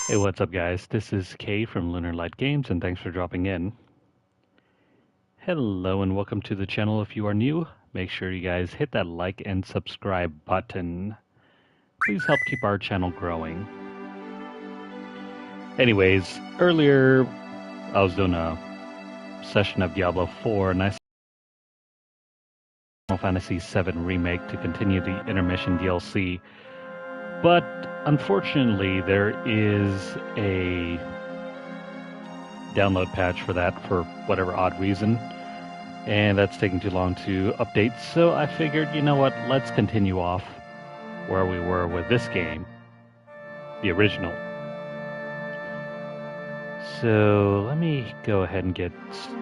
Hey, what's up, guys? This is Kay from Lunarlight Games, and thanks for dropping in. Hello, and welcome to the channel. If you are new, make sure you guys hit that like and subscribe button. Please help keep our channel growing. Anyways, earlier I was doing a session of Diablo 4, and I saw Final Fantasy VII Remake to continue the intermission DLC. But unfortunately, there is a download patch for that for whatever odd reason, and that's taking too long to update, so I figured, you know what, let's continue off where we were with this game, the original. So let me go ahead and get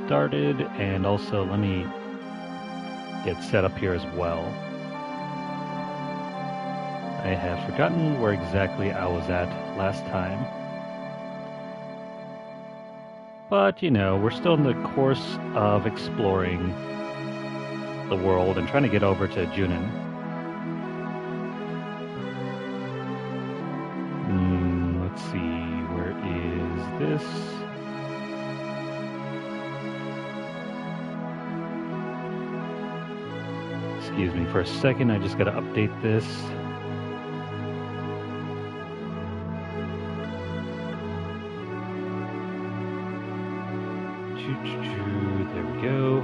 started, and also let me get set up here as well. I have forgotten where exactly I was at last time. But, you know, we're still in the course of exploring the world and trying to get over to Junin. Let's see, where is this? Excuse me for a second, I just gotta update this. There we go.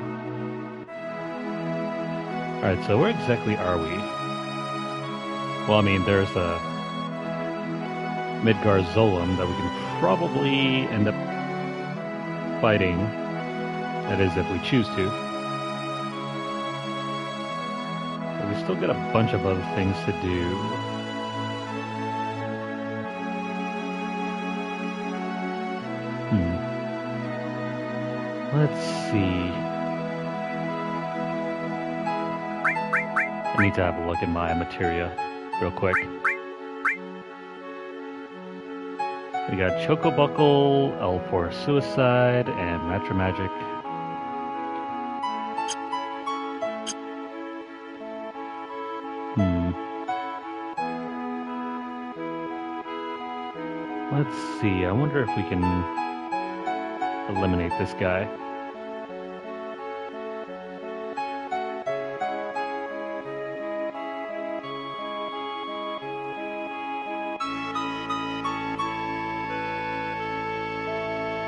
Alright, so where exactly are we? Well, I mean, there's a Midgar Zolom that we can probably end up fighting. That is, if we choose to. But we still got a bunch of other things to do. Let's see. I need to have a look at my materia real quick. We got Chocobuckle, L4 Suicide, and Matrimagic. Let's see, I wonder if we can eliminate this guy.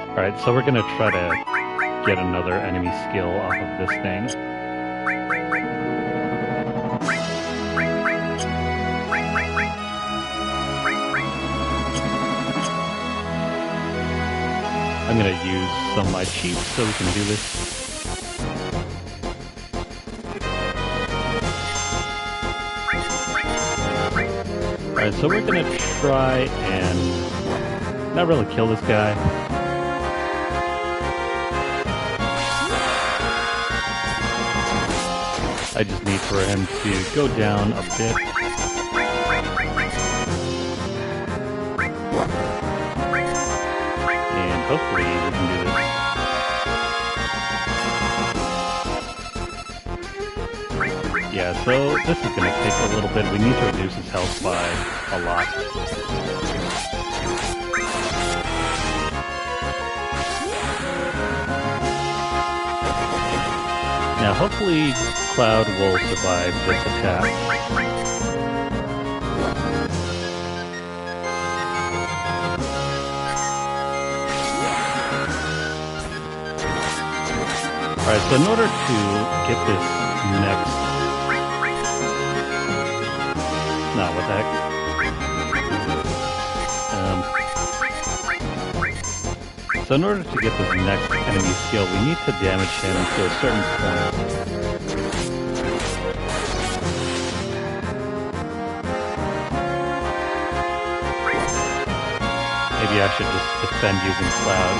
Alright, so we're gonna try to get another enemy skill off of this thing. I'm gonna use some of my cheats so we can do this. Alright, so we're gonna try and not really kill this guy. I just need for him to go down a bit. And hopefully we can do this. Yeah, so this is going to take a little bit. We need to reduce his health by a lot. Now hopefully Cloud will survive this attack. Alright, so in order to get this next... No, what the heck? So in order to get this next enemy skill, we need to damage him to a certain point. Maybe I should just defend using Cloud.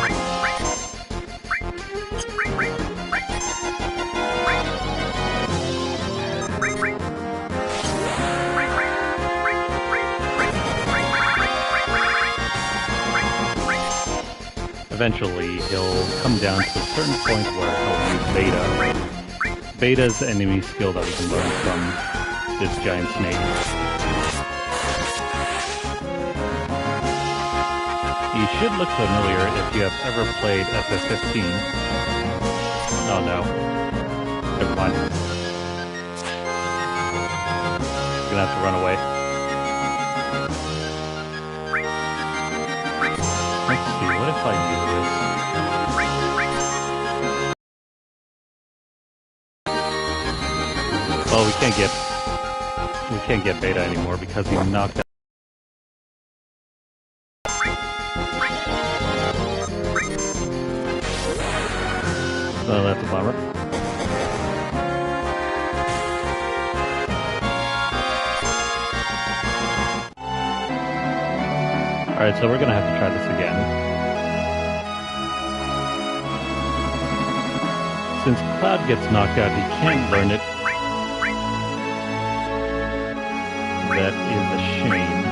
Eventually, he'll come down to a certain point where he'll use Beta. Beta's the enemy skill that we can learn from this giant snake. He should look familiar if you have ever played FF15. Oh no. Never mind. You're gonna have to run away. Let's see, what if I do this? Well, we can't get Beta anymore because he knocked out. So that's a bummer. Alright, so we're gonna have to try this again. Since Cloud gets knocked out, he can't learn it. That is a shame.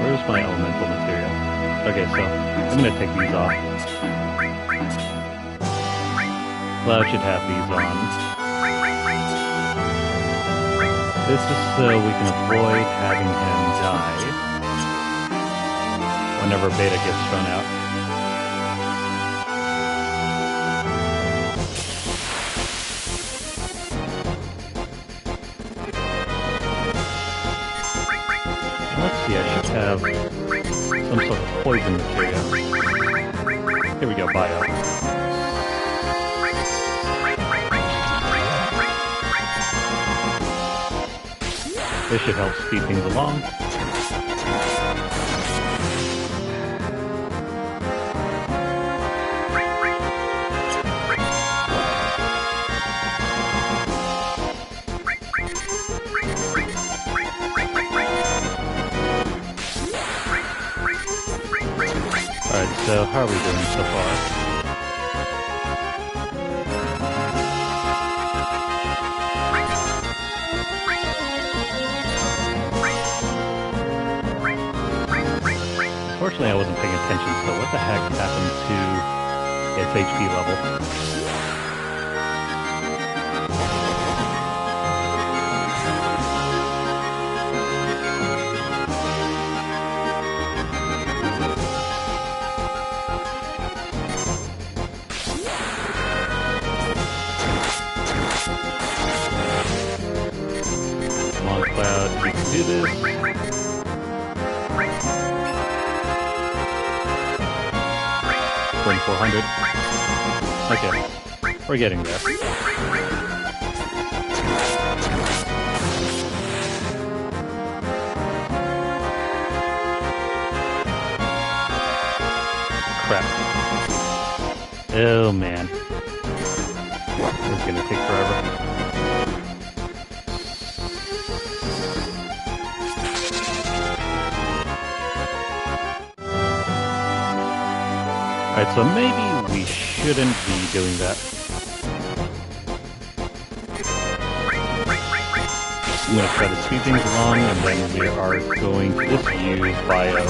Where's my elemental material? Okay, so I'm gonna take these off. Cloud should have these on. This is so we can avoid having him die whenever Beta gets thrown out. Let's see, I should have some sort of poison material. Here we go, bio. This should help speed things along. Alright, so how are we doing so far? Unfortunately, I wasn't paying attention, so what the heck happened to its HP level? Come on, Cloud, we can do this. 2400. Okay, we're getting there. Crap. Oh man. This is gonna take forever. Alright, so maybe we shouldn't be doing that. I'm going to try to speed things along, and then we are going to just use bio.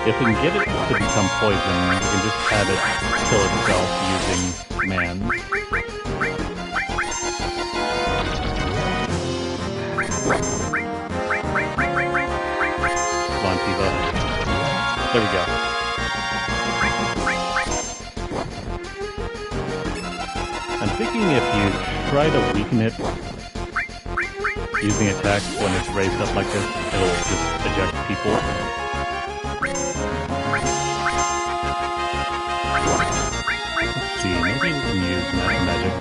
If we can get it to become poison, we can just have it kill itself using commands. There we go. I'm thinking if you try to weaken it using attacks when it's raised up like this, it'll just eject people. Let's see, maybe we can use magic.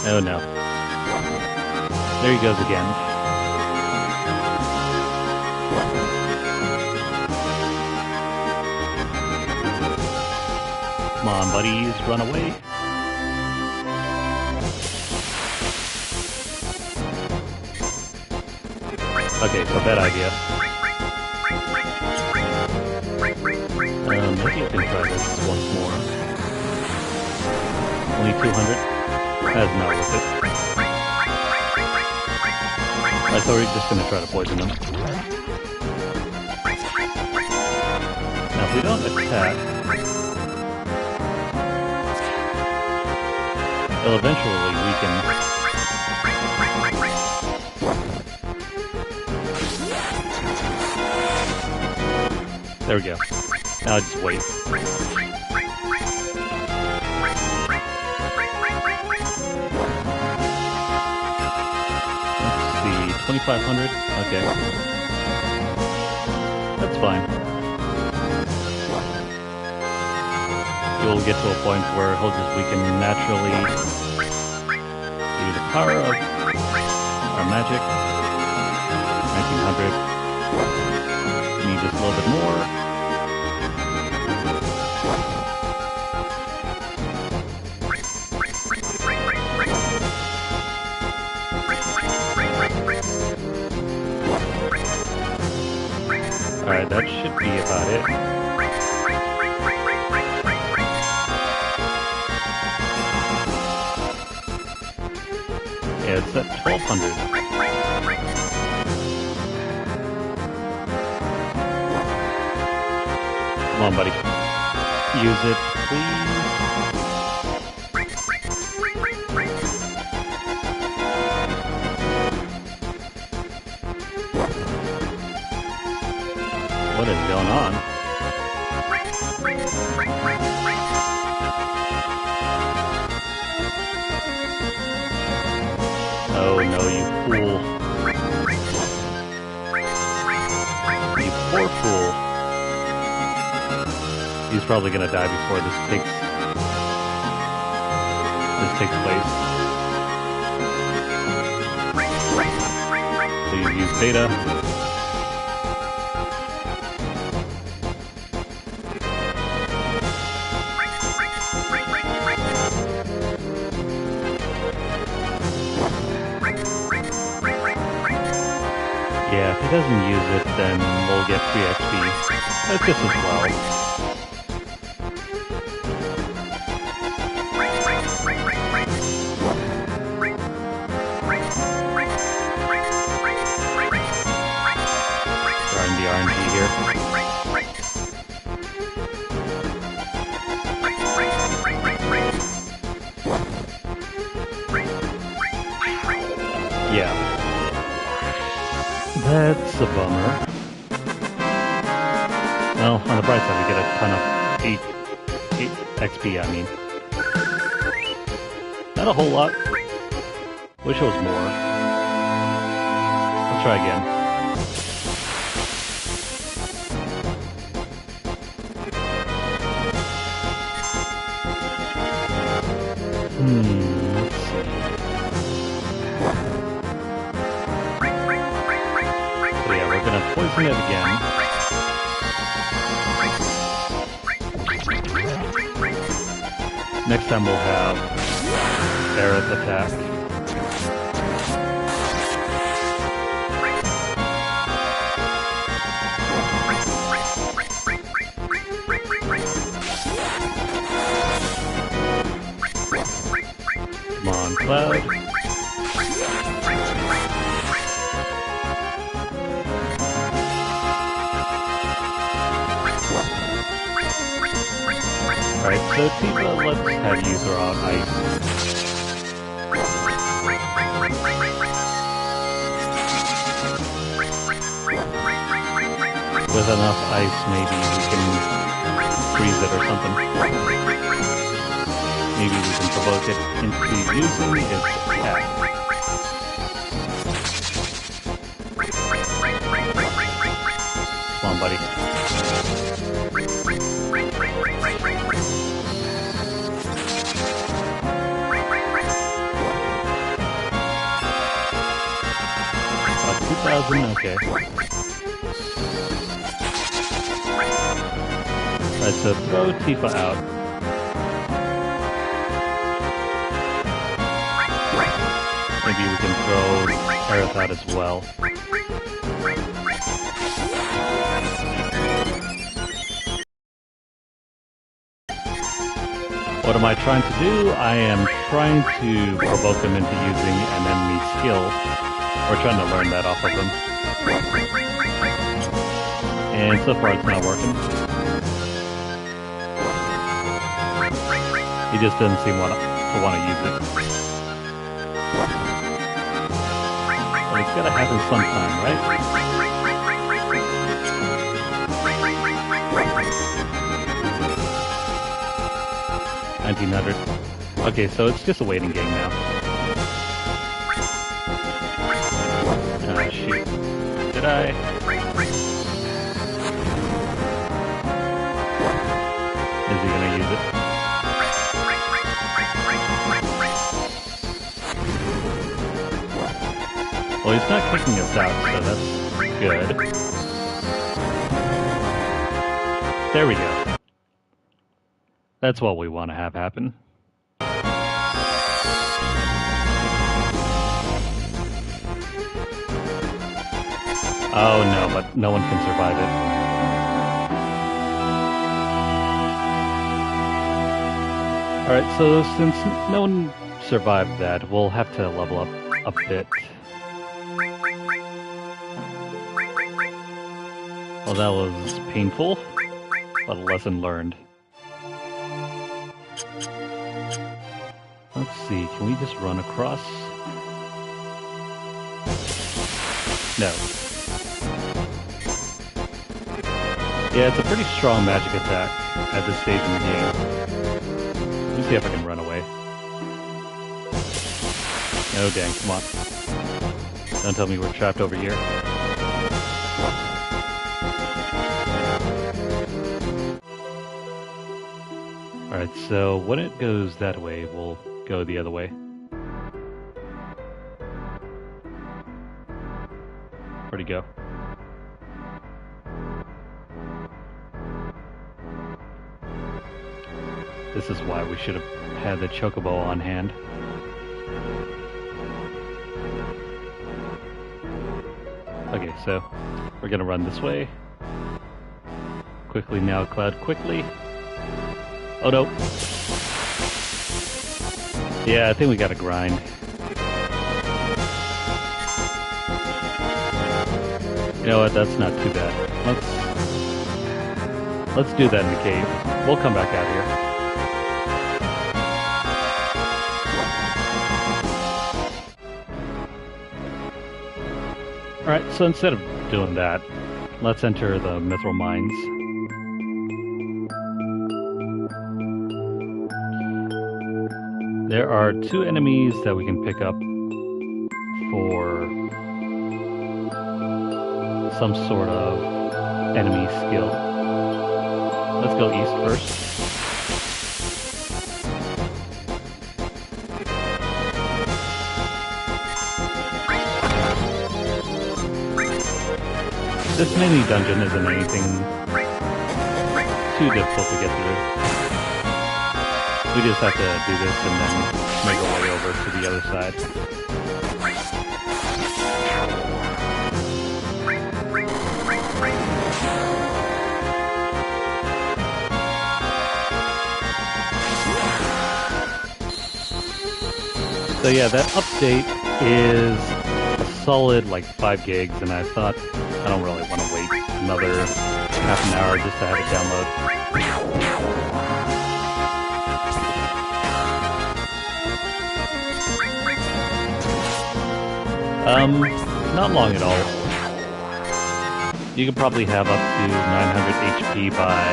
Oh no. There he goes again. Come on, buddies, run away. Okay, so bad idea. Maybe I can try this once more. Only 200? That's not worth it. I thought we were just going to try to poison them. Now if we don't attack, They'll eventually weaken. There we go. Now just wait. Let's see, 2,500? Okay. That's fine. You'll get to a point where he'll just weaken naturally due to the power of our magic. 1900. Need just a little bit more. Alright, that should be about it. Yeah, it's at 1,200. Come on, buddy. Use it, please. What is going on? Oh no, you fool. You poor fool. He's probably gonna die before this takes place. So you use beta. Yeah, if he doesn't use it, then we'll get free XP. That's just as well. Trying the RNG here. Yeah. That's a bummer. Well, on the bright side, we get a ton of 8 XP, I mean. Not a whole lot. Wish it was more. Let's try again. Let's see. So yeah, we're gonna poison it again. Next time we'll have Aerith attack. Come on, Cloud. Alright, so Tifa, let's have you throw out ice. With enough ice, maybe we can freeze it or something. Maybe we can provoke it into using its attack. Come on, buddy. About 2,000, okay. Alright, so throw Tifa out. Maybe we can throw Aerith out as well. What am I trying to do? I am trying to provoke them into using an enemy skill. We're trying to learn that off of them. And so far it's not working. He just doesn't seem to want to use it. But it's gotta happen sometime, right? 1900. Okay, so it's just a waiting game now. Shoot. Did I? Is he gonna use it? Well, he's not kicking us out, so that's good. There we go. That's what we want to have happen. Oh no, but no one can survive it. Alright, so since no one survived that, we'll have to level up a bit. Well, that was painful, but a lesson learned. Let's see, can we just run across? No. Yeah, it's a pretty strong magic attack at this stage in the game. Let me see if I can run away. Oh dang, come on. Don't tell me we're trapped over here. Alright, so when it goes that way, we'll go the other way. Where'd he go? This is why we should have had the chocobo on hand. Okay, so we're gonna run this way. Quickly now, Cloud, quickly. Oh no. Yeah, I think we gotta grind. You know what, that's not too bad. Let's do that in the cave. We'll come back out here. Alright, so instead of doing that, let's enter the mithril mines. There are 2 enemies that we can pick up for some sort of enemy skill. Let's go east first. This mini dungeon isn't anything too difficult to get through. We just have to do this and then make our way over to the other side. So yeah, that update is a solid like 5 gigs, and I thought I don't really want to wait another half an hour just to have it download. Not long at all. You can probably have up to 900 HP by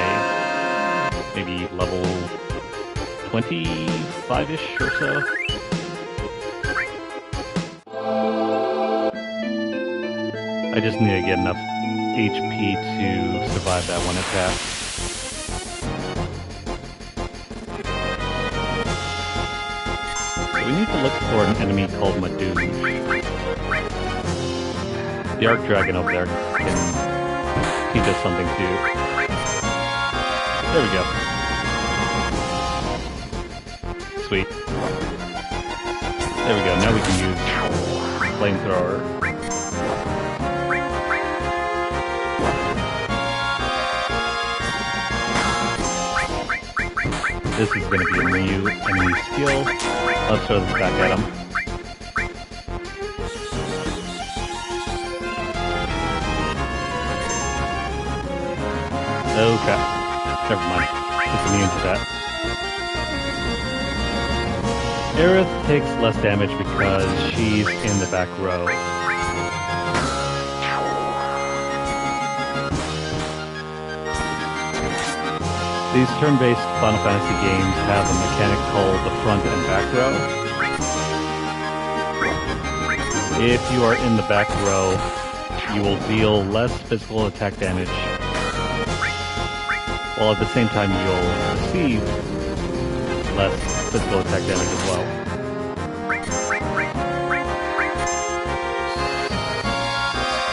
maybe level 25-ish or so. I just need to get enough HP to survive that one attack. So we need to look for an enemy called Madouge. The Arc Dragon over there can teach us something too. There we go. Sweet. There we go, now we can use Flamethrower. This is going to be a new enemy skill. Let's throw this back at him. Oh crap. Never mind. It's immune to that. Aerith takes less damage because she's in the back row. These turn-based Final Fantasy games have a mechanic called the front and back row. If you are in the back row, you will deal less physical attack damage, while at the same time you'll receive less physical attack damage as well.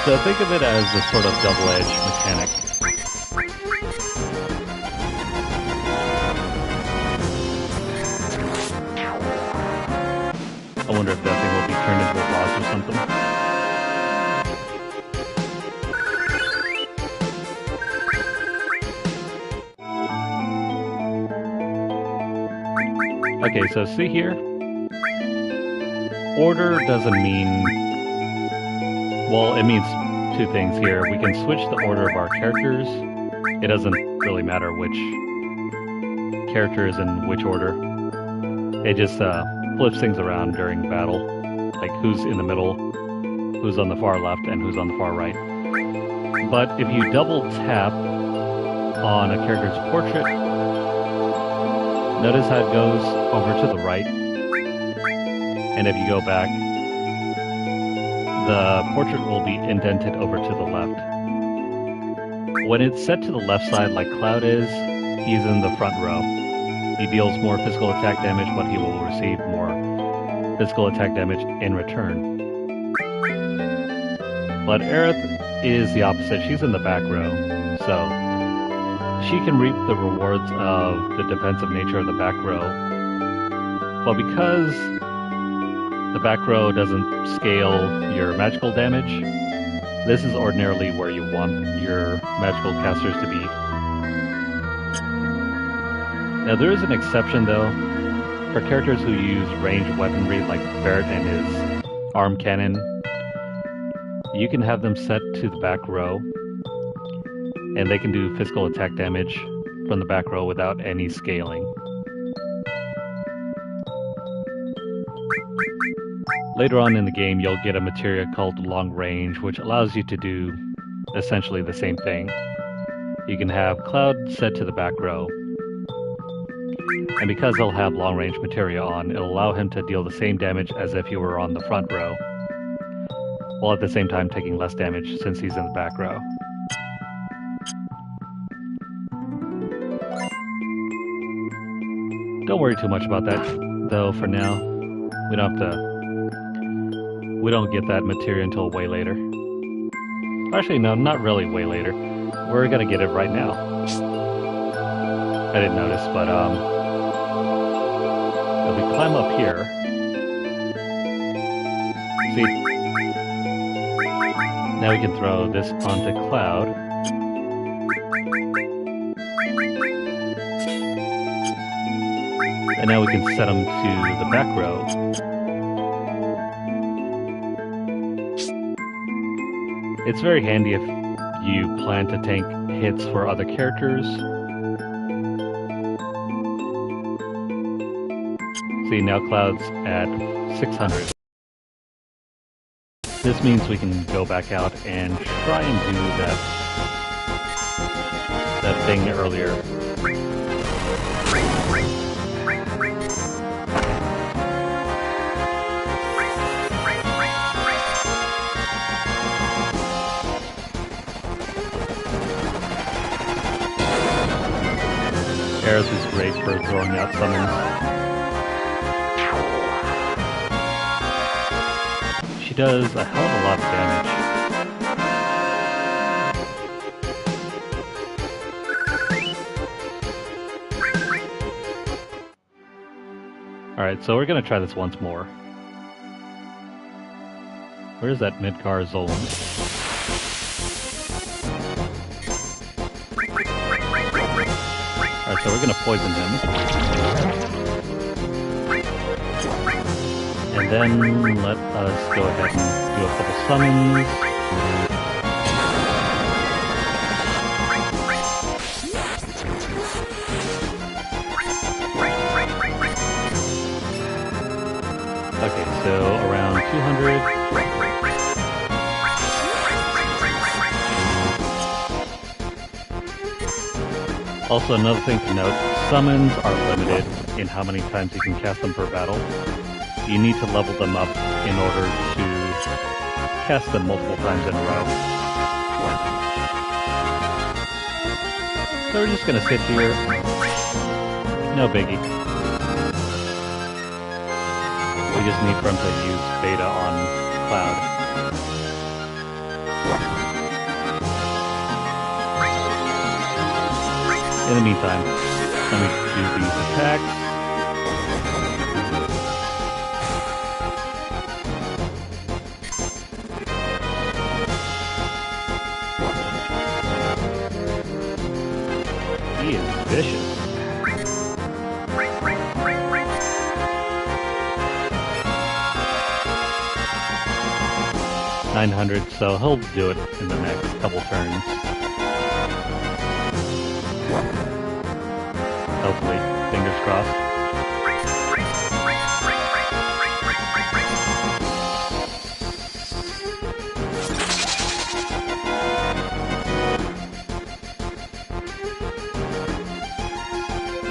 So think of it as a sort of double-edged mechanic. I wonder if that thing will be turned into a boss or something. Okay, so see here? Order doesn't mean... Well, it means two things here. We can switch the order of our characters. It doesn't really matter which character is in which order. It just flips things around during battle. Like who's in the middle, who's on the far left, and who's on the far right. But if you double tap on a character's portrait, notice how it goes over to the right. And if you go back, the portrait will be indented over to the left. When it's set to the left side like Cloud is, he's in the front row. He deals more physical attack damage, but he will receive more physical attack damage in return. But Aerith is the opposite. She's in the back row, so she can reap the rewards of the defensive nature of the back row. But because the back row doesn't scale your magical damage, this is ordinarily where you want your magical casters to be. Now there is an exception though, for characters who use ranged weaponry like Barret and his arm cannon. You can have them set to the back row, and they can do physical attack damage from the back row without any scaling. Later on in the game, you'll get a materia called Long Range, which allows you to do essentially the same thing. You can have Cloud set to the back row, and because he'll have long range materia on, it'll allow him to deal the same damage as if he were on the front row, while at the same time taking less damage since he's in the back row. Don't worry too much about that, though, for now. We don't get that materia until way later. Actually, no, not really way later. We're gonna get it right now. I didn't notice, but if we climb up here, see, now we can throw this onto Cloud. And now we can set him to the back row. It's very handy if you plan to tank hits for other characters. See, now Cloud's at 600. This means we can go back out and try and do that thing earlier. Aerith is great for throwing out summons. She does a hell of a lot of damage. Alright, so we're gonna try this once more. Where's that Midgar Zolom? Alright, so we're gonna poison him. And then let us go ahead and do a couple summons. so around 200. Also, another thing to note, summons are limited in how many times you can cast them per battle. You need to level them up in order to cast them multiple times in a row. So we're just gonna sit here. No biggie. We just need for him to use beta on Cloud. In the meantime, let me do these attacks. He is vicious. $900, so he'll do it in the next couple turns. Hopefully, fingers crossed.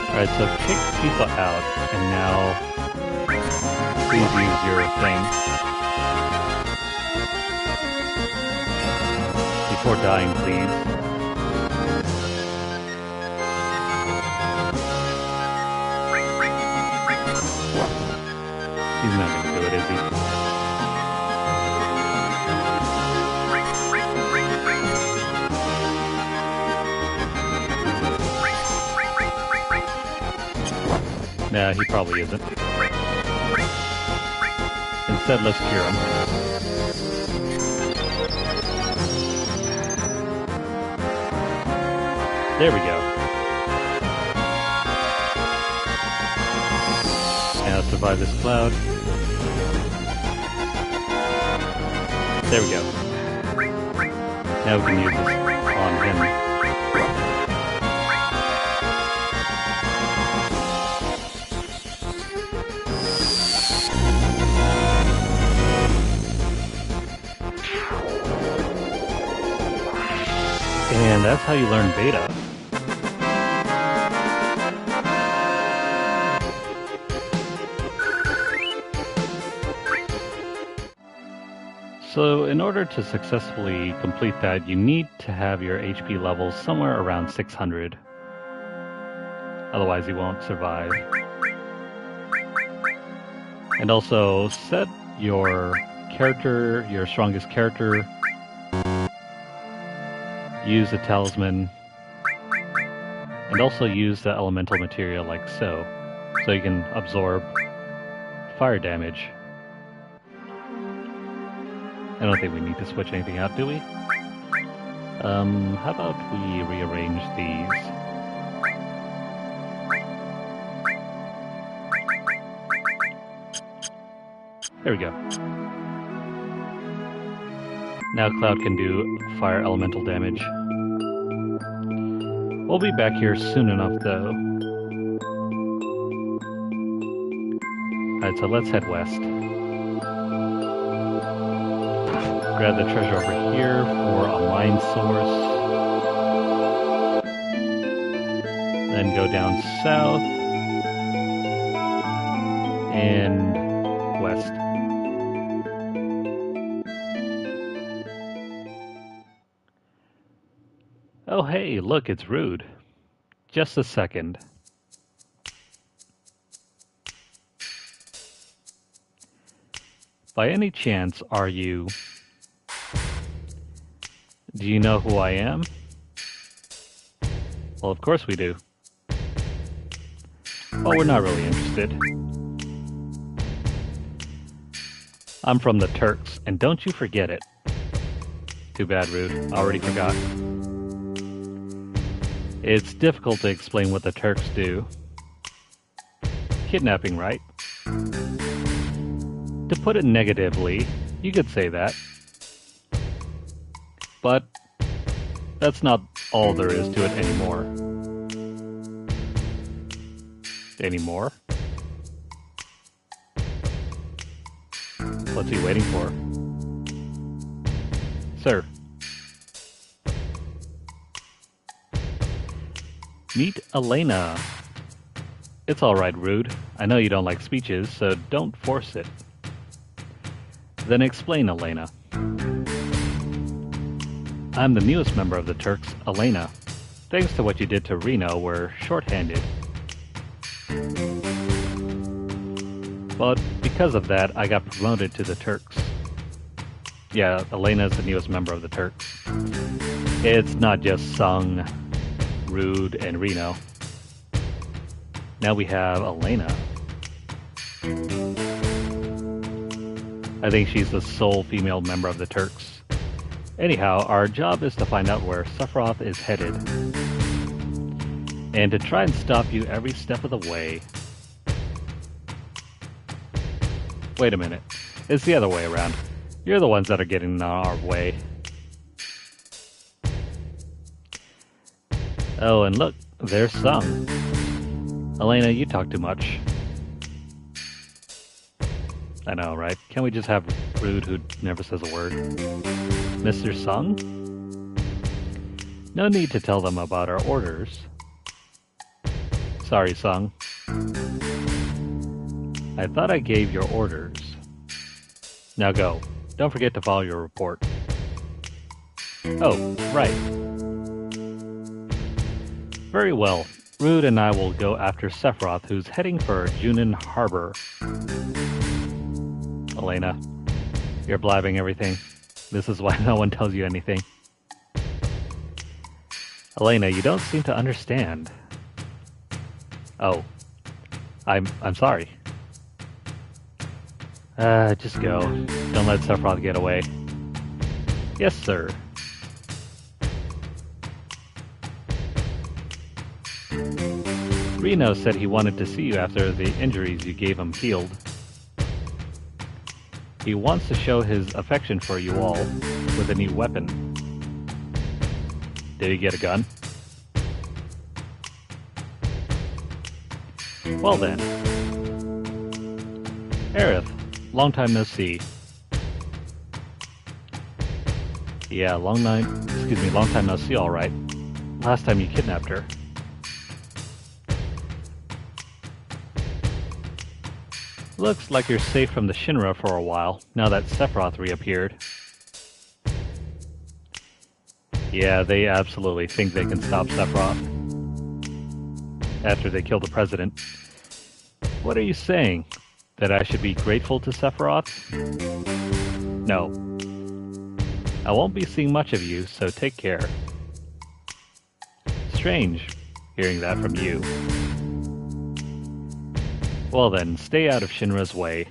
Alright, so kick people out, and now please use your thing. Before dying, please. He's not gonna do it, is he? Nah, he probably isn't. Instead, let's cure him. There we go. Now survive this cloud. There we go. Now we can use this on him. And that's how you learn beta. So in order to successfully complete that, you need to have your HP levels somewhere around 600. Otherwise you won't survive. And also set your character, your strongest character, use a talisman, and also use the elemental material like so you can absorb fire damage. I don't think we need to switch anything out, do we? How about we rearrange these? There we go. Now Cloud can do fire elemental damage. We'll be back here soon enough, though. Alright, so let's head west. Grab the treasure over here for a mine source. Then go down south. And west. Oh hey, look, it's Rude. Just a second. By any chance, are you... Do you know who I am? Well, of course we do. Well, we're not really interested. I'm from the Turks, and don't you forget it. Too bad, Rude. Already forgot. It's difficult to explain what the Turks do. Kidnapping, right? To put it negatively, you could say that. But that's not all there is to it anymore. What's he waiting for? Sir. Meet Elena. It's alright, Rude. I know you don't like speeches, so don't force it. Then explain, Elena. I'm the newest member of the Turks, Elena. Thanks to what you did to Reno, we're short-handed. But because of that, I got promoted to the Turks. Yeah, Elena's the newest member of the Turks. It's not just Sung, Rude, and Reno. Now we have Elena. I think she's the sole female member of the Turks. Anyhow, our job is to find out where Sephiroth is headed. And to try and stop you every step of the way. Wait a minute. It's the other way around. You're the ones that are getting in our way. Oh, and look, there's Sung. Elena, you talk too much. I know, right? Can't we just have Rude who never says a word? Mr. Sung? No need to tell them about our orders. Sorry, Sung. I thought I gave your orders. Now go. Don't forget to follow your report. Oh, right. Very well. Rude and I will go after Sephiroth, who's heading for Junin Harbor. Elena, you're blabbing everything. This is why no one tells you anything. Elena, you don't seem to understand. Oh. I'm sorry. Just go. Don't let Sephiroth get away. Yes, sir. Reno said he wanted to see you after the injuries you gave him healed. He wants to show his affection for you all with a new weapon. Did he get a gun? Well then. Aerith, long time no see. Yeah, long time no see, alright. Last time you kidnapped her. Looks like you're safe from the Shinra for a while, now that Sephiroth reappeared. Yeah, they absolutely think they can stop Sephiroth. After they kill the president. What are you saying? That I should be grateful to Sephiroth? No. I won't be seeing much of you, so take care. Strange, hearing that from you. Well then, stay out of Shinra's way.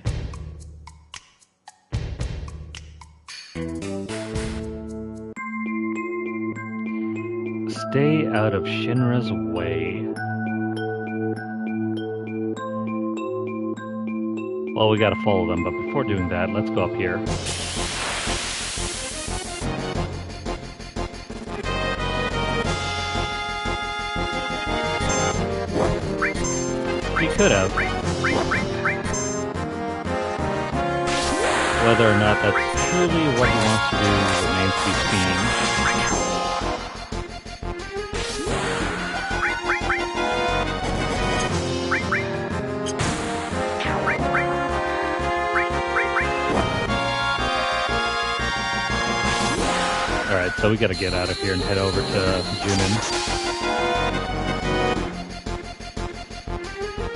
Stay out of Shinra's way. Well, we gotta follow them, but before doing that, let's go up here. He could have. Whether or not that's truly what he wants to do remains to be seen. Alright, so we gotta get out of here and head over to Junin.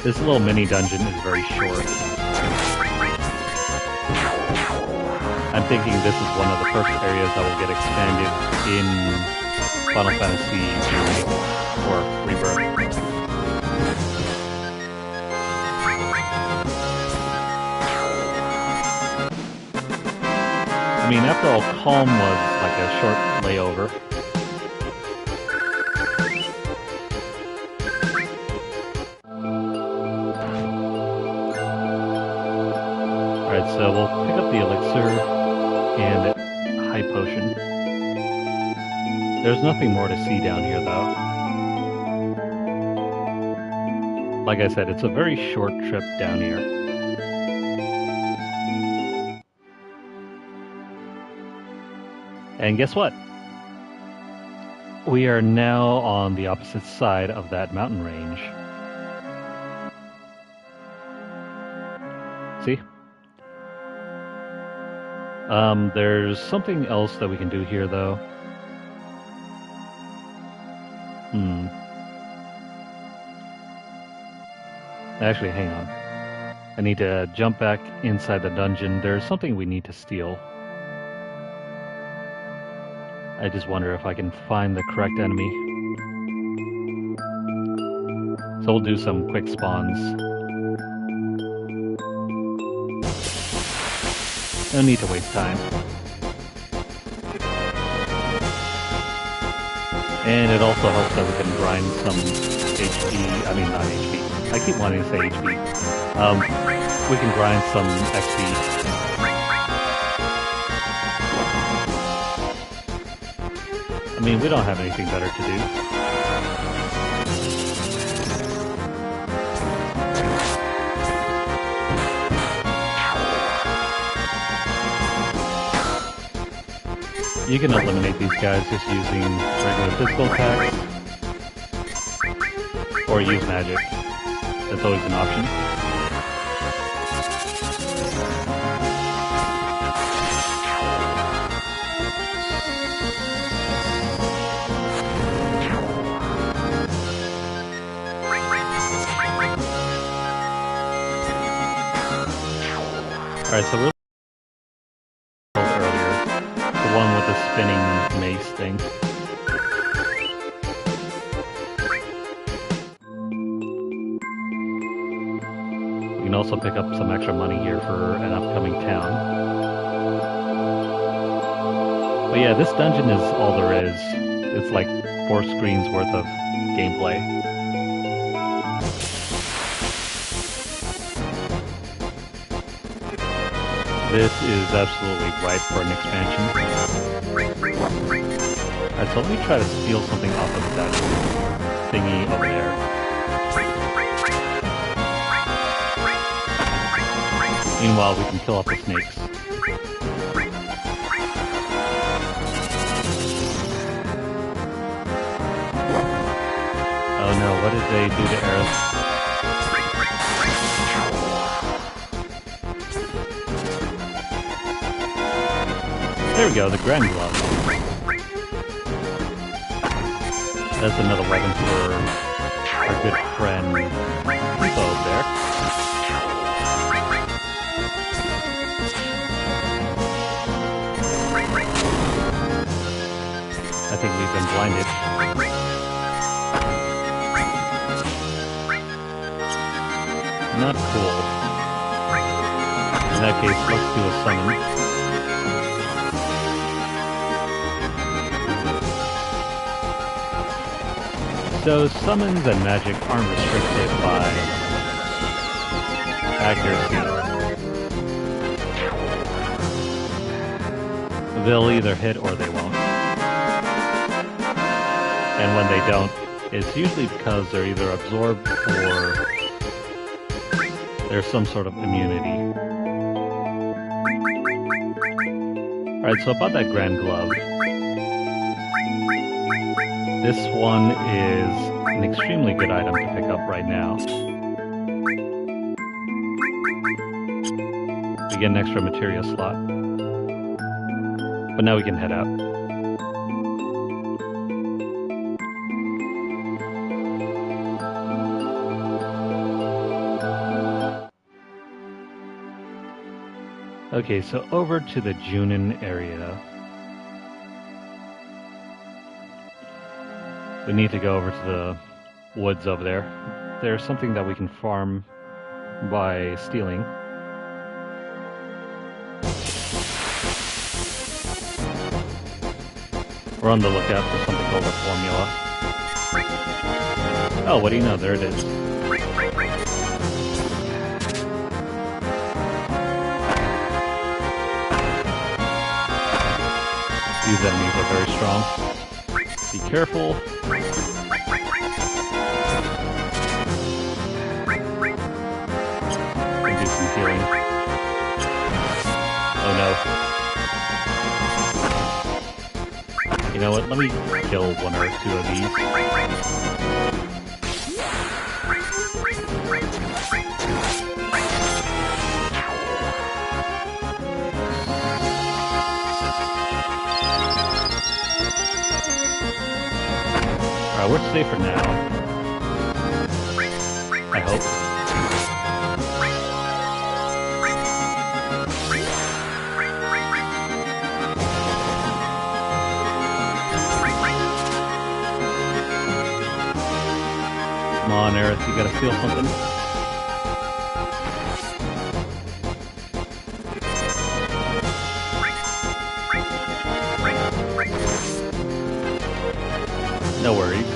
This little mini dungeon is very short. I'm thinking this is one of the first areas that will get expanded in Final Fantasy Remake or Rebirth. I mean, after all, Calm was like a short layover. Alright, so we'll pick up the elixir and high potion. There's nothing more to see down here, though. Like I said, it's a very short trip down here. And guess what? We are now on the opposite side of that mountain range. See? There's something else that we can do here, though. Actually, hang on. I need to jump back inside the dungeon. There's something we need to steal. I just wonder if I can find the correct enemy. So we'll do some quick spawns. No need to waste time. And it also helps that we can grind some HP. I mean, not HP. I keep wanting to say HP. We can grind some XP. I mean, we don't have anything better to do. You can eliminate these guys just using regular physical attacks, or use magic. That's always an option. Alright, so we're earlier. The one with the spinning mace thing. We can also pick up some extra money here for an upcoming town. But yeah, this dungeon is all there is. It's like 4 screens worth of gameplay. This is absolutely ripe for an expansion. Alright, so let me try to steal something off of that thingy over there. Meanwhile, we can kill off the snakes. Oh no, what did they do to Aerith? There we go, the Grand Glove. That's another weapon for our good friend Pipo over there. I think we've been blinded. Not cool. In that case, let's do a summon. So summons and magic aren't restricted by accuracy. They'll either hit or they won't. And when they don't, it's usually because they're either absorbed or there's some sort of immunity. Alright, so about that Grand Glove. This one is an extremely good item to pick up right now. We get an extra materia slot. But now we can head out. Okay, so over to the Junin area. We need to go over to the woods over there. There's something that we can farm by stealing. We're on the lookout for something called a formula. Oh, what do you know? There it is. These enemies are very strong. Be careful. And do some healing. Oh no. know what? Let me kill one or two of these. Alright, we're safe for now. I hope. Come on, Aerith, you gotta steal something. No worries.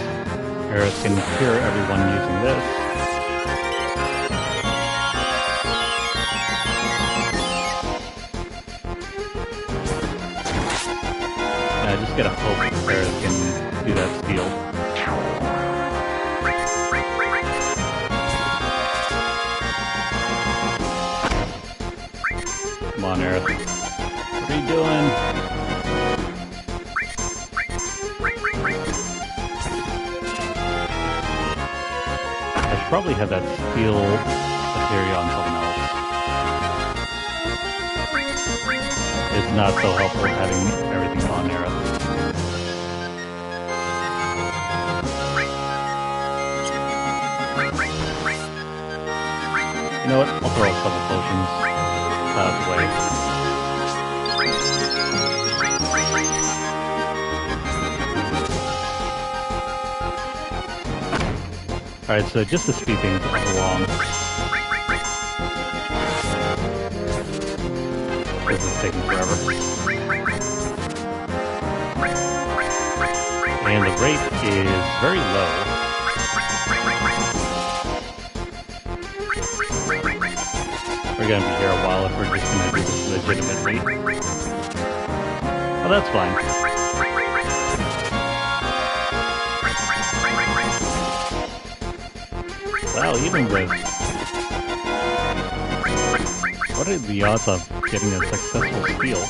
Aerith can cure everyone using this. I just gotta hope Aerith can do that steal. Come on, Aerith. What are you doing? Probably have that steel materia on someone else. It's not so helpful having everything on Aerith. You know what? I'll throw out some potions out of the way. Alright, so just to speed things along. This is taking forever. And the rate is very low. We're gonna be here a while if we're just gonna do this legitimately. Well, that's fine. Wow, even with... What are the odds of getting a successful steal?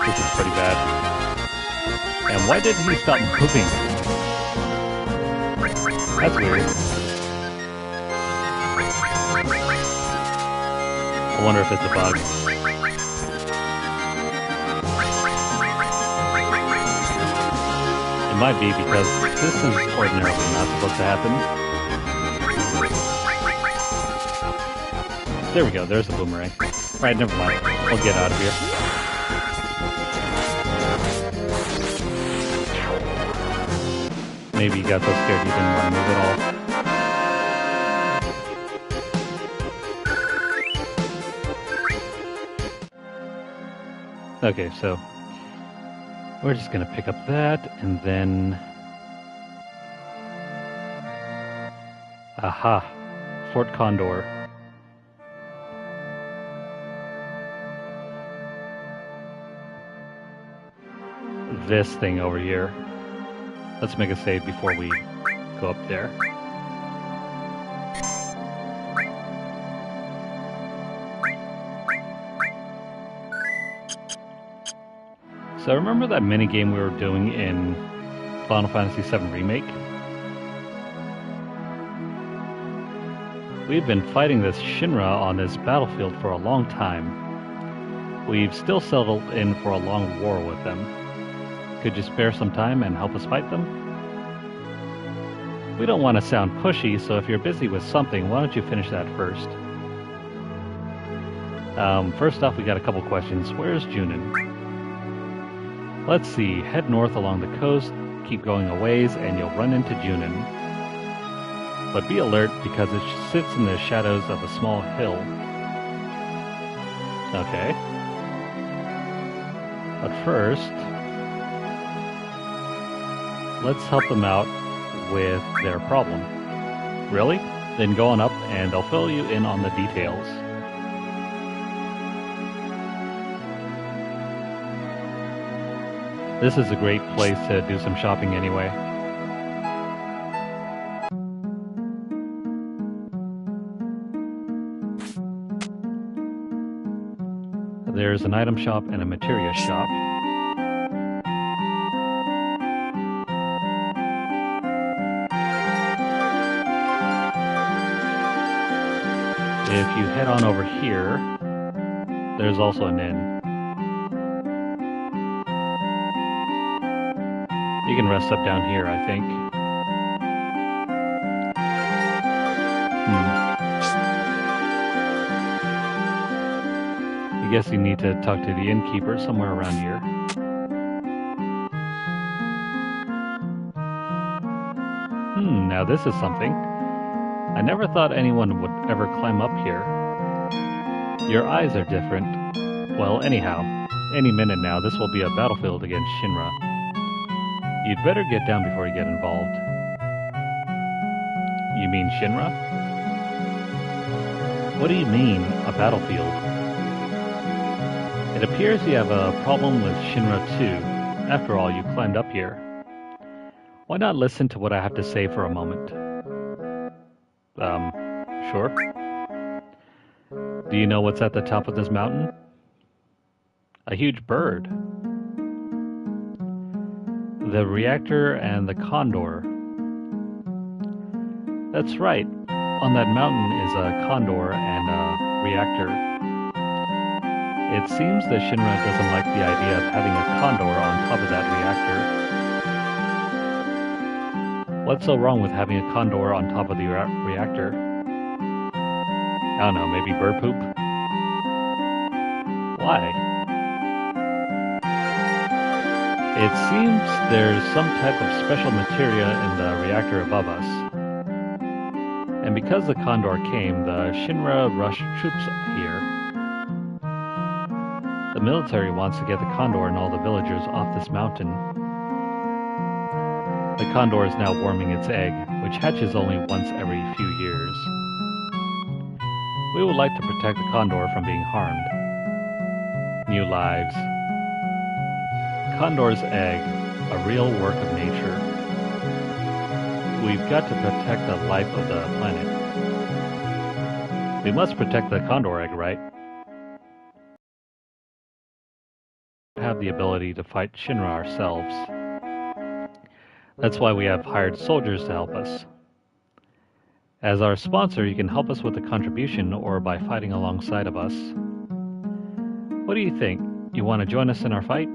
This is pretty bad. And why did he stop moving? That's weird. I wonder if it's a bug. It might be because this is ordinarily not supposed to happen. There we go, there's the boomerang. Right, never mind. We'll get out of here. Maybe you got so scared you didn't want to move at all. Okay, so we're just gonna pick up that, and then... Aha! Fort Condor. This thing over here. Let's make a save before we go up there. So remember that minigame we were doing in Final Fantasy VII Remake? We've been fighting this Shinra on this battlefield for a long time. We've still settled in for a long war with them. Could you spare some time and help us fight them? We don't want to sound pushy, so if you're busy with something, why don't you finish that first? First off, we got a couple questions. Where's Junin? Let's see. Head north along the coast, keep going a ways, and you'll run into Junin. But be alert, because it sits in the shadows of a small hill. Okay. But first... let's help them out with their problem. Really? Then go on up and they'll fill you in on the details. This is a great place to do some shopping anyway. there's an item shop and a materia shop. If you head on over here, there's also an inn. You can rest up down here, I think. I guess you need to talk to the innkeeper somewhere around here. Now this is something. I never thought anyone would ever climb up here. Your eyes are different. Well, anyhow, any minute now this will be a battlefield against Shinra. You'd better get down before you get involved. You mean Shinra? What do you mean, a battlefield? It appears you have a problem with Shinra too. After all, you climbed up here. Why not listen to what I have to say for a moment? Sure. Do you know what's at the top of this mountain? A huge bird. The reactor and the Condor. That's right. On that mountain is a Condor and a reactor. It seems that Shinra doesn't like the idea of having a Condor on top of that reactor. What's so wrong with having a Condor on top of the reactor? I don't know, maybe bird poop? Why? It seems there's some type of special materia in the reactor above us. And because the Condor came, the Shinra rushed troops here. The military wants to get the Condor and all the villagers off this mountain. The Condor is now warming its egg, which hatches only once every few years. We would like to protect the Condor from being harmed. New lives. Condor's egg, a real work of nature. We've got to protect the life of the planet. We must protect the Condor egg, right? We have the ability to fight Shinra ourselves. That's why we have hired soldiers to help us. As our sponsor, you can help us with a contribution or by fighting alongside of us. What do you think? You want to join us in our fight?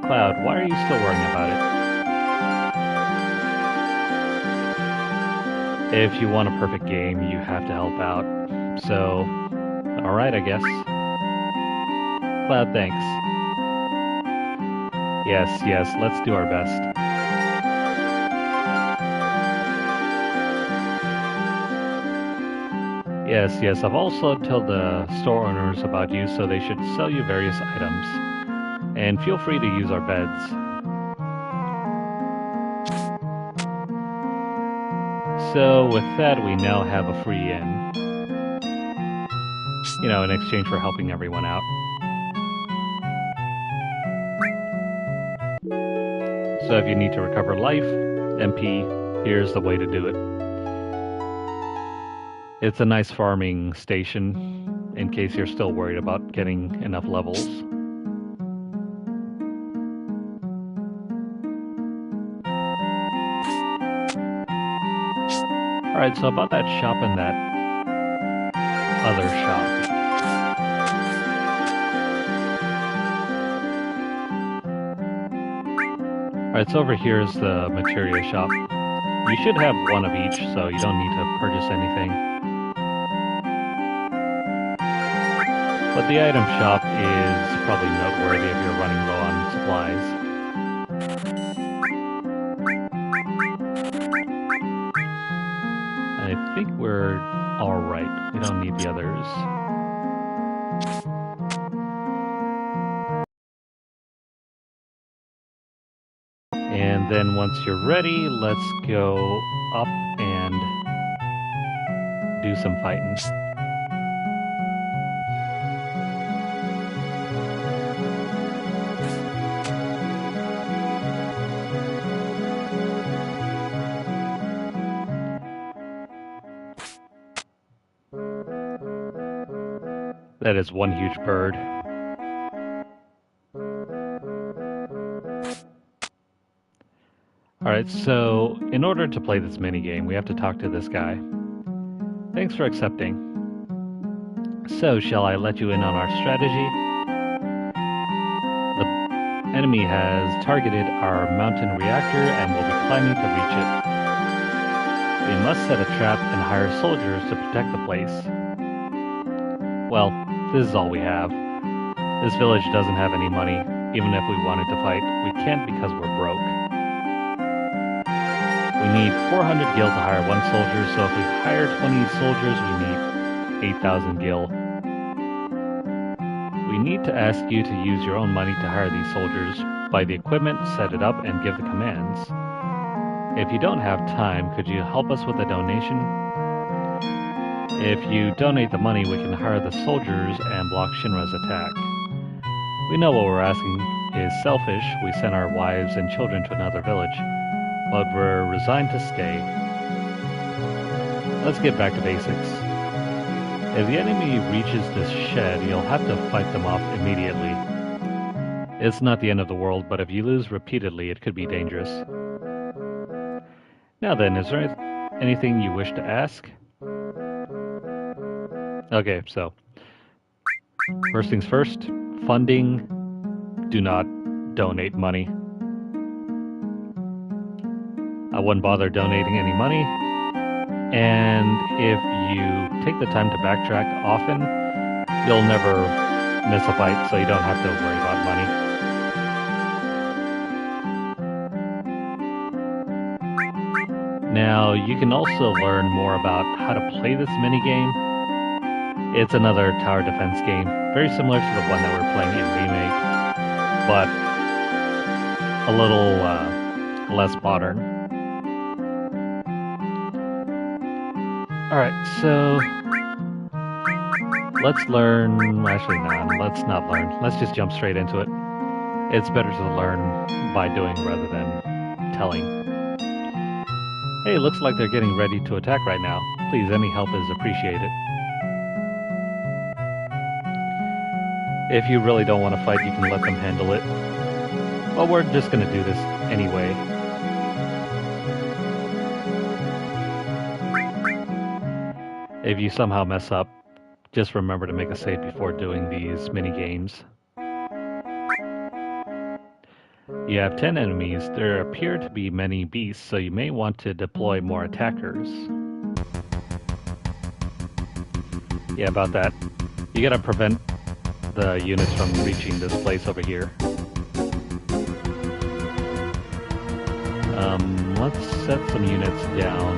Cloud, why are you still worrying about it? If you want a perfect game, you have to help out. So, alright, I guess. Cloud, thanks. Yes, let's do our best. Yes, I've also told the store owners about you, so they should sell you various items. And feel free to use our beds. So with that, we now have a free inn. You know, in exchange for helping everyone out. So if you need to recover life, MP, here's the way to do it. It's a nice farming station, in case you're still worried about getting enough levels. Alright, so about that shop and that other shop. Alright, so over here is the materia shop. You should have one of each, so you don't need to purchase anything. But the item shop is probably noteworthy if you're running low on supplies. I think we're alright. We don't need the others. And then once you're ready, let's go up and do some fighting. That is one huge bird. Alright, so in order to play this minigame, we have to talk to this guy. Thanks for accepting. So, shall I let you in on our strategy? The enemy has targeted our mountain reactor and will be climbing to reach it. We must set a trap and hire soldiers to protect the place. Well, this is all we have. This village doesn't have any money. Even if we wanted to fight, we can't because we're broke. We need 400 gil to hire one soldier, so if we hire 20 soldiers, we need 8,000 gil. We need to ask you to use your own money to hire these soldiers, buy the equipment, set it up, and give the commands. If you don't have time, could you help us with a donation? If you donate the money, we can hire the soldiers and block Shinra's attack. We know what we're asking is selfish. We send our wives and children to another village, but we're resigned to stay. Let's get back to basics. If the enemy reaches this shed, you'll have to fight them off immediately. It's not the end of the world, but if you lose repeatedly, it could be dangerous. Now then, is there anything you wish to ask? Okay, so first things first, funding. Do not donate money. I wouldn't bother donating any money. And if you take the time to backtrack often, you'll never miss a fight, so you don't have to worry about money. Now, you can also learn more about how to play this minigame. It's another tower defense game, very similar to the one that we're playing in Remake, but a little less modern. Alright, so let's learn, actually let's not learn, let's just jump straight into it. It's better to learn by doing rather than telling. Hey, looks like they're getting ready to attack right now. Please, any help is appreciated. If you really don't want to fight, you can let them handle it. Well, we're just going to do this anyway. If you somehow mess up, just remember to make a save before doing these mini-games. You have 10 enemies. There appear to be many beasts, so you may want to deploy more attackers. Yeah, about that. You gotta prevent the units from reaching this place over here. Let's set some units down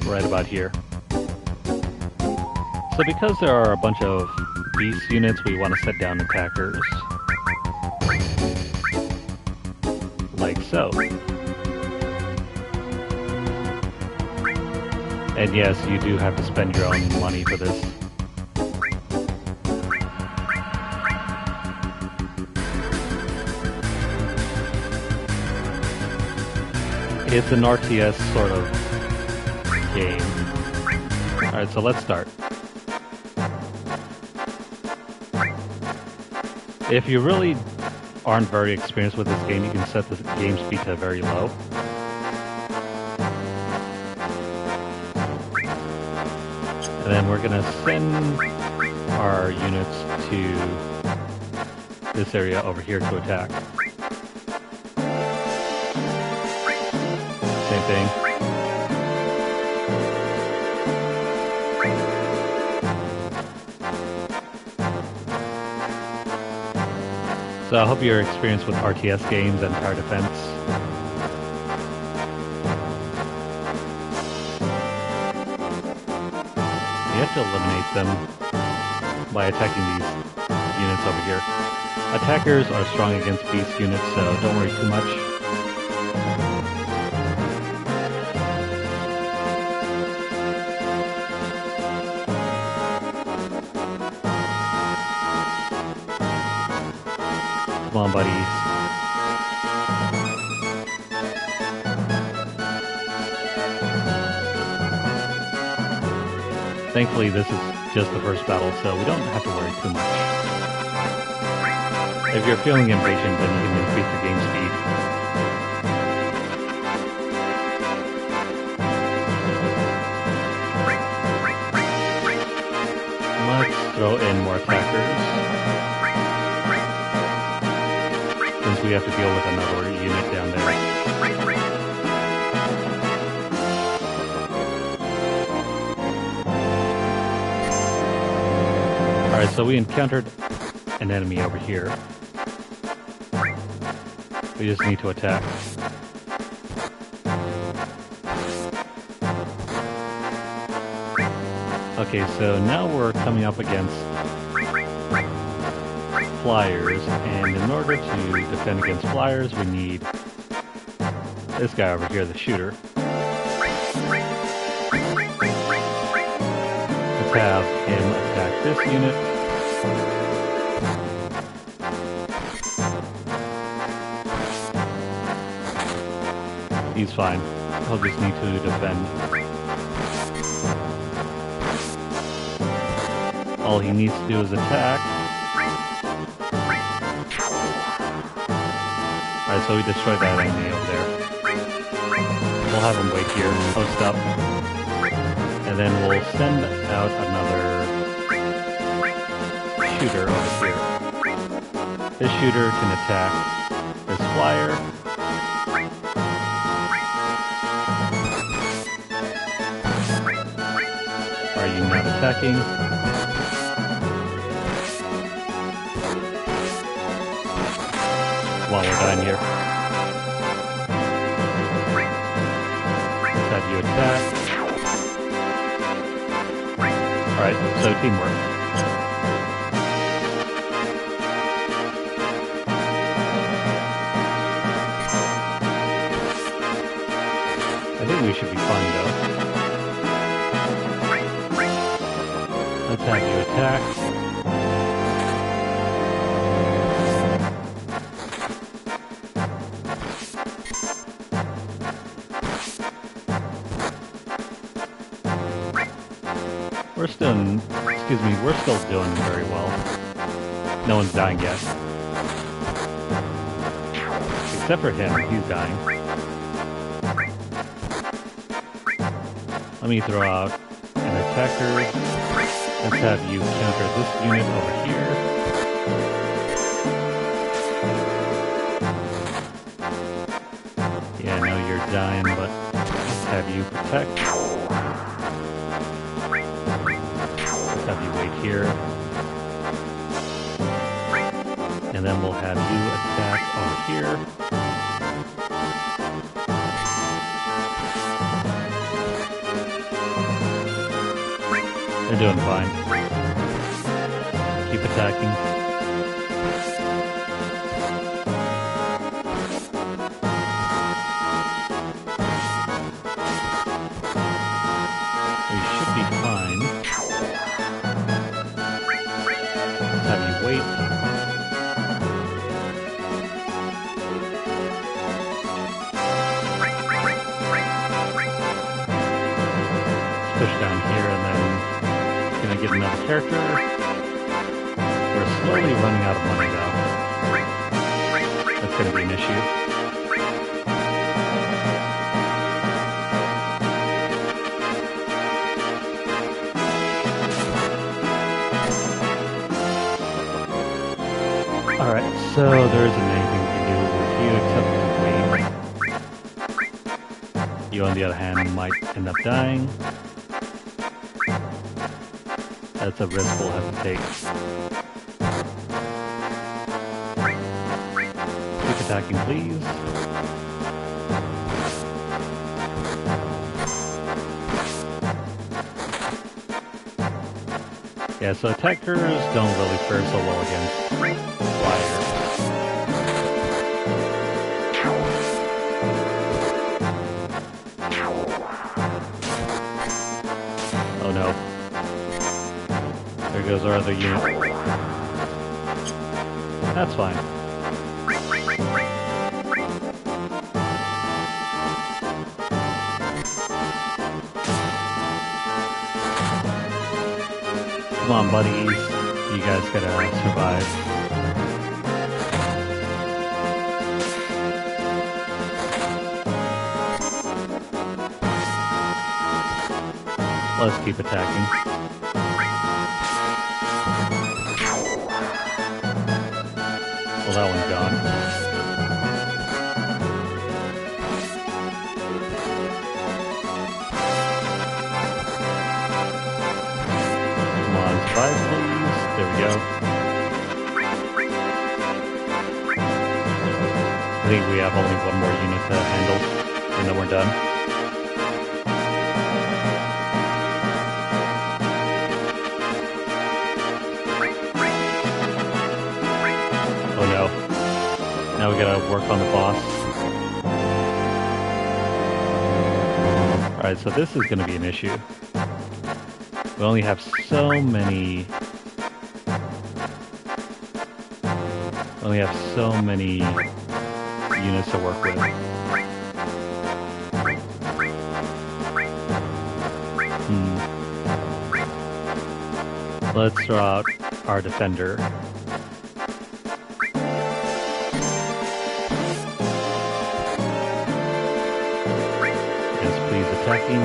right about here. So because there are a bunch of beast units, we want to set down attackers. Like so. And yes, you do have to spend your own money for this. It's an RTS sort of game. Alright, so let's start. If you really aren't very experienced with this game, you can set the game speed to very low. And then we're going to send our units to this area over here to attack. Same thing. So I hope you're experienced with RTS games and tower defense. You have to eliminate them by attacking these units over here. Attackers are strong against beast units, so don't worry too much. Come on, buddies. Thankfully, this is just the first battle, so we don't have to worry too much. If you're feeling impatient, then you can increase the game speed. Let's throw in more attackers, since we have to deal with another unit down there. Alright, so we encountered an enemy over here. We just need to attack. Okay, so now we're coming up against flyers, and in order to defend against flyers, we need this guy over here, the shooter. Let's have him attack this unit. He's fine. He'll just need to defend. All he needs to do is attack. Alright, so we destroyed that enemy over there. We'll have him wait here, post up. And then we'll send out another shooter over here. This shooter can attack this flyer. Are you not attacking? While we're dying here. Let's have you attack. Alright, so teamwork. I think we should be fine though. Let's have you attack. We're still doing very well. No one's dying yet. Except for him, he's dying. Let me throw out an attacker. Let's have you counter this unit over here. Yeah, I know you're dying, but let's have you protect. Have you wait here, and then we'll have you attack over here. They're doing fine. Keep attacking. We should be fine. Have you wait. Let's push down here and then gonna get another character. We're slowly running out of money though. That's gonna be an issue. Alright, so there isn't anything we can do with you except wait. You, on the other hand, might end up dying. That's a risk we'll have to take. Keep attacking, please. Yeah, so attackers don't really fare so well against flyers. Oh no. There goes our other unit. That's fine. Come on, buddies. You guys gotta survive. Let's keep attacking. Well, that one's gone. Come on, survive, please. There we go. I think we have only one more unit to handle, and then we're done. Oh no. Now we gotta work on the boss. Alright, so this is gonna be an issue. We only have so many... units to work with. Let's throw out our defender. Yes, please attacking.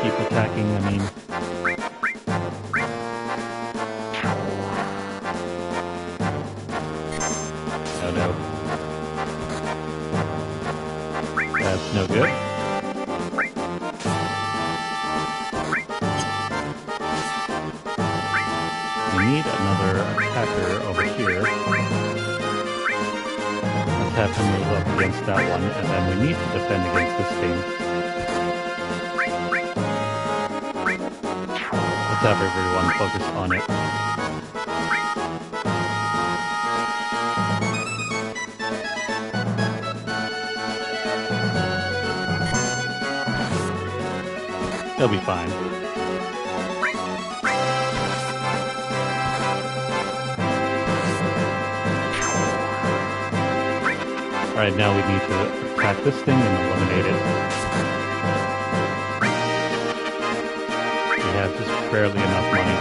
Keep attacking, I mean. Oh no. That's no good. We need another attacker over here. Let's have him move up against that one, and then we need to defend against this thing. Let's have everyone focus on it. They'll be fine. Alright, now we need to attack this thing and eliminate it. We have just barely enough money.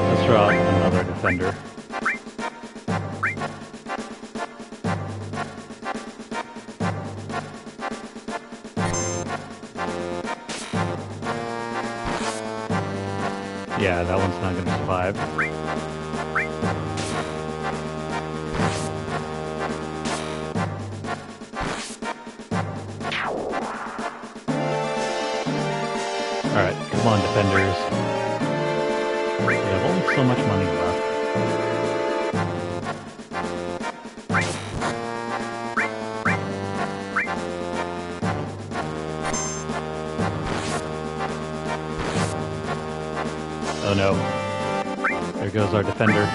Let's throw out another defender. Yeah, that one's not going to survive. Alright, come on, defenders. We have only so much money left. Oh no. There goes our defender.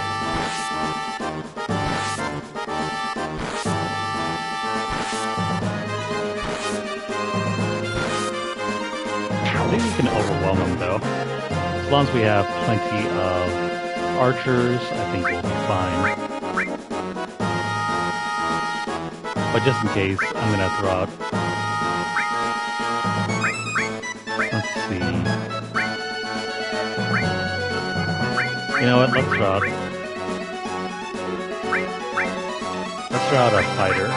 I think we can overwhelm them though. As long as we have plenty of archers, I think we'll be fine. But just in case, I'm gonna throw out... Let's see... You know what, let's throw out our fighter.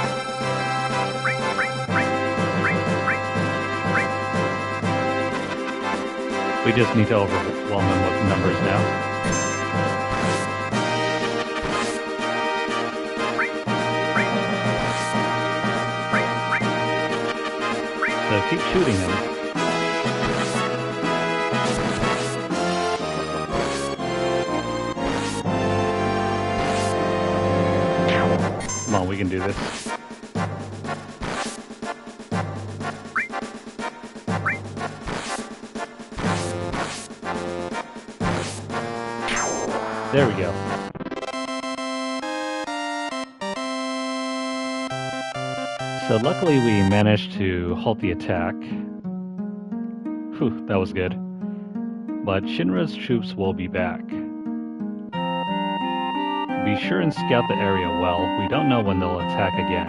We just need to overwhelm them with numbers now. So keep shooting them. Come on, we can do this. There we go. So luckily we managed to halt the attack. Whew, that was good. But Shinra's troops will be back. Be sure and scout the area well. We don't know when they'll attack again.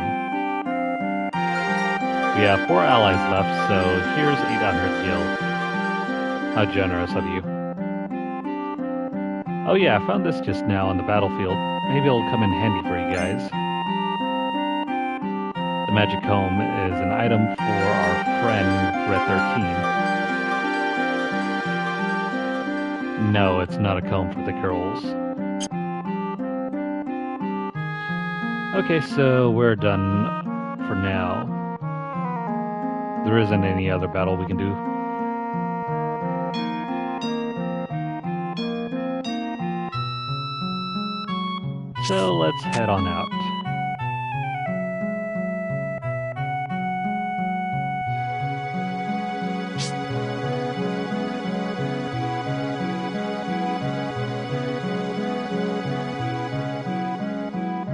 We have 4 allies left, so here's 800 gil. How generous of you. Oh yeah, I found this just now on the battlefield. Maybe it'll come in handy for you guys. The magic comb is an item for our friend Red 13. No, it's not a comb for the girls. Okay, so we're done for now. There isn't any other battle we can do. So let's head on out.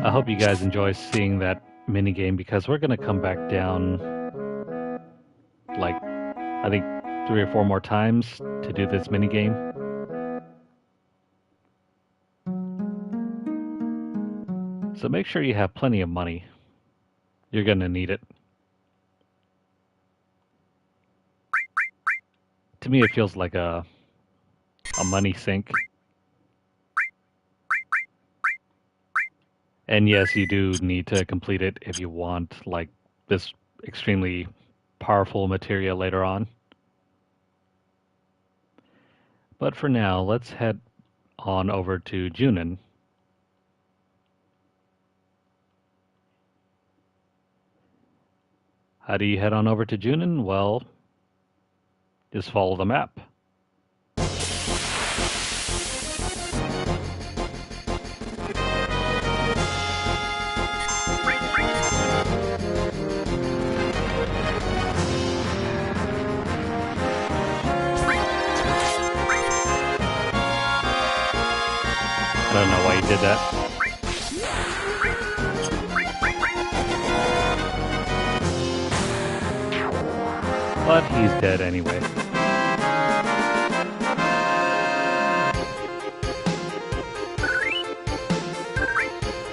I hope you guys enjoy seeing that minigame because we're going to come back down like, I think 3 or 4 more times to do this minigame. So make sure you have plenty of money. You're going to need it. To me, it feels like a money sink. And yes, you do need to complete it if you want like this extremely powerful materia later on. But for now, let's head on over to Junin. How do you head on over to Junin? Well, just follow the map. I don't know why you did that. But he's dead anyway.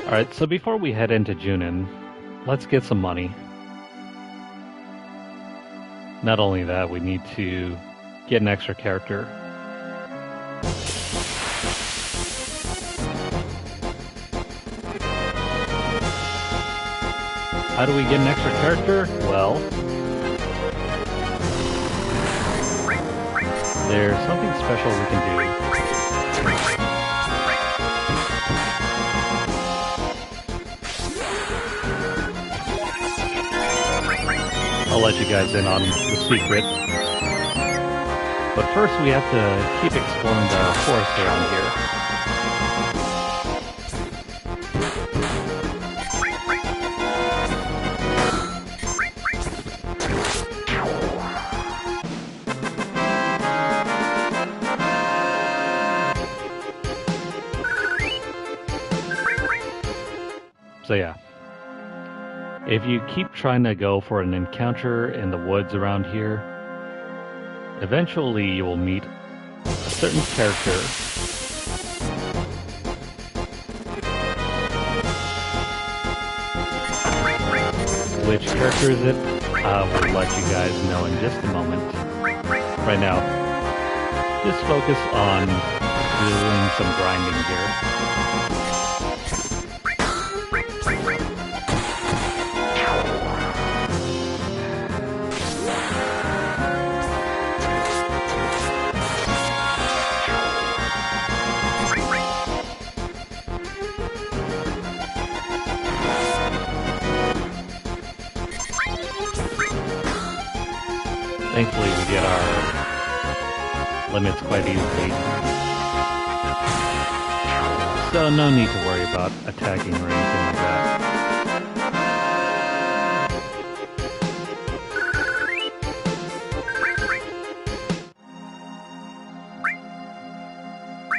Alright, so before we head into Junin, let's get some money. Not only that, we need to get an extra character. How do we get an extra character? Well, there's something special we can do. I'll let you guys in on the secret. But first we have to keep exploring the forest around here. So yeah, if you keep trying to go for an encounter in the woods around here, eventually you will meet a certain character which character is it? I will let you guys know in just a moment. Right now, just focus on doing some grinding here. Thankfully, we get our limits quite easily. So no need to worry about attacking or anything like that.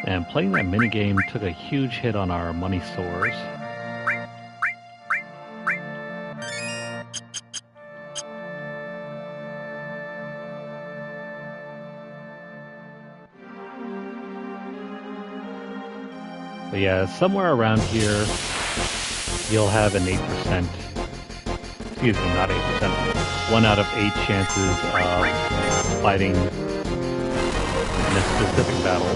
And playing that minigame took a huge hit on our money stores. But yeah, somewhere around here, you'll have an 8%, excuse me, not 8%, 1 out of 8 chances of fighting in a specific battle.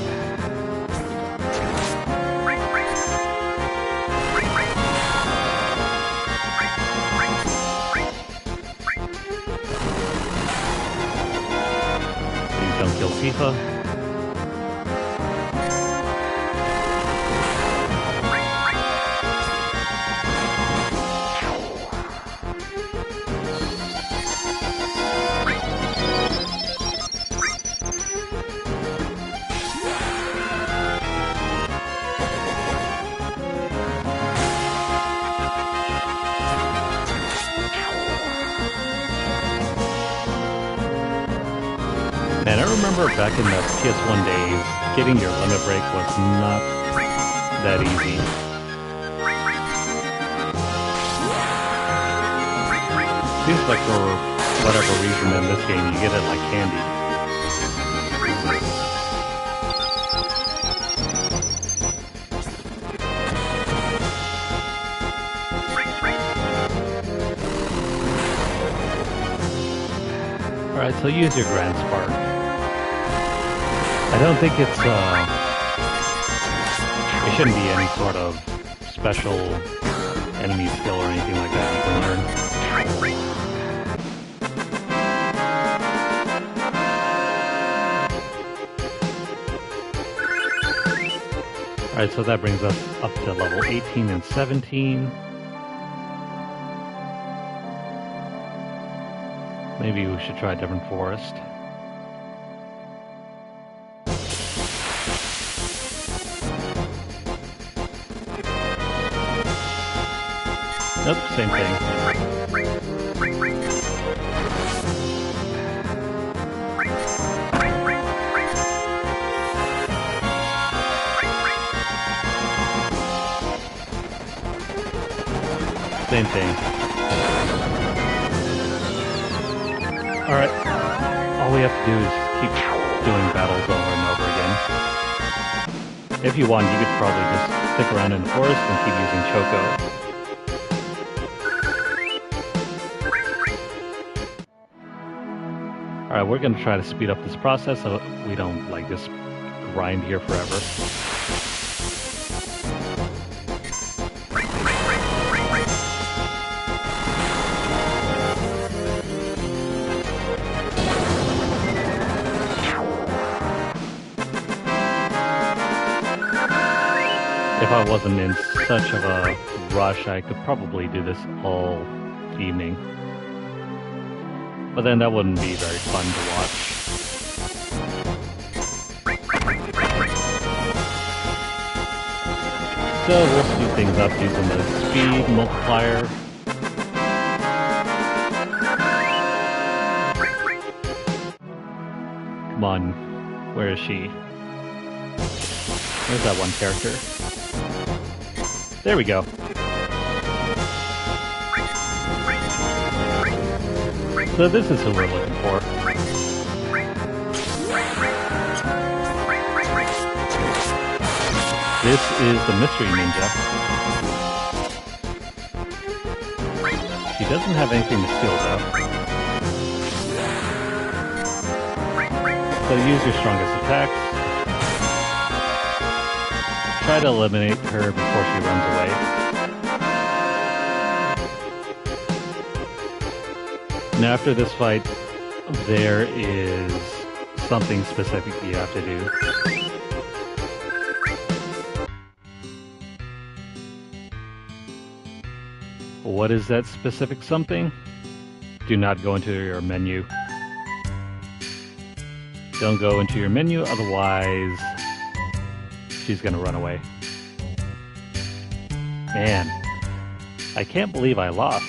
Please don't kill Tifa. And I remember back in the PS1 days, getting your limit break was not that easy. Seems like for whatever reason in this game, you get it like candy. Alright, so use your Grand Spark. I don't think it's, it shouldn't be any sort of special enemy skill or anything like that you can learn. Alright, so that brings us up to level 18 and 17. Maybe we should try a different forest. Nope, same thing. Same thing. Alright, all we have to do is keep doing battles over and over again. If you want, you could probably just stick around in the forest and keep using Choco. Alright, we're going to try to speed up this process so we don't, like, just grind here forever. If I wasn't in such of a rush, I could probably do this all evening. But then that wouldn't be very fun to watch. So we'll speed things up using the speed multiplier. Come on, where is she? Where's that one character? There we go. So this is who we're looking for. This is the Mystery Ninja. She doesn't have anything to steal though. So use your strongest attacks. Try to eliminate her before she runs away. Now after this fight, there is something specific you have to do. What is that specific something? Do not go into your menu. Don't go into your menu, otherwise she's gonna run away. Man, I can't believe I lost.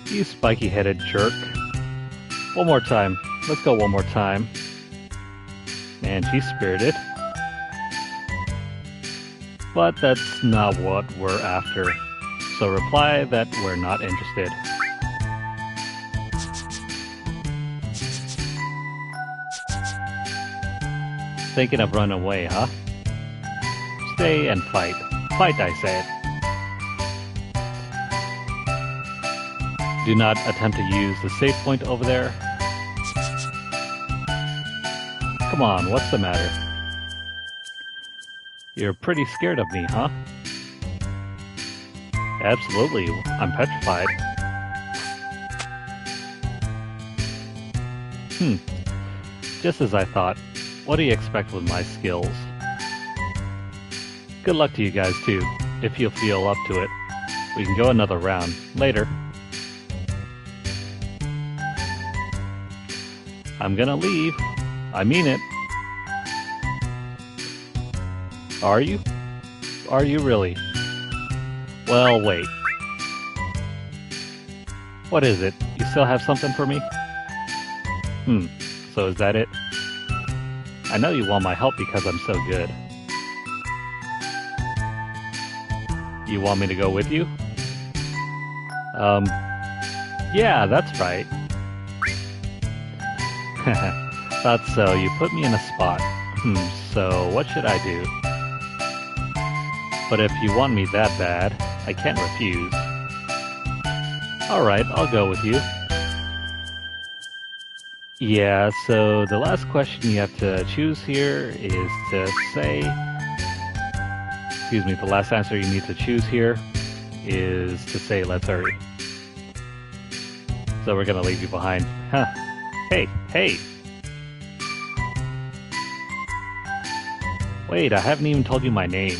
You spiky-headed jerk. One more time. Let's go one more time. Man, she's spirited. But that's not what we're after. So reply that we're not interested. Thinking of running away, huh? Stay and fight. Fight, I said. Do not attempt to use the save point over there. Come on, what's the matter? You're pretty scared of me, huh? Absolutely, I'm petrified. Just as I thought. What do you expect with my skills? Good luck to you guys too, if you feel up to it. We can go another round later. I'm gonna leave. I mean it. Are you? Are you really? Well, wait. What is it? You still have something for me? So is that it? I know you want my help because I'm so good. You want me to go with you? Yeah, that's right. Thought so. You put me in a spot. So what should I do? But if you want me that bad, I can't refuse. Alright, I'll go with you. Yeah, so the last question you have to choose here is to say... Excuse me, the last answer you need to choose here is to say, let's hurry. So we're gonna leave you behind. Huh. Hey, hey! Wait, I haven't even told you my name.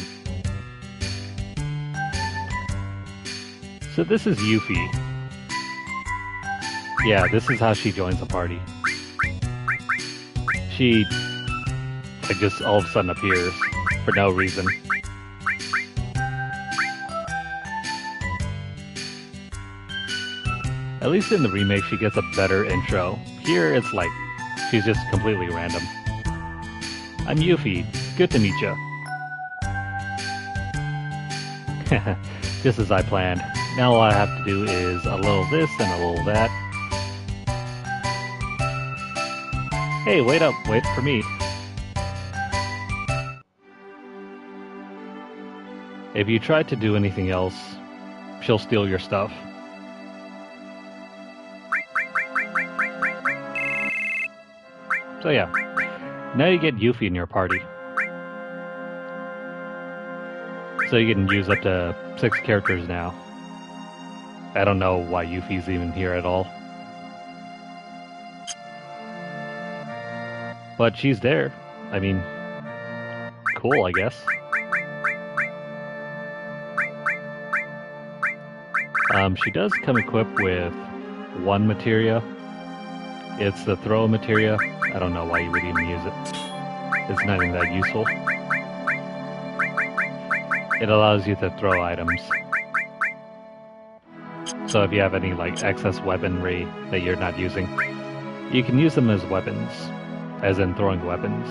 So this is Yuffie. Yeah, this is how she joins the party. She, like, just all of a sudden appears for no reason. At least in the remake, she gets a better intro. Here, it's like, she's just completely random. I'm Yuffie. Good to meet ya. Just as I planned. Now all I have to do is a little this and a little that. Hey, wait up. Wait for me. If you try to do anything else, she'll steal your stuff. So yeah, now you get Yuffie in your party. So you can use up to 6 characters now. I don't know why Yuffie's even here at all. But she's there. I mean, cool, I guess. She does come equipped with 1 materia. It's the throw materia. I don't know why you would even use it. It's not even that useful. It allows you to throw items. So if you have any like excess weaponry that you're not using, you can use them as weapons, as in throwing weapons.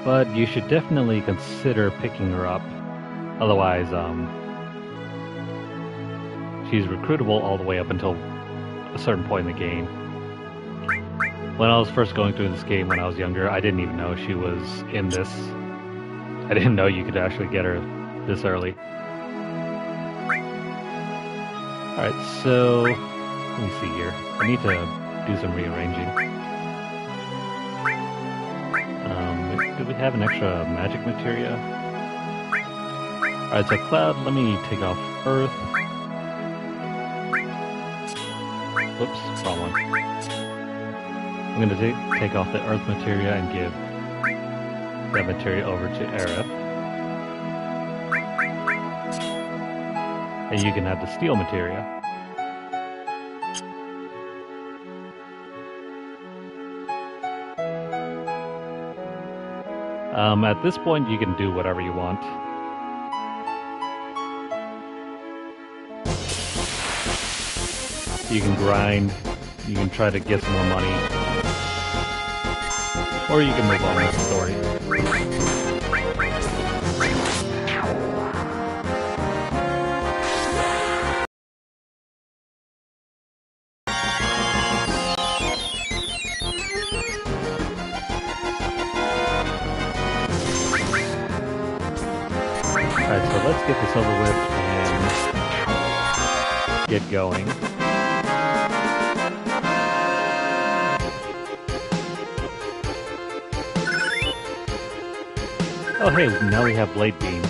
But you should definitely consider picking her up. Otherwise, she's recruitable all the way up until a certain point in the game. When I was first going through this game when I was younger, I didn't even know she was in this. I didn't know you could actually get her this early. Alright, so let me see here. I need to do some rearranging. Do we have an extra magic materia? Alright, so Cloud, let me take off Earth. Whoops, wrong one. I'm going to take off the Earth materia and give that materia over to Aerith. And you can have the Steel materia. At this point, you can do whatever you want. You can grind, you can try to get some more money, or you can move on with the story. Alright, so let's get this over with and get going. Oh hey, now we have Blade Beam.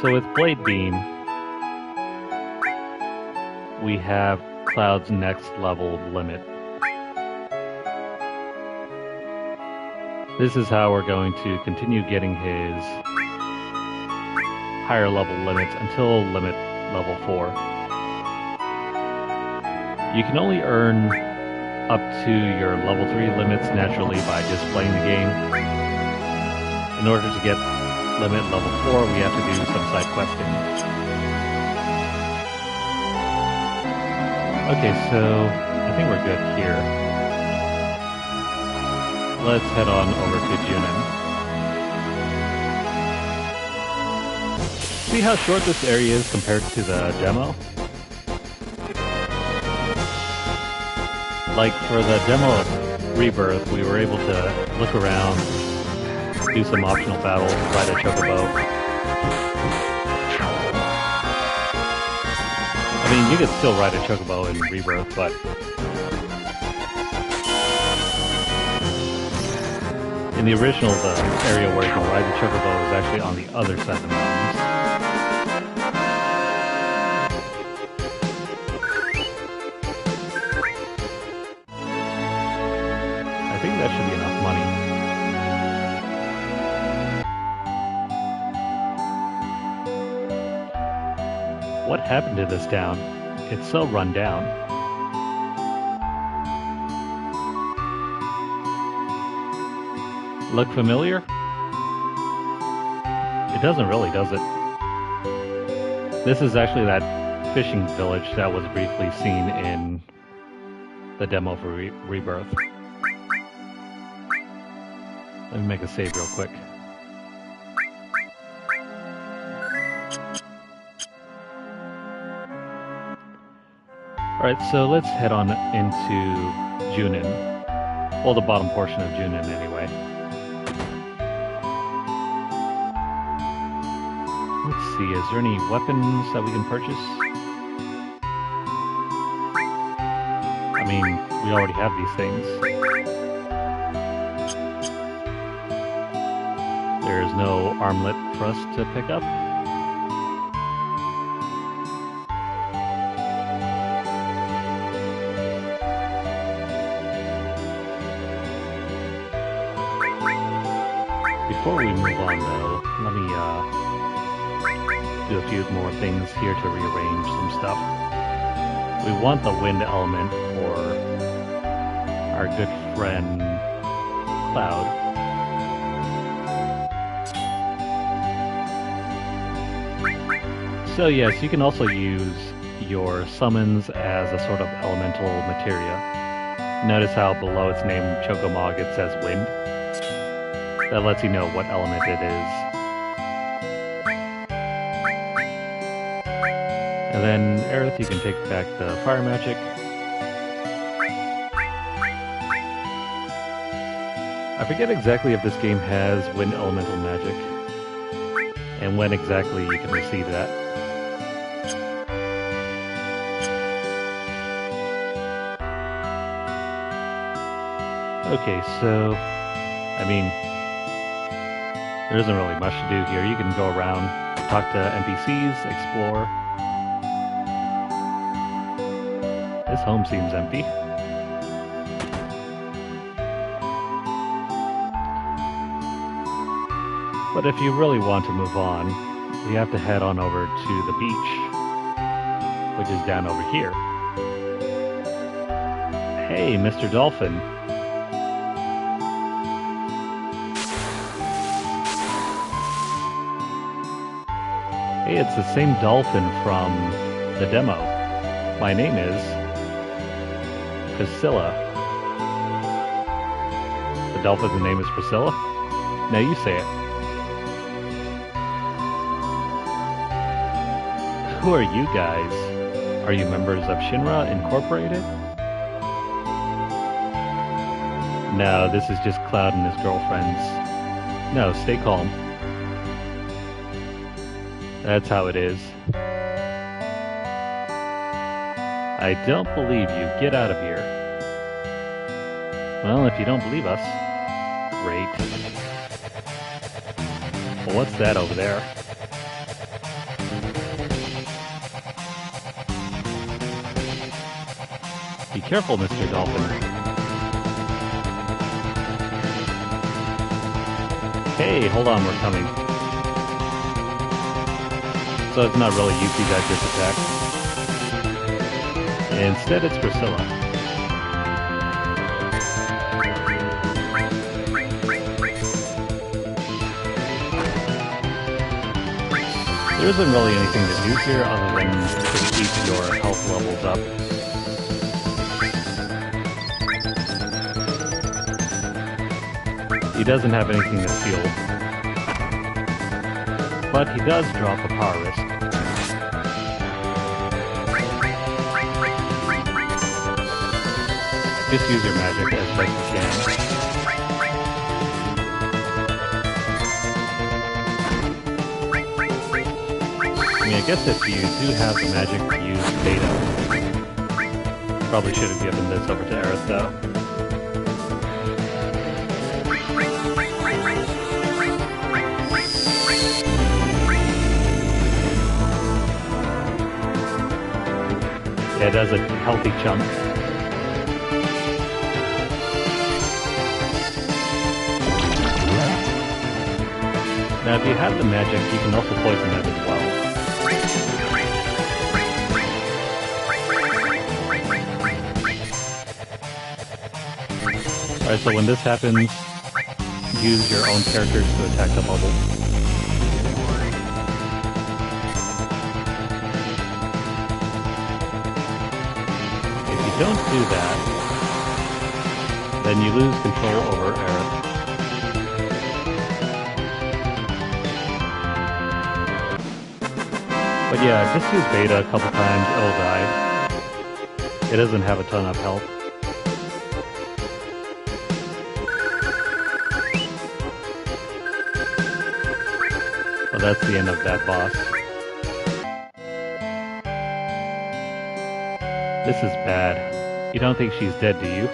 So with Blade Beam, we have Cloud's next level limit. This is how we're going to continue getting his higher level limits until limit level 4. You can only earn up to your level 3 limits naturally by just playing the game. In order to get limit level 4, we have to do some side questing. Okay, so I think we're good here. Let's head on over to Junin. See how short this area is compared to the demo? Like for the demo of Rebirth, we were able to look around, do some optional battles, ride a chocobo. I mean, you could still ride a chocobo in Rebirth, but in the original, the area where you can ride the chocobo is actually on the other side of the mountains. I think that should be enough money. What happened to this town? It's so run down. Look familiar? It doesn't really, does it? This is actually that fishing village that was briefly seen in the demo for Rebirth. Let me make a save real quick. Alright, so let's head on into Junin. Well, the bottom portion of Junin anyway. Let's see, is there any weapons that we can purchase? I mean, we already have these things. There's no armlet for us to pick up. Before we move on though, let me do a few more things here to rearrange some stuff. We want the wind element for our good friend Cloud. So yes, you can also use your summons as a sort of elemental materia. Notice how below its name Chocomog it says wind. That lets you know what element it is. And then Aerith, you can take back the fire magic. I forget exactly if this game has wind elemental magic, and when exactly you can receive that. Okay, so, I mean, there isn't really much to do here. You can go around, talk to NPCs, explore. This home seems empty. But if you really want to move on, we have to head on over to the beach, which is down over here. Hey, Mr. Dolphin. Hey, it's the same dolphin from the demo. My name is Priscilla. The dolphin's name is Priscilla? Now you say it. Who are you guys? Are you members of Shinra Incorporated? No, this is just Cloud and his girlfriends. No, stay calm. That's how it is. I don't believe you. Get out of here. Well, if you don't believe us, great. Well, what's that over there? Be careful, Mr. Dolphin. Hey, hold on, we're coming. So it's not really you two that just attacked. Instead, it's Priscilla. There isn't really anything to do here other than to keep your health levels up. He doesn't have anything to steal, but he does drop a power risk. Just use your magic as best you can. I mean, I guess if you do have the magic to use Beta, probably should have given this over to Aerith though. Yeah, it does a healthy chunk. Now, if you have the magic, you can also poison them as well. Alright, so when this happens, use your own characters to attack the bubble. If you don't do that, then you lose control over Aerith. But yeah, just use Beta a couple times, it'll die. It doesn't have a ton of health. Well, that's the end of that boss. This is bad. You don't think she's dead, do you?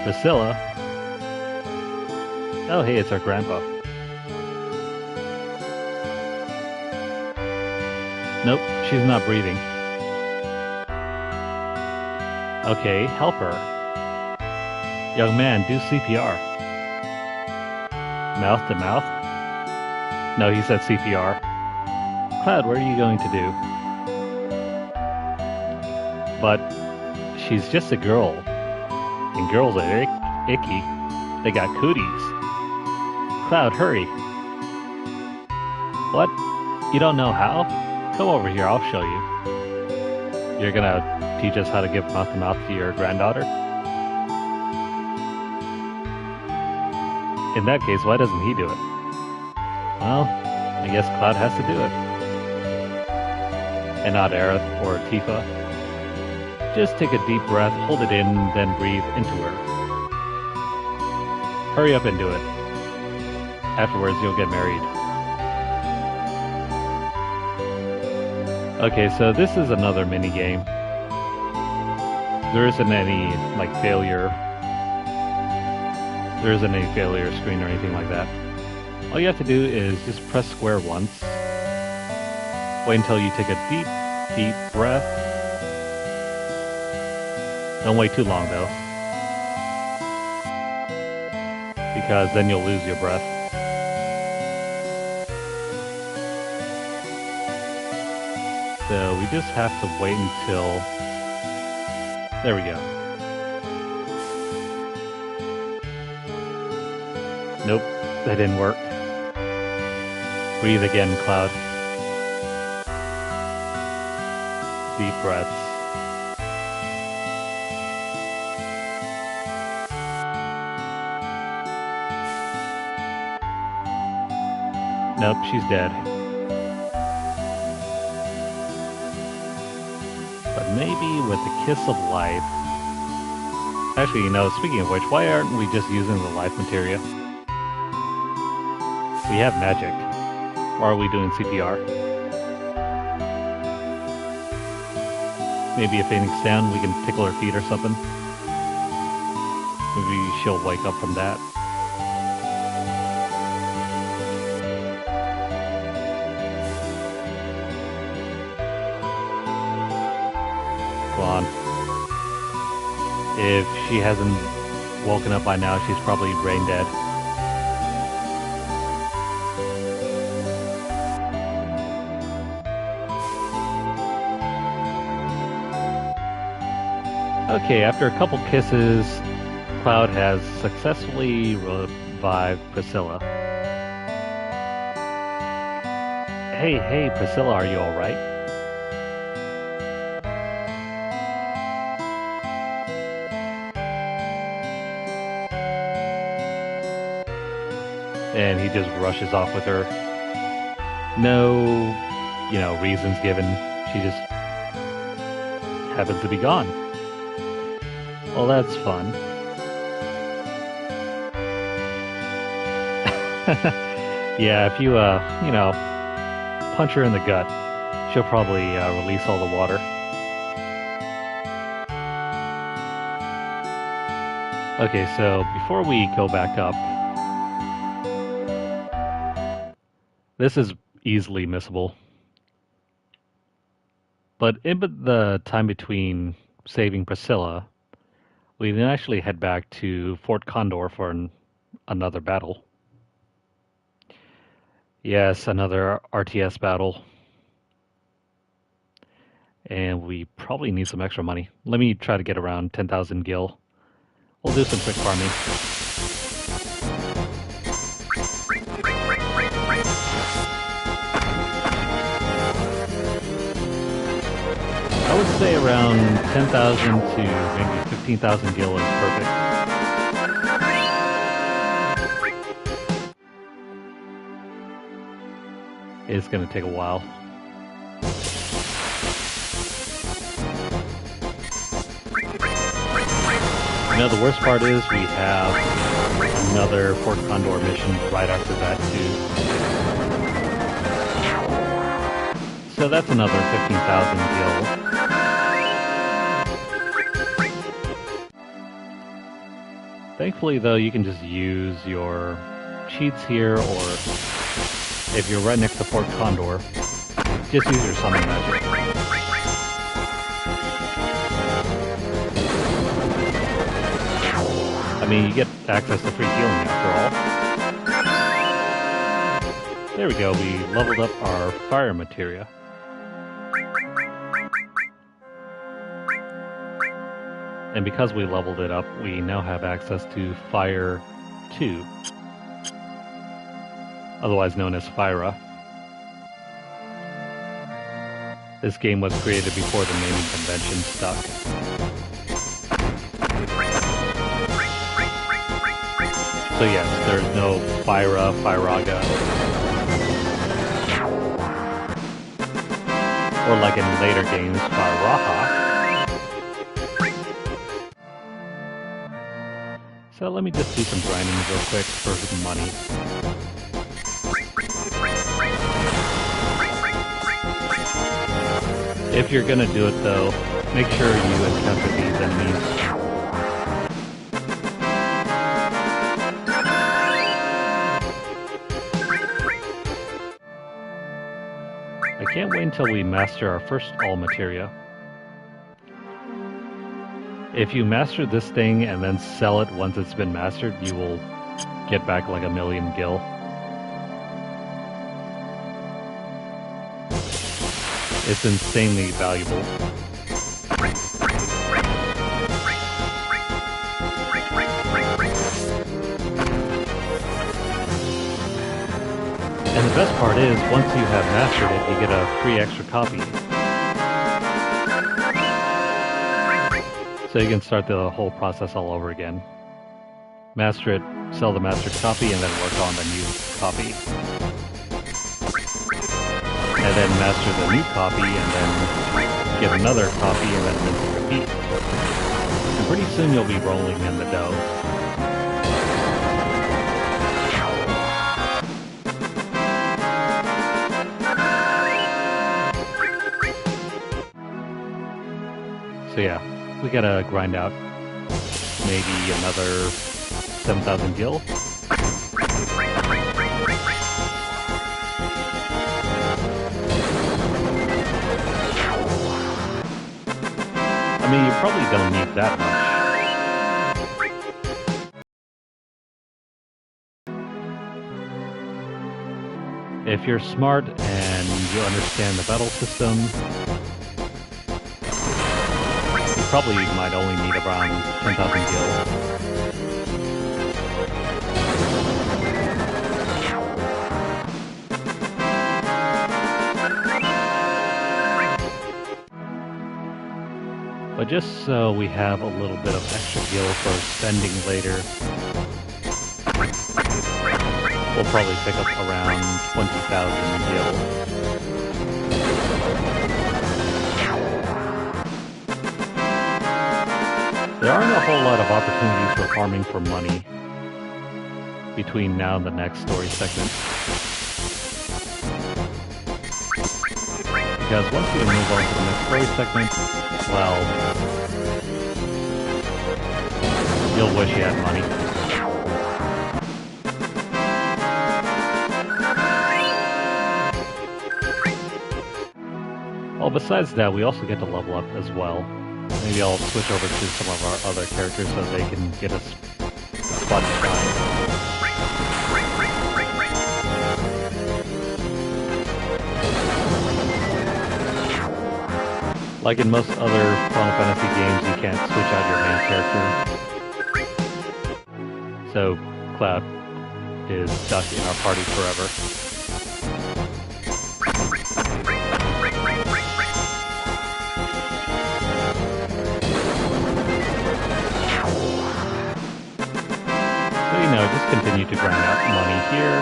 Priscilla? Oh, hey, it's our grandpa. Nope, she's not breathing. Okay, help her. Young man, do CPR. Mouth to mouth? No, he said CPR. Cloud, what are you going to do? But she's just a girl. And girls are icky. They got cooties. Cloud, hurry. What? You don't know how? Come over here, I'll show you. You're gonna teach us how to give mouth to your granddaughter? In that case, why doesn't he do it? Well, I guess Cloud has to do it. And not Aerith or Tifa. Just take a deep breath, hold it in, then breathe into her. Hurry up and do it. Afterwards, you'll get married. Okay, so this is another mini-game. There isn't any, like, failure. There isn't any failure screen or anything like that. All you have to do is just press square once. Wait until you take a deep, deep breath. Don't wait too long, though. Because then you'll lose your breath. So we just have to wait until... There we go. Nope, that didn't work. Breathe again, Cloud. Deep breaths. Nope, she's dead. But maybe with the Kiss of Life. Actually, you know, speaking of which, why aren't we just using the life materia? We have magic. Or are we doing CPR? Maybe if anything's down, we can tickle her feet or something. Maybe she'll wake up from that. Come on. If she hasn't woken up by now, she's probably brain dead. Okay, after a couple kisses, Cloud has successfully revived Priscilla. Hey, Priscilla, are you alright? And he just rushes off with her. No, you know, reasons given. She just happens to be gone. Well, that's fun. Yeah, if you, you know, punch her in the gut, she'll probably release all the water. Okay, so before we go back up, this is easily missable. But in the time between saving Priscilla, we then actually head back to Fort Condor for another battle. Yes, another RTS battle. And we probably need some extra money. Let me try to get around 10,000 gil. We'll do some quick farming. I would say around 10,000 to maybe 15,000 gil is perfect. It's going to take a while. You know, the worst part is we have another Fort Condor mission right after that too. So that's another 15,000 gil. Thankfully though, you can just use your cheats here, or if you're right next to Fort Condor, just use your summon magic. I mean, you get access to free healing after all. There we go, we leveled up our fire materia. And because we leveled it up, we now have access to Fire 2. Otherwise known as Fyra. This game was created before the naming convention stuck. So yes, there's no Fyra, Fyraga. Or like in later games, Fyraha. So let me just do some grinding real quick for some money. If you're gonna do it though, make sure you encounter these enemies. I can't wait until we master our first all materia. If you master this thing and then sell it once it's been mastered, you will get back like 1,000,000 gil. It's insanely valuable. And the best part is, once you have mastered it, you get a free extra copy. So you can start the whole process all over again. Master it, sell the mastered copy, and then work on the new copy. And then master the new copy, and then get another copy, and then rinse and repeat. And pretty soon you'll be rolling in the dough. So yeah, we gotta grind out maybe another 7,000 gil. I mean, you probably don't need that much. If you're smart and you understand the battle system, you probably might only need around 10,000 gil. But just so we have a little bit of extra gil for spending later, we'll probably pick up around 20,000 gil. There aren't a whole lot of opportunities for farming for money between now and the next story segment. Because once we move on to the next story segment, well, you'll wish you had money. Well, besides that, we also get to level up as well. Maybe I'll switch over to some of our other characters so they can get a spot to shine. Like in most other Final Fantasy games, you can't switch out your main character. So, Cloud is stuck in our party forever. So, you know, just continue to grind out money here.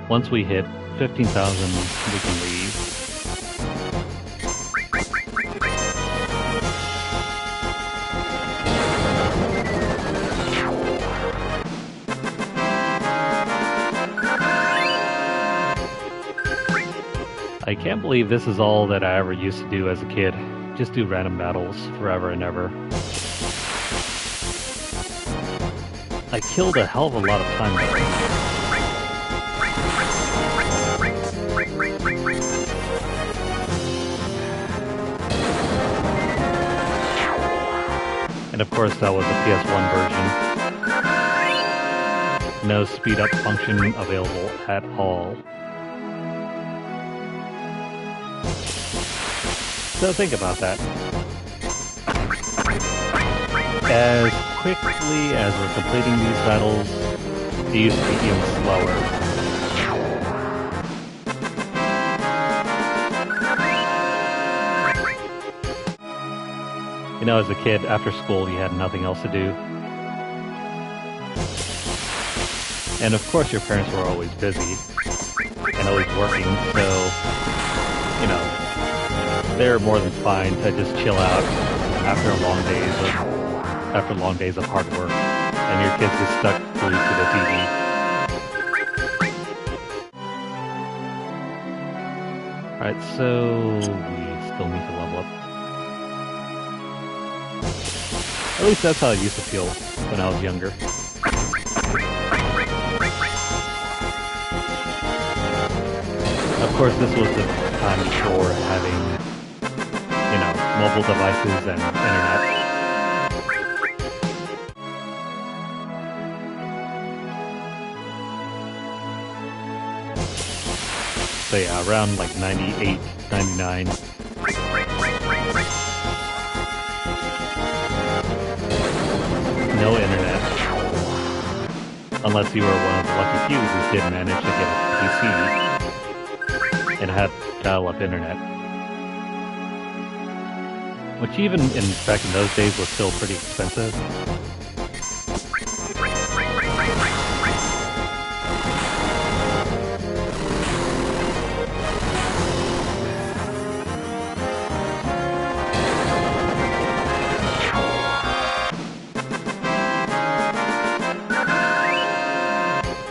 Once we hit 15,000, we can leave. I can't believe this is all that I ever used to do as a kid. Just do random battles forever and ever. I killed a hell of a lot of time there. And of course that was a PS1 version. No speed up function available at all. So think about that. As quickly as we're completing these battles, it used to be even slower. You know, as a kid, after school, you had nothing else to do. And of course, your parents were always busy and always working, so, you know, they're more than fine to just chill out after long days of hard work, and your kids get stuck glued to the TV. Alright, so we still need to level up. At least that's how it used to feel when I was younger. Of course, this was the time before having, you know, mobile devices and internet. So yeah, around like 98, 99. No internet. Unless you were one of the lucky few who did manage to get a PC and had dial-up internet. Which even back in those days was still pretty expensive.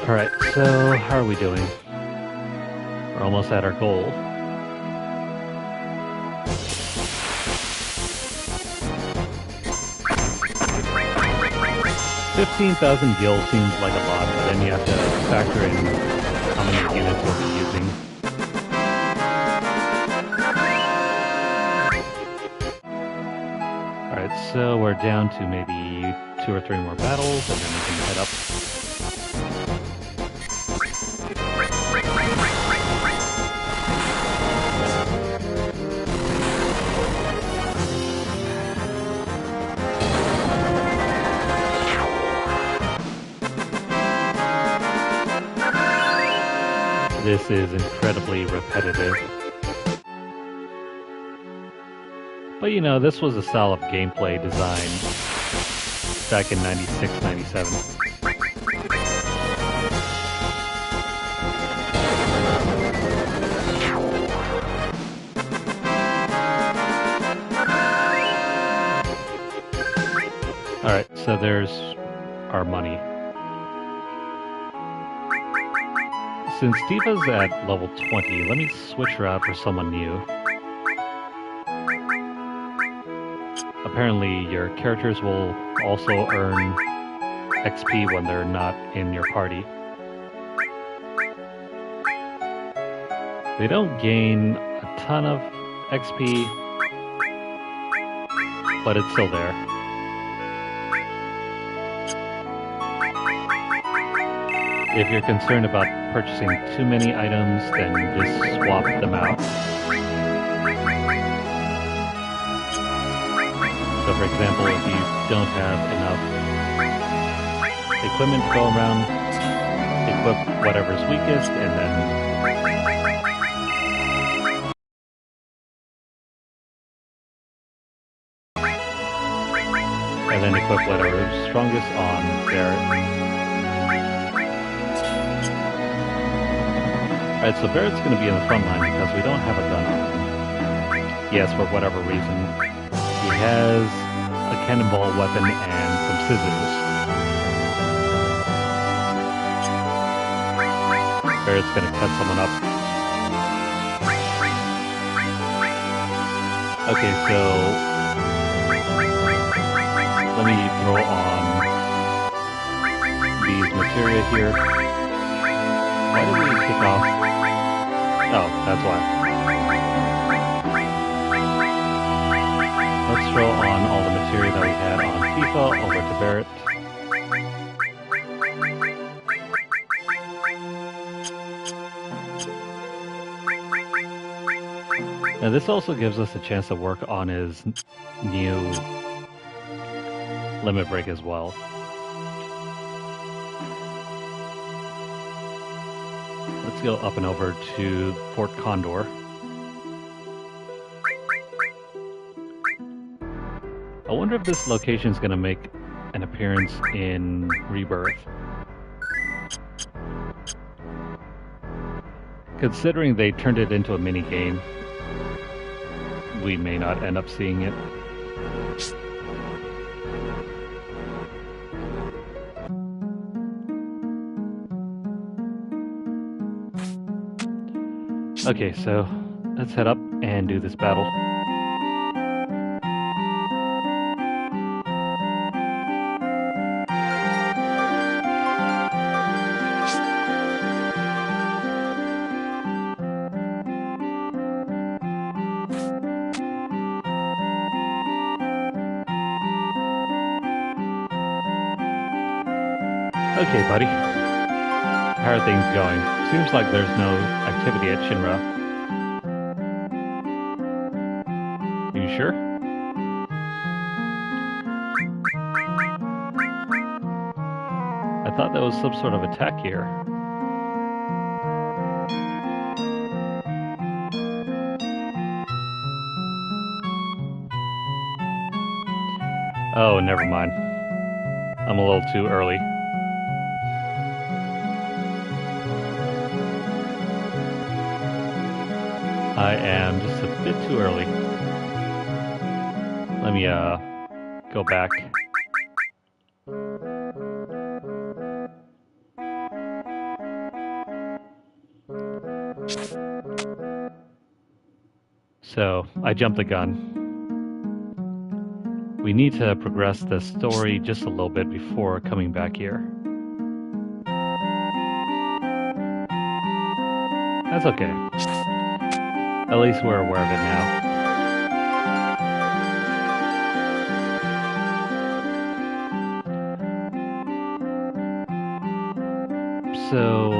Alright, so how are we doing? We're almost at our goal. $15,000 gil seems like a lot, but then you have to factor in how many units we'll be using. Alright, so we're down to maybe 2 or 3 more battles, and then we can head up. This is incredibly repetitive. But you know, this was a style of gameplay design back in 96, 97. Alright, so there's our money. Since Diva's at level 20, let me switch her out for someone new. Apparently, your characters will also earn XP when they're not in your party. They don't gain a ton of XP, but it's still there. If you're concerned about purchasing too many items, then just swap them out. So for example, if you don't have enough equipment to go around, equip whatever's weakest and then equip whatever's strongest on Barrett. Alright, so Barrett's going to be in the front line because we don't have a gun on him. Yes, for whatever reason. He has a cannonball weapon and some scissors. Barrett's going to cut someone up. Okay, so let me throw on these materia here. Why did we kick off? Oh, that's why. Let's throw on all the material that we had on FIFA over to Barrett. Now this also gives us a chance to work on his new limit break as well. Let's go up and over to Fort Condor. I wonder if this location is going to make an appearance in Rebirth. Considering they turned it into a mini game, we may not end up seeing it. Okay, so let's head up and do this battle. Okay, buddy. How are things going? Seems like there's no activity at Shinra. You sure? I thought there was some sort of attack here. Oh, never mind. I'm a little too early. I am just a bit too early. Let me go back. So, I jumped the gun. We need to progress the story just a little bit before coming back here. That's okay. At least we're aware of it now. So,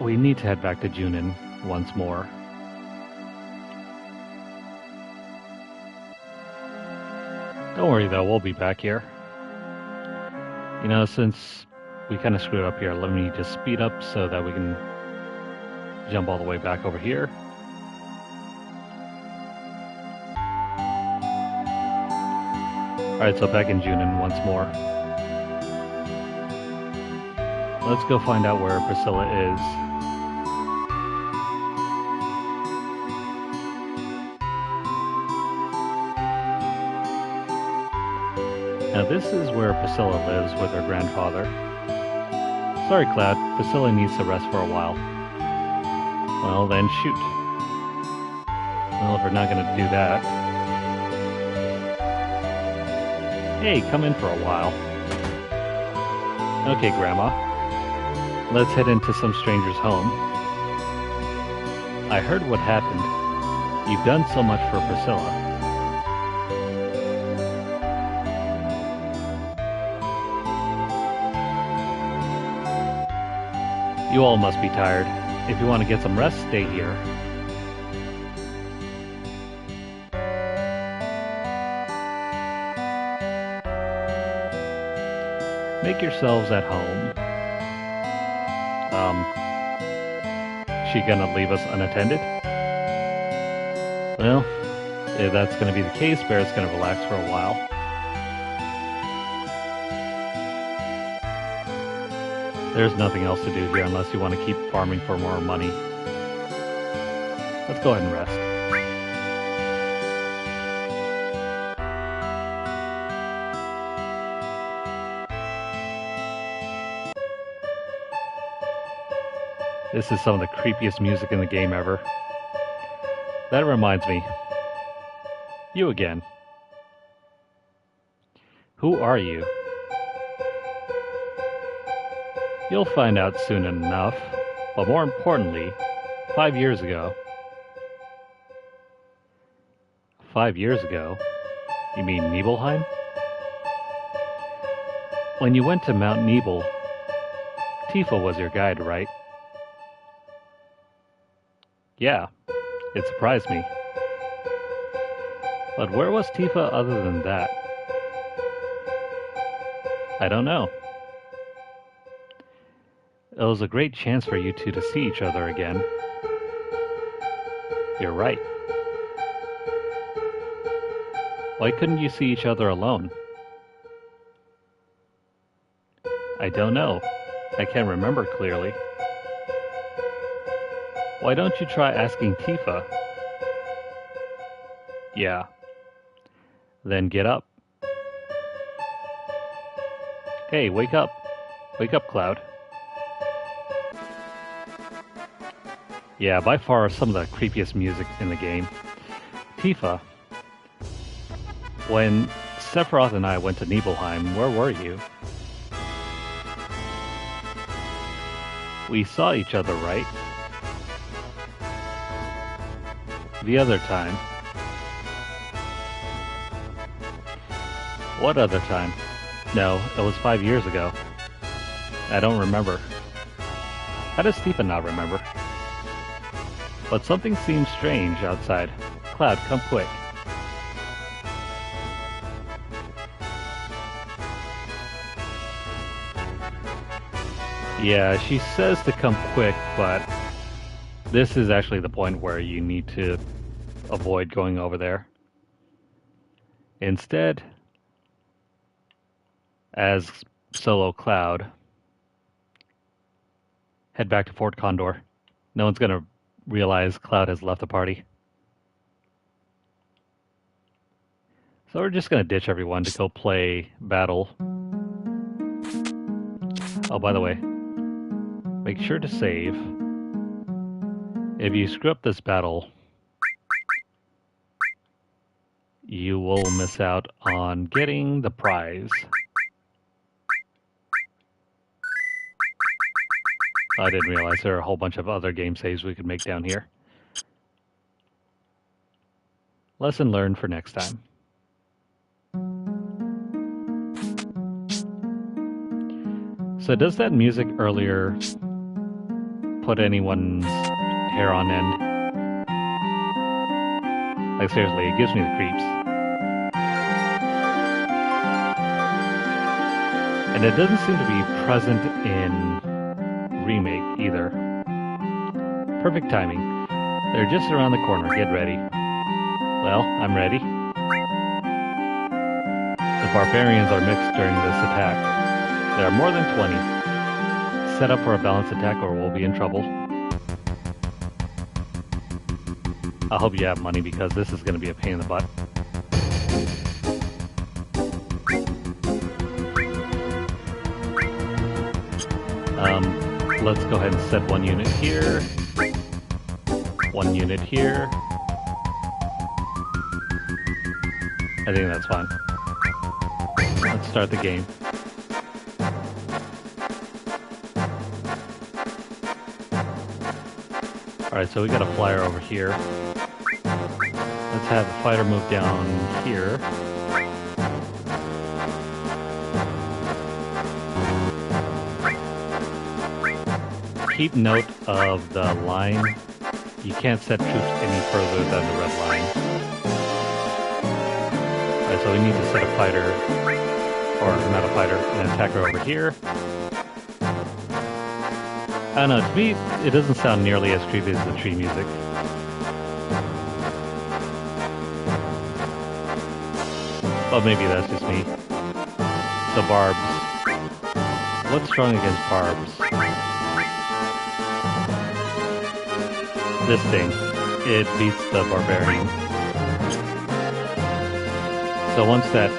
we need to head back to Junin once more. Don't worry though, we'll be back here. You know, since we kind of screwed up here, let me just speed up so that we can jump all the way back over here. Alright, so back in Junin once more. Let's go find out where Priscilla is. Now this is where Priscilla lives with her grandfather. Sorry, Cloud, Priscilla needs to rest for a while. Well, then shoot. Well, if we're not gonna do that... Hey, come in for a while. Okay, Grandma. Let's head into some stranger's home. I heard what happened. You've done so much for Priscilla. You all must be tired. If you want to get some rest, stay here. Make yourselves at home. She gonna leave us unattended? Well, if that's gonna be the case, Bear's gonna relax for a while. There's nothing else to do here unless you want to keep farming for more money. Let's go ahead and rest. This is some of the creepiest music in the game ever. That reminds me. You again. Who are you? You'll find out soon enough, but more importantly, 5 years ago. 5 years ago? You mean Nibelheim? When you went to Mount Nibel, Tifa was your guide, right? Yeah, it surprised me. But where was Tifa other than that? I don't know. It was a great chance for you two to see each other again. You're right. Why couldn't you see each other alone? I don't know. I can't remember clearly. Why don't you try asking Tifa? Yeah. Then get up. Hey, wake up. Wake up, Cloud. Yeah, by far some of the creepiest music in the game. Tifa, when Sephiroth and I went to Nibelheim, where were you? We saw each other, right? The other time. What other time? No, it was 5 years ago. I don't remember. How does Tifa not remember? But something seems strange outside. Cloud, come quick. Yeah, she says to come quick, but this is actually the point where you need to avoid going over there. Instead, as solo Cloud, head back to Fort Condor. No one's gonna realize Cloud has left the party. So we're just gonna ditch everyone to go play Battle. Oh, by the way, Make sure to save. If you screw up this battle, you will miss out on getting the prize. I didn't realize there are a whole bunch of other game saves we could make down here. Lesson learned for next time. So does that music earlier put anyone's hair on end? Like seriously, it gives me the creeps. And it doesn't seem to be present in Remake either. Perfect timing. They're just around the corner. Get ready. Well, I'm ready. The barbarians are mixed during this attack. There are more than 20. Set up for a balanced attack or we'll be in trouble. I hope you have money because this is going to be a pain in the butt. Let's go ahead and set 1 unit here. 1 unit here. I think that's fine. Let's start the game. Alright, so we got a flyer over here. Let's have the fighter move down here. Keep note of the line. You can't set troops any further than the red line. Alright, so we need to set a fighter, or not a fighter, an attacker over here. I don't know, to me, it doesn't sound nearly as creepy as the tree music. But maybe that's just me. So barbs. What's strong against barbs? This thing. It beats the barbarian. So once that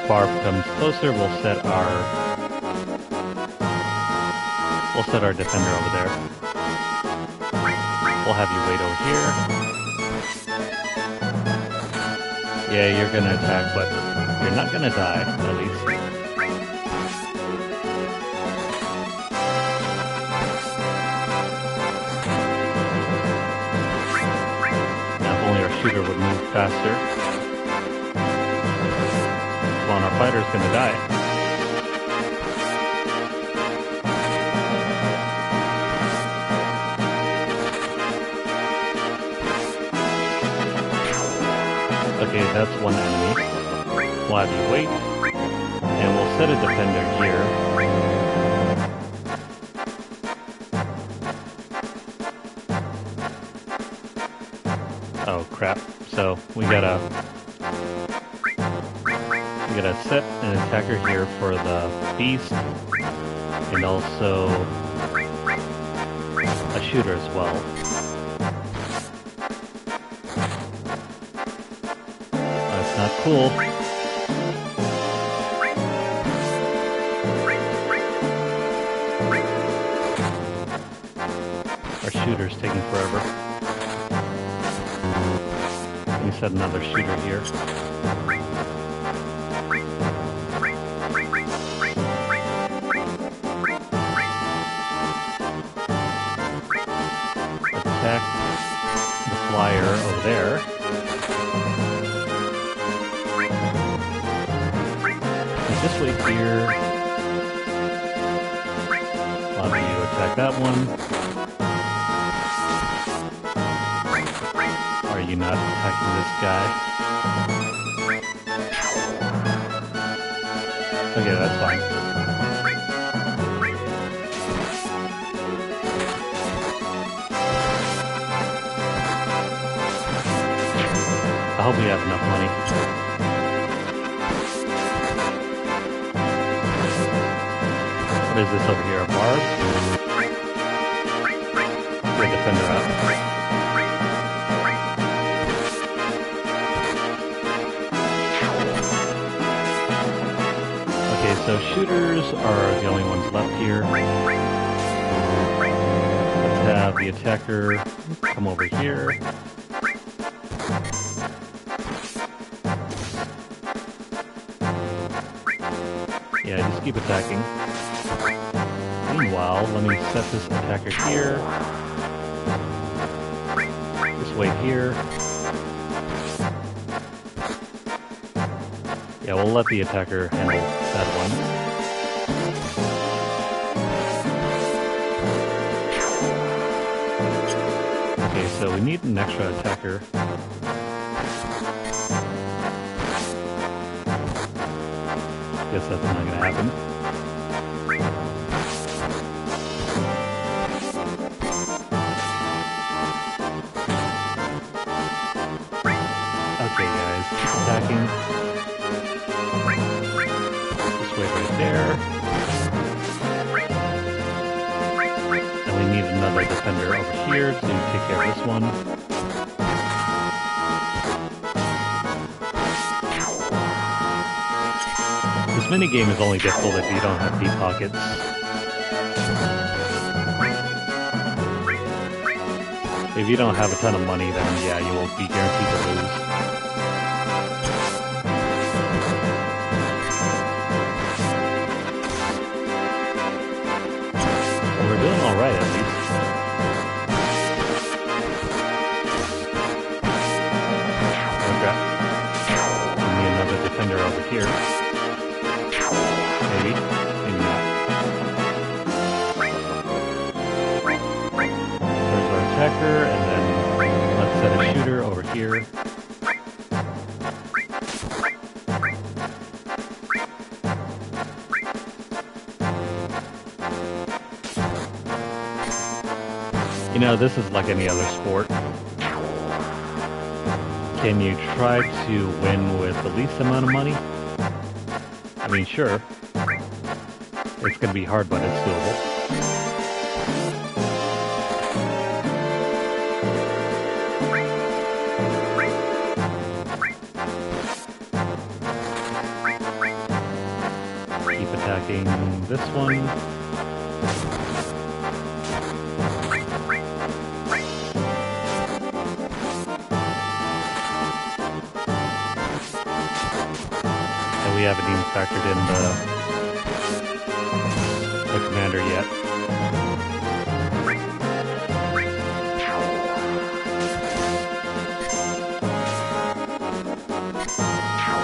barb comes closer, we'll set our defender over there. We'll have you wait over here. Yeah, you're gonna attack, but you're not gonna die, at least. Now, if only our shooter would move faster. Come on, our fighter's gonna die. Okay, that's one enemy. We'll have you wait, and we'll set a defender here. Oh crap! So we gotta set an attacker here for the beast, and also a shooter as well. Not cool. Our shooter's taking forever. Let me set another shooter here. Attack the flyer over there. Just wait here. Allow you to attack that one. Are you not attacking this guy? Okay, that's fine. I hope we have enough money. What is this over here? A barb? Get a defender out. Okay, so shooters are the only ones left here. have the attacker come over here. Yeah, just keep attacking. Meanwhile, let me set this attacker here. Just wait here. Yeah, we'll let the attacker handle that one. Okay, so we need an extra attacker. Guess that's not gonna happen. Okay, guys, keep attacking. Just wait right there. And we need another defender over here to take care of this one. This minigame is only difficult if you don't have deep pockets. If you don't have a ton of money, then yeah, you will be guaranteed to lose. Well, we're doing alright at least. Okay. We need another defender over here. Maybe. Maybe not. There's our attacker, and then let's set a shooter over here. You know, this is like any other sport. Can you try to win with the least amount of money? I mean, sure. It's gonna be hard, but it's doable. Keep attacking this one. And we haven't even factored in the commander yet.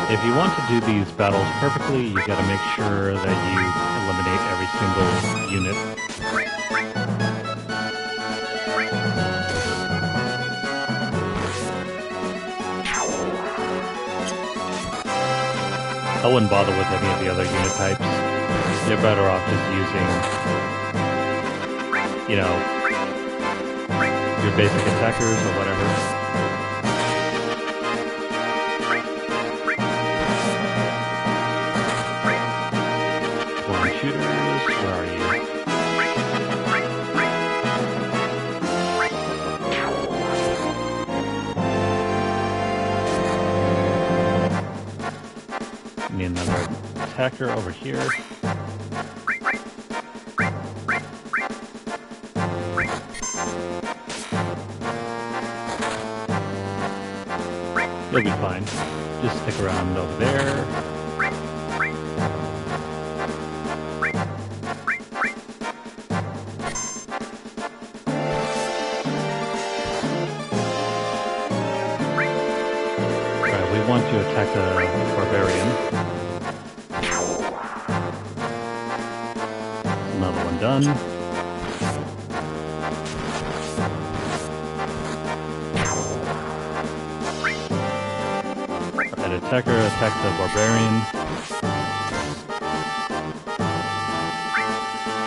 If you want to do these battles perfectly, you gotta make sure that you eliminate every single unit. I wouldn't bother with any of the other unit types. You're better off just using, you know, your basic attackers or whatever. Shooters, where are you? Need another attacker over here. You'll be fine. Just stick around over there. Want to attack the barbarian. Another one done. That attacker attack the barbarian.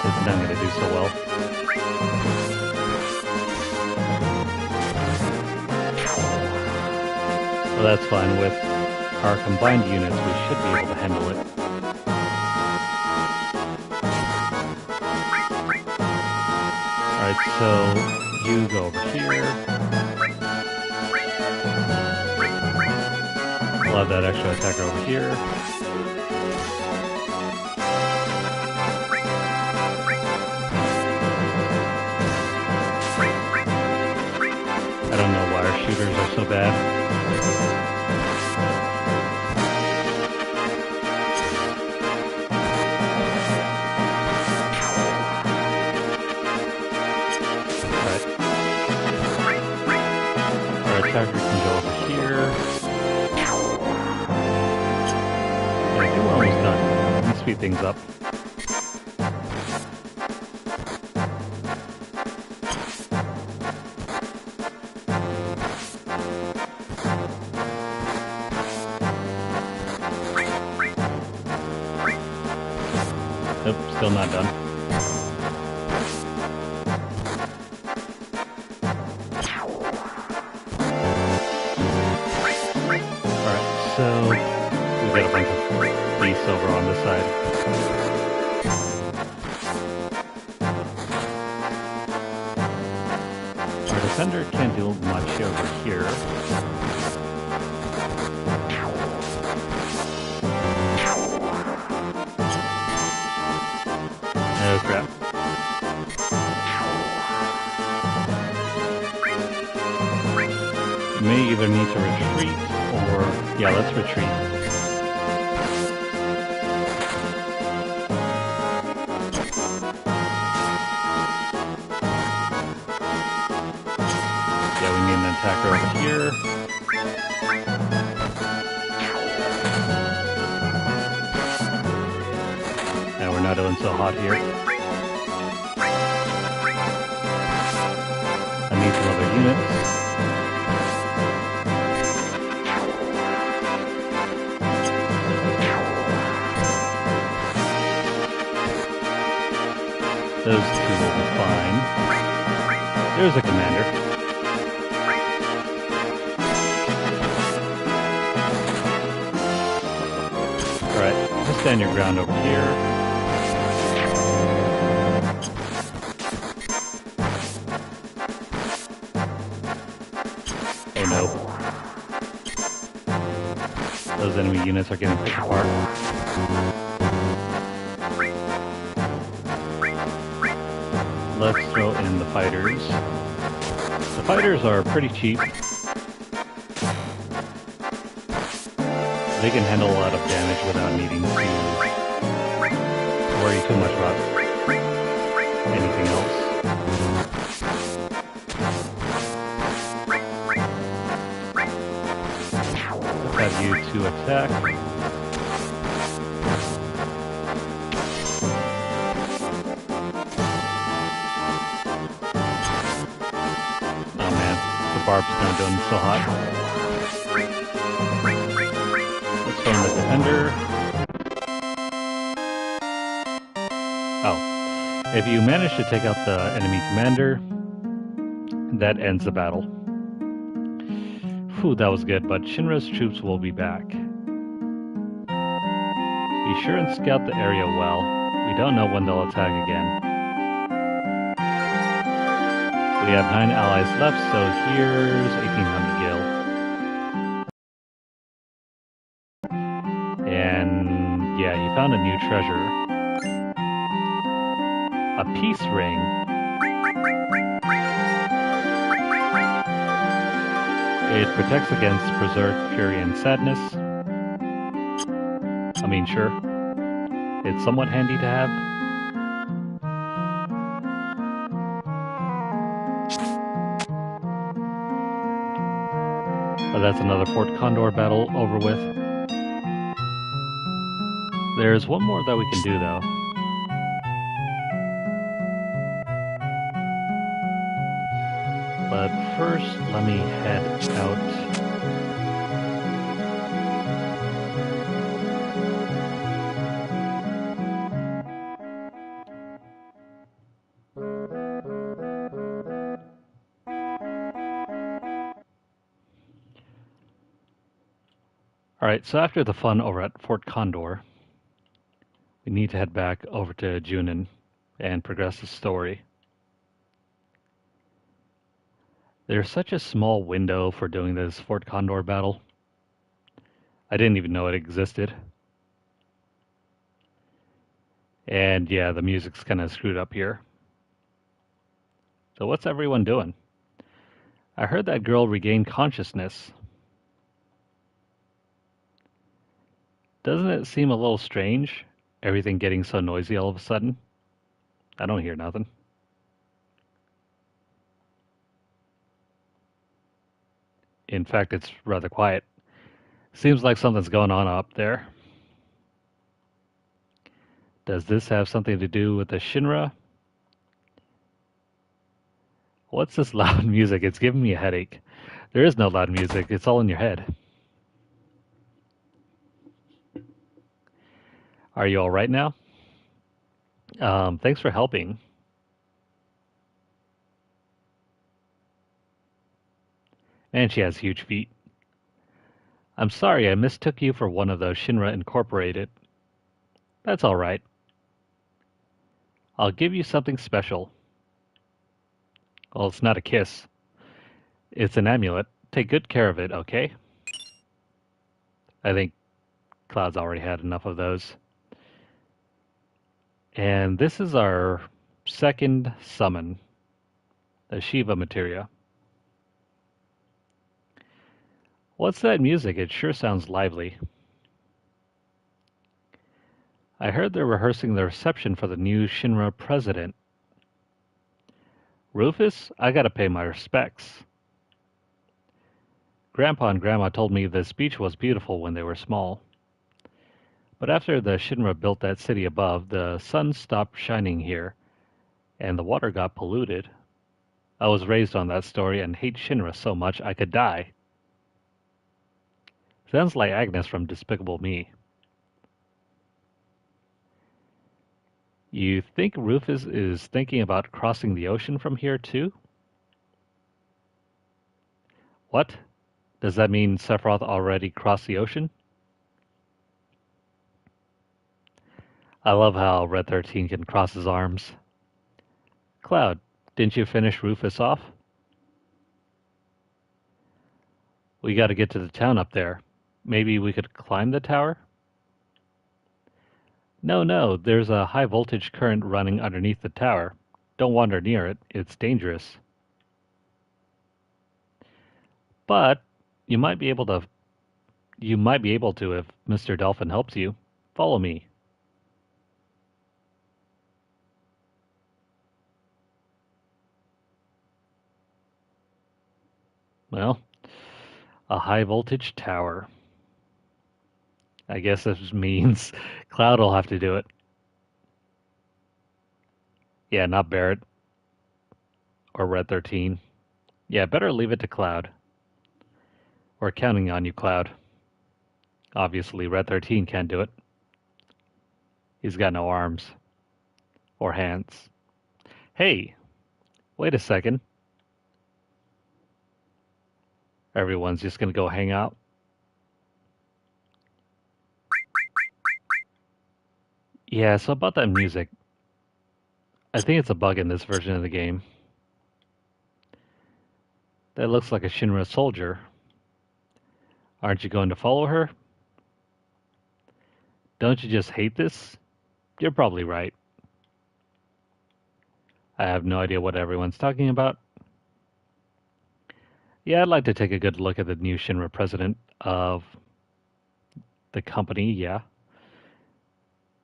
It's not going to do so well. Well, that's fine. With our combined units, we should be able to handle it. Alright, so you go over here. We'll have that extra attacker over here. so bad. Alright. Our attacker can go over here. Yeah, I think we're almost done. Let's speed things up. Nope, still not done. Alright, so we've got a bunch of beasts over on this side. Our defender can't do much over here. Oh crap. We may either need to retreat or... yeah, let's retreat. Yeah, we need an attacker over here. Now we're not doing so hot here. I need some other units. Those two will be fine. There's a commander. Alright, just stand your ground over here. Oh no. Those enemy units are getting picked apart. Let's throw in the fighters. The fighters are pretty cheap. They can handle a lot of damage without needing to worry too much about anything else. Let's have you to attack. Barb's not doing so hot. Let's throw in the defender. Oh. If you manage to take out the enemy commander, that ends the battle. Phew, that was good, but Shinra's troops will be back. Be sure and scout the area well. We don't know when they'll attack again. We have 9 allies left, so here's 1800 gil. And yeah, he found a new treasure. A peace ring. It protects against berserk, fury, and sadness. I mean, sure. It's somewhat handy to have. But that's another Fort Condor battle over with. There's one more that we can do, though. But first, let me head out. Alright, so after the fun over at Fort Condor, we need to head back over to Junin and progress the story. There's such a small window for doing this Fort Condor battle. I didn't even know it existed. And yeah, the music's kind of screwed up here. So what's everyone doing? I heard that girl regained consciousness. Doesn't it seem a little strange? Everything getting so noisy all of a sudden? I don't hear nothing. In fact, it's rather quiet. Seems like something's going on up there. Does this have something to do with the Shinra? What's this loud music? It's giving me a headache. There is no loud music. It's all in your head. Are you all right now? Thanks for helping. And she has huge feet. I'm sorry, I mistook you for one of those Shinra Incorporated. That's all right. I'll give you something special. Well, it's not a kiss. It's an amulet. Take good care of it, okay? I think Cloud's already had enough of those. And this is our second summon, the Shiva materia. What's that music? It sure sounds lively. I heard they're rehearsing the reception for the new Shinra president. Rufus, I gotta pay my respects. Grandpa and Grandma told me the speech was beautiful when they were small. But after the Shinra built that city above, the sun stopped shining here, and the water got polluted. I was raised on that story and hate Shinra so much I could die. Sounds like Agnes from Despicable Me. You think Rufus is thinking about crossing the ocean from here too? What? Does that mean Sephiroth already crossed the ocean? I love how Red 13 can cross his arms. Cloud, didn't you finish Rufus off? We gotta get to the town up there. Maybe we could climb the tower? No, there's a high voltage current running underneath the tower. Don't wander near it, it's dangerous. But you might be able to if Mr. Dolphin helps you. Follow me. Well, a high voltage tower. I guess this means Cloud will have to do it. Yeah, not Barrett. Or Red 13. Yeah, better leave it to Cloud. We're counting on you, Cloud. Obviously, Red 13 can't do it. He's got no arms. Or hands. Hey, wait a second. Everyone's just gonna go hang out. Yeah, so about that music. I think it's a bug in this version of the game. That looks like a Shinra soldier. Aren't you going to follow her? Don't you just hate this? You're probably right. I have no idea what everyone's talking about. Yeah, I'd like to take a good look at the new Shinra president of the company, yeah.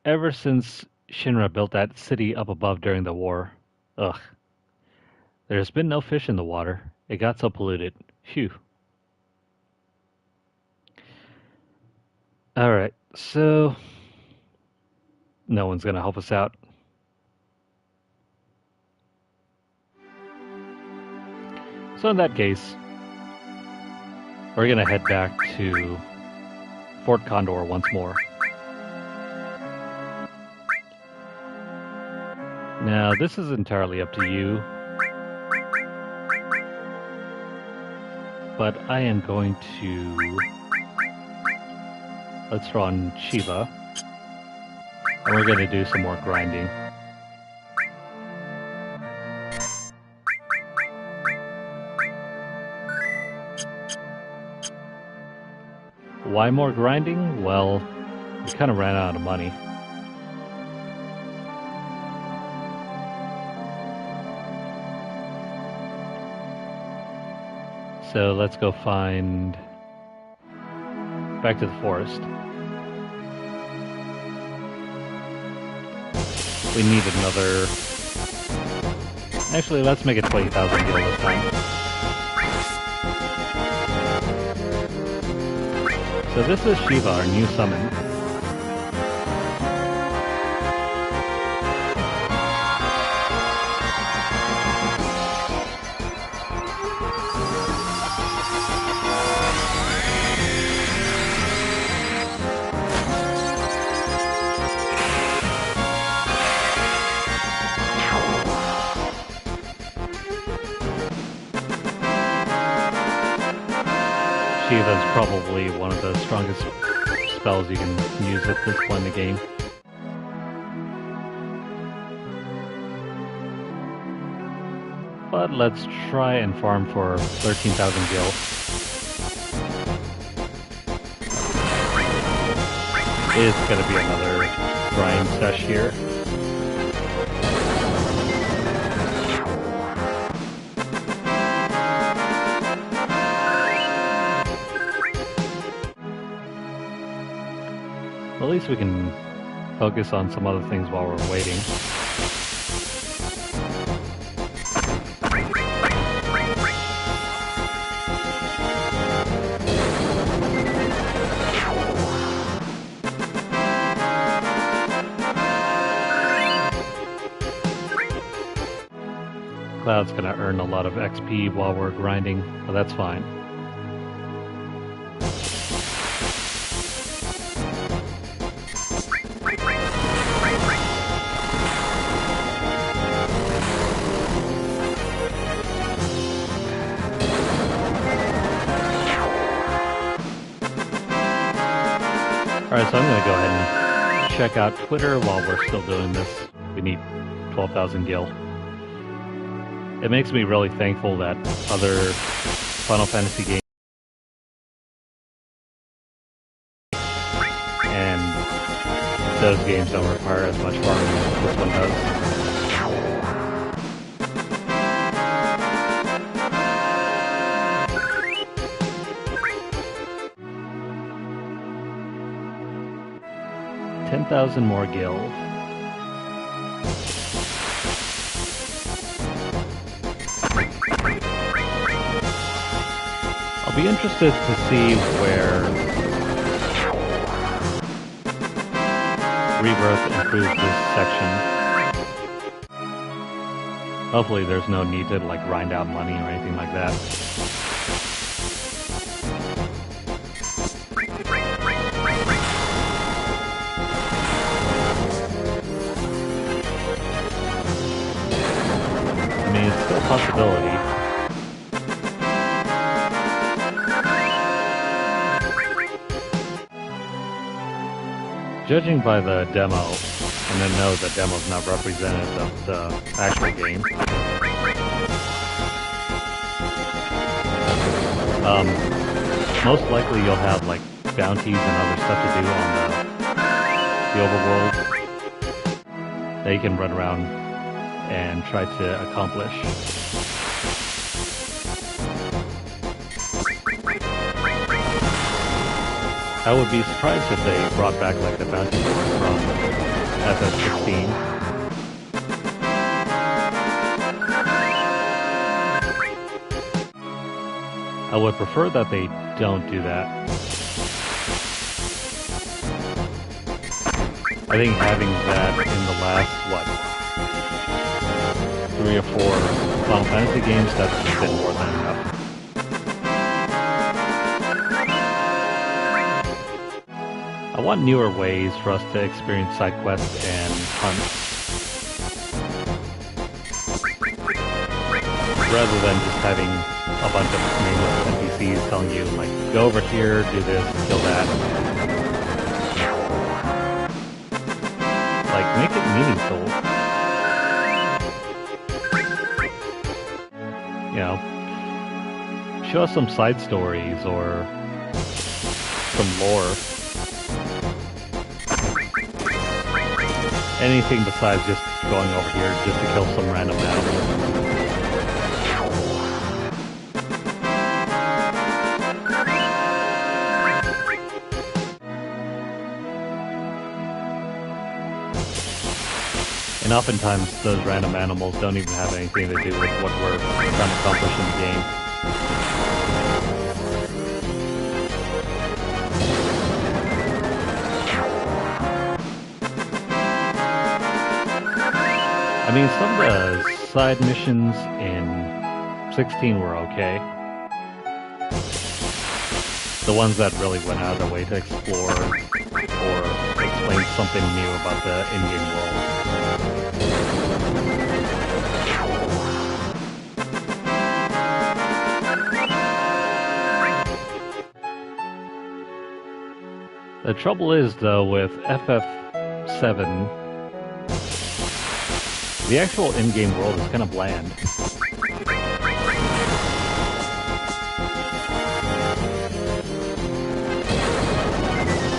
Ever since Shinra built that city up above during the war, ugh. There's been no fish in the water. It got so polluted. Phew. Alright, so no one's gonna help us out. So in that case, we're gonna head back to Fort Condor once more. Now, this is entirely up to you, but I am going to... Let's throw on Shiva, and we're going to do some more grinding. Why more grinding? Well, we kind of ran out of money. So let's go find... back to the forest. We need another... Actually, let's make it 20,000 gil this time. So this is Shiva, our new summon. Shiva's probably one of the strongest spells you can use at this point in the game. But let's try and farm for 13,000 gil. It's gonna be another grind sesh here. At least we can focus on some other things while we're waiting. Cloud's gonna earn a lot of XP while we're grinding, but that's fine. Alright, so I'm going to go ahead and check out Twitter while we're still doing this. We need 12,000 gil. It makes me really thankful that other Final Fantasy games and those games don't require as much farming as this one does. 10,000 more gil. I'll be interested to see where Rebirth improves this section. Hopefully there's no need to like grind out money or anything like that. It's still a possibility. Judging by the demo, and then know the demo's not representative of the actual game. Most likely you'll have like bounties and other stuff to do on the overworld that you can run around and try to accomplish. I would be surprised if they brought back like the bounty board from FF16. I would prefer that they don't do that. I think having that in the last, 3 or 4 Final Fantasy games, that's been more than enough. I want newer ways for us to experience side quests and hunts, rather than just having a bunch of nameless NPCs telling you, like, go over here, do this, kill that. Like, make it meaningful. You know, show us some side stories or some lore. Anything besides just going over here just to kill some random animal. oftentimes those random animals don't even have anything to do with what we're trying to accomplish in the game. I mean, some of the side missions in 16 were okay. The ones that really went out of their way to explore or explain something new about the in-game world. The trouble is, though, with FF7, the actual in-game world is kind of bland.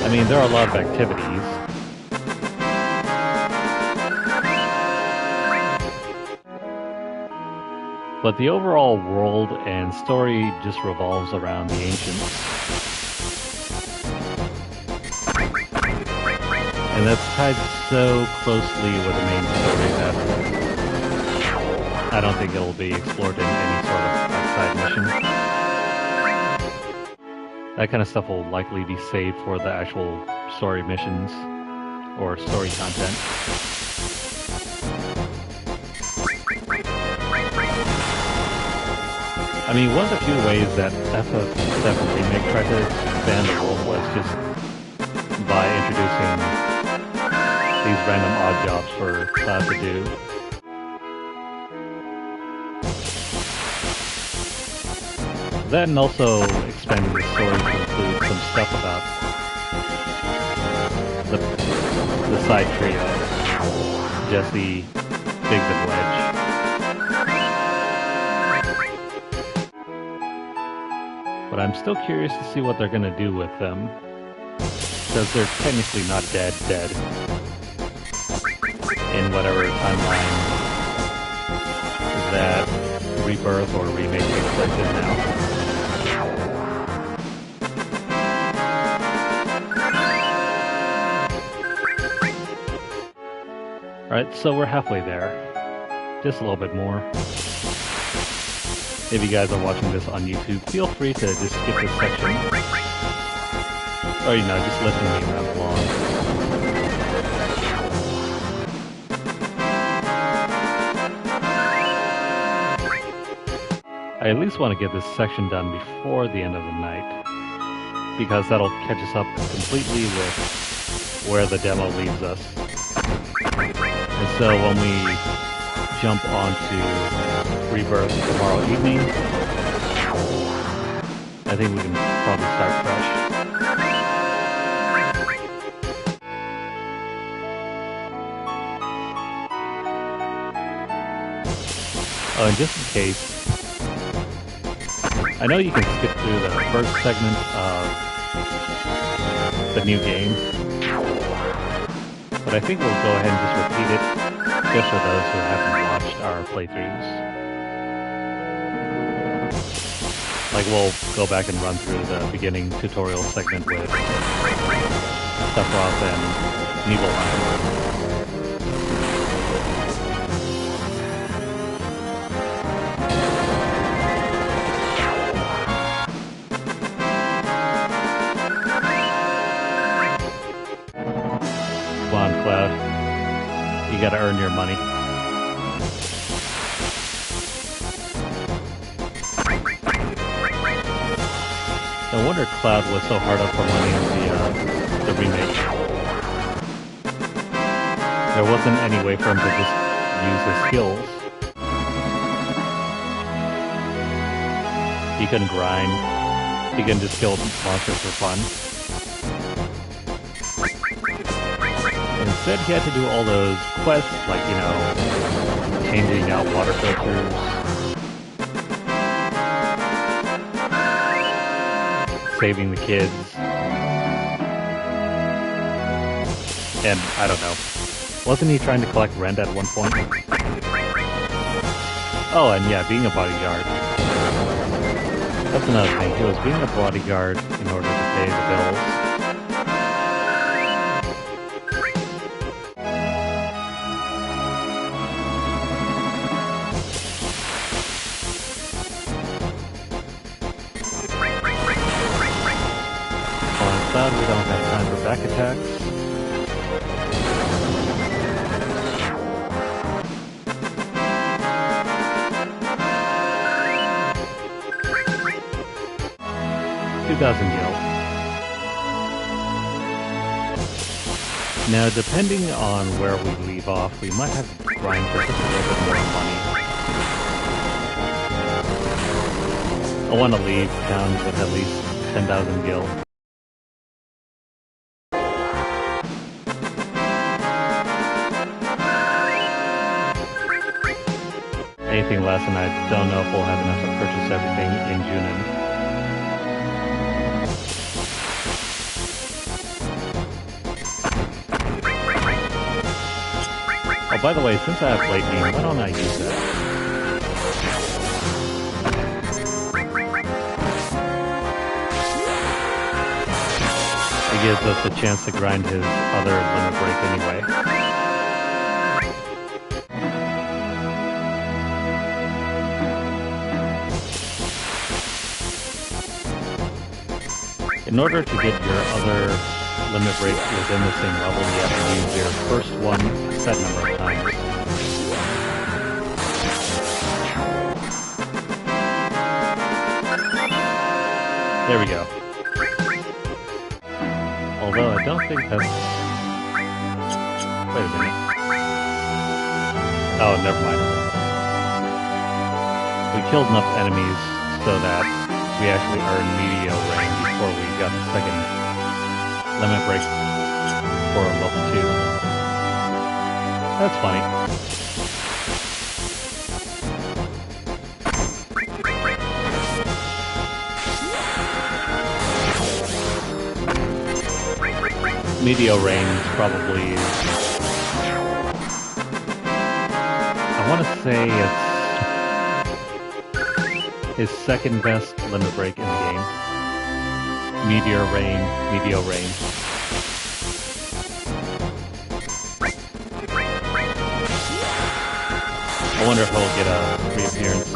I mean, there are a lot of activities. But the overall world and story just revolves around the ancients. And that's tied so closely with the main story that I don't think it'll be explored in any sort of side mission. That kind of stuff will likely be saved for the actual story missions or story content. I mean, one of the few ways that FF7 Remake tried to expand the world was just by introducing these random odd jobs for Cloud to do. That and also expanding the story to include some stuff about the side trio, Jesse, Biggs, and Wedge. But I'm still curious to see what they're going to do with them, because they're technically not dead in whatever timeline that Rebirth or Remake takes place in now. Alright, so we're halfway there. Just a little bit more. If you guys are watching this on YouTube, feel free to just skip this section. Or, you know, just listen to me ramble along. I at least want to get this section done before the end of the night, because that'll catch us up completely with where the demo leaves us. And so when we jump onto Rebirth tomorrow evening, I think we can probably start fresh. Oh, and just in case, I know you can skip through the first segment of the new game, but I think we'll go ahead and just repeat it, just for those who haven't watched our playthroughs. Like, we'll go back and run through the beginning tutorial segment with Sephiroth and Nibelheim. Cloud. You gotta earn your money. No wonder Cloud was so hard up for money in the remake. There wasn't any way for him to just use his skills. He couldn't grind. He couldn't just kill monsters for fun. Instead, he had to do all those quests, like, you know, changing out water filters, saving the kids, and I don't know. Wasn't he trying to collect rent at one point? Oh, and yeah, being a bodyguard. That's another thing. He was being a bodyguard in order to pay the bills. cloud, we don't have time for back attacks. $2,000 gil. Now, depending on where we leave off, we might have to grind for just a little bit more money. I want to leave town with at least 10,000 gil. Anything less, and I don't know if we'll have enough to purchase everything in Junin. Oh, by the way, since I have late game, why don't I use that? It gives us a chance to grind his other limit break anyway. In order to get your other limit break within the same level, you have to use your first one a set number of times. There we go. Although I don't think that's... Wait a minute. Oh, never mind. We killed enough enemies so that we actually earned media rank before we got the second limit break for level 2. That's funny. Media range probably is... I want to say it's his second best limit break in the game. Meteor Rain. I wonder if he'll get a reappearance.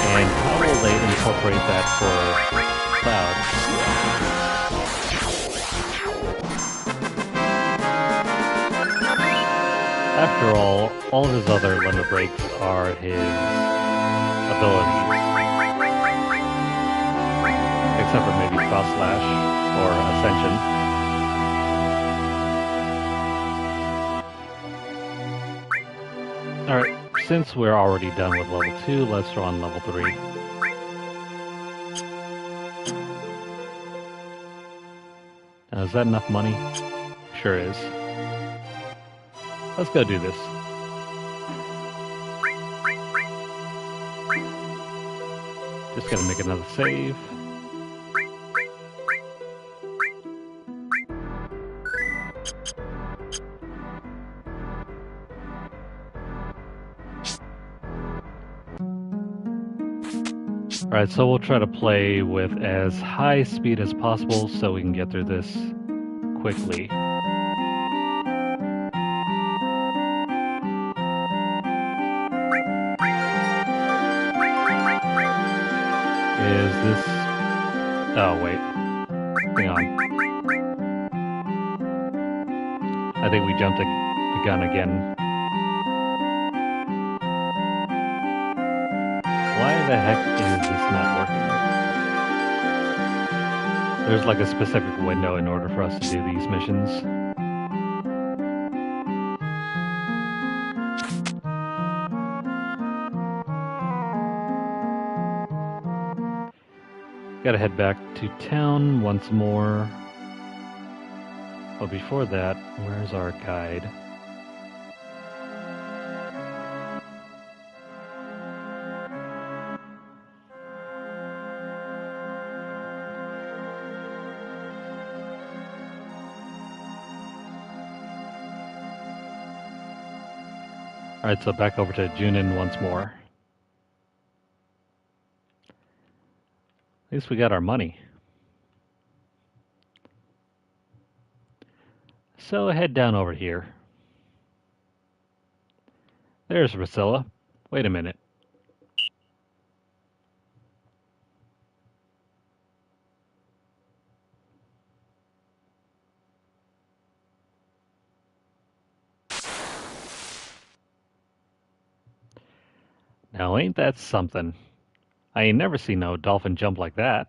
And how will they incorporate that for Cloud? After all of his other limit breaks are his abilities. Except for maybe Cross Slash or Ascension. Alright, since we're already done with level 2, let's throw on level 3. Now, is that enough money? Sure is. Let's go do this. Just gotta make another save. Alright, so we'll try to play with as high speed as possible so we can get through this quickly. Is this... Oh, wait. Hang on. I think we jumped the gun again. Why the heck is this not working? There's like a specific window in order for us to do these missions. Gotta head back to town once more. But before that, where's our guide? Alright, so back over to Junin once more. At least we got our money. So head down over here. There's Priscilla. Wait a minute. Now ain't that something? I ain't never seen no dolphin jump like that.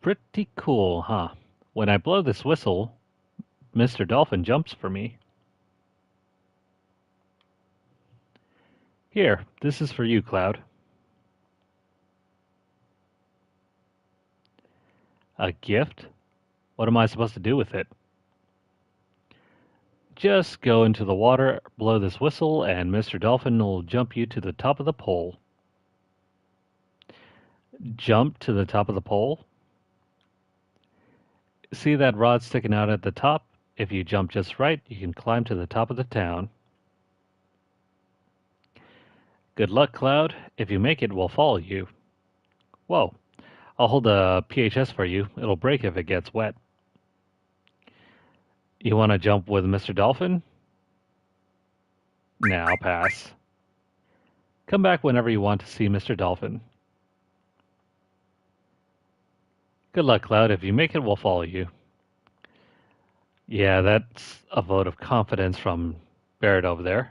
Pretty cool, huh? When I blow this whistle, Mr. Dolphin jumps for me. Here, this is for you, Cloud. A gift? What am I supposed to do with it? Just go into the water, blow this whistle, and Mr. Dolphin will jump you to the top of the pole. Jump to the top of the pole? See that rod sticking out at the top? If you jump just right, you can climb to the top of the town. Good luck, Cloud. If you make it, we'll follow you. Whoa. I'll hold the PHS for you. It'll break if it gets wet. You want to jump with Mr. Dolphin? Nah, I'll pass. Come back whenever you want to see Mr. Dolphin. Good luck, Cloud. If you make it, we'll follow you. Yeah, that's a vote of confidence from Barrett over there.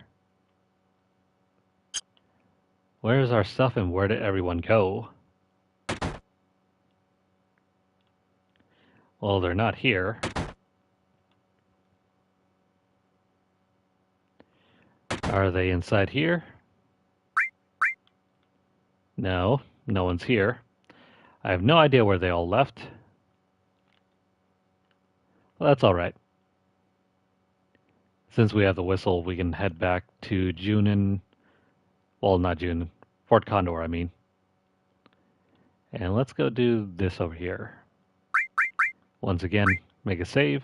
Where's our stuff and where did everyone go? Well, they're not here. Are they inside here? No, no one's here. I have no idea where they all left. Well, that's all right. Since we have the whistle, we can head back to not June, Fort Condor, I mean. And let's go do this over here. Once again, make a save.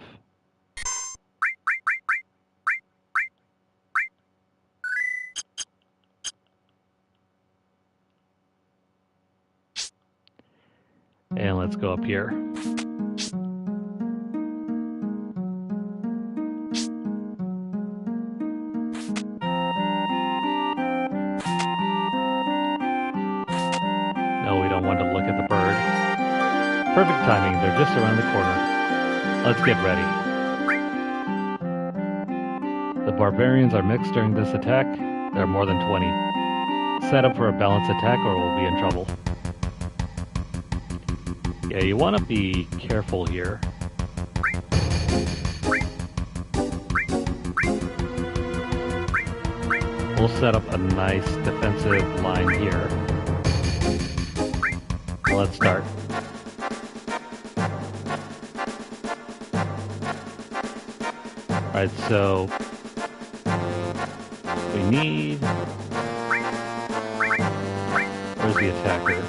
And let's go up here. No, we don't want to look at the bird. Perfect timing, they're just around the corner. Let's get ready. The barbarians are mixed during this attack. There are more than 20. Set up for a balanced attack or we'll be in trouble. Yeah, you want to be careful here. We'll set up a nice defensive line here. Let's start. Alright, so we need... Where's the attacker?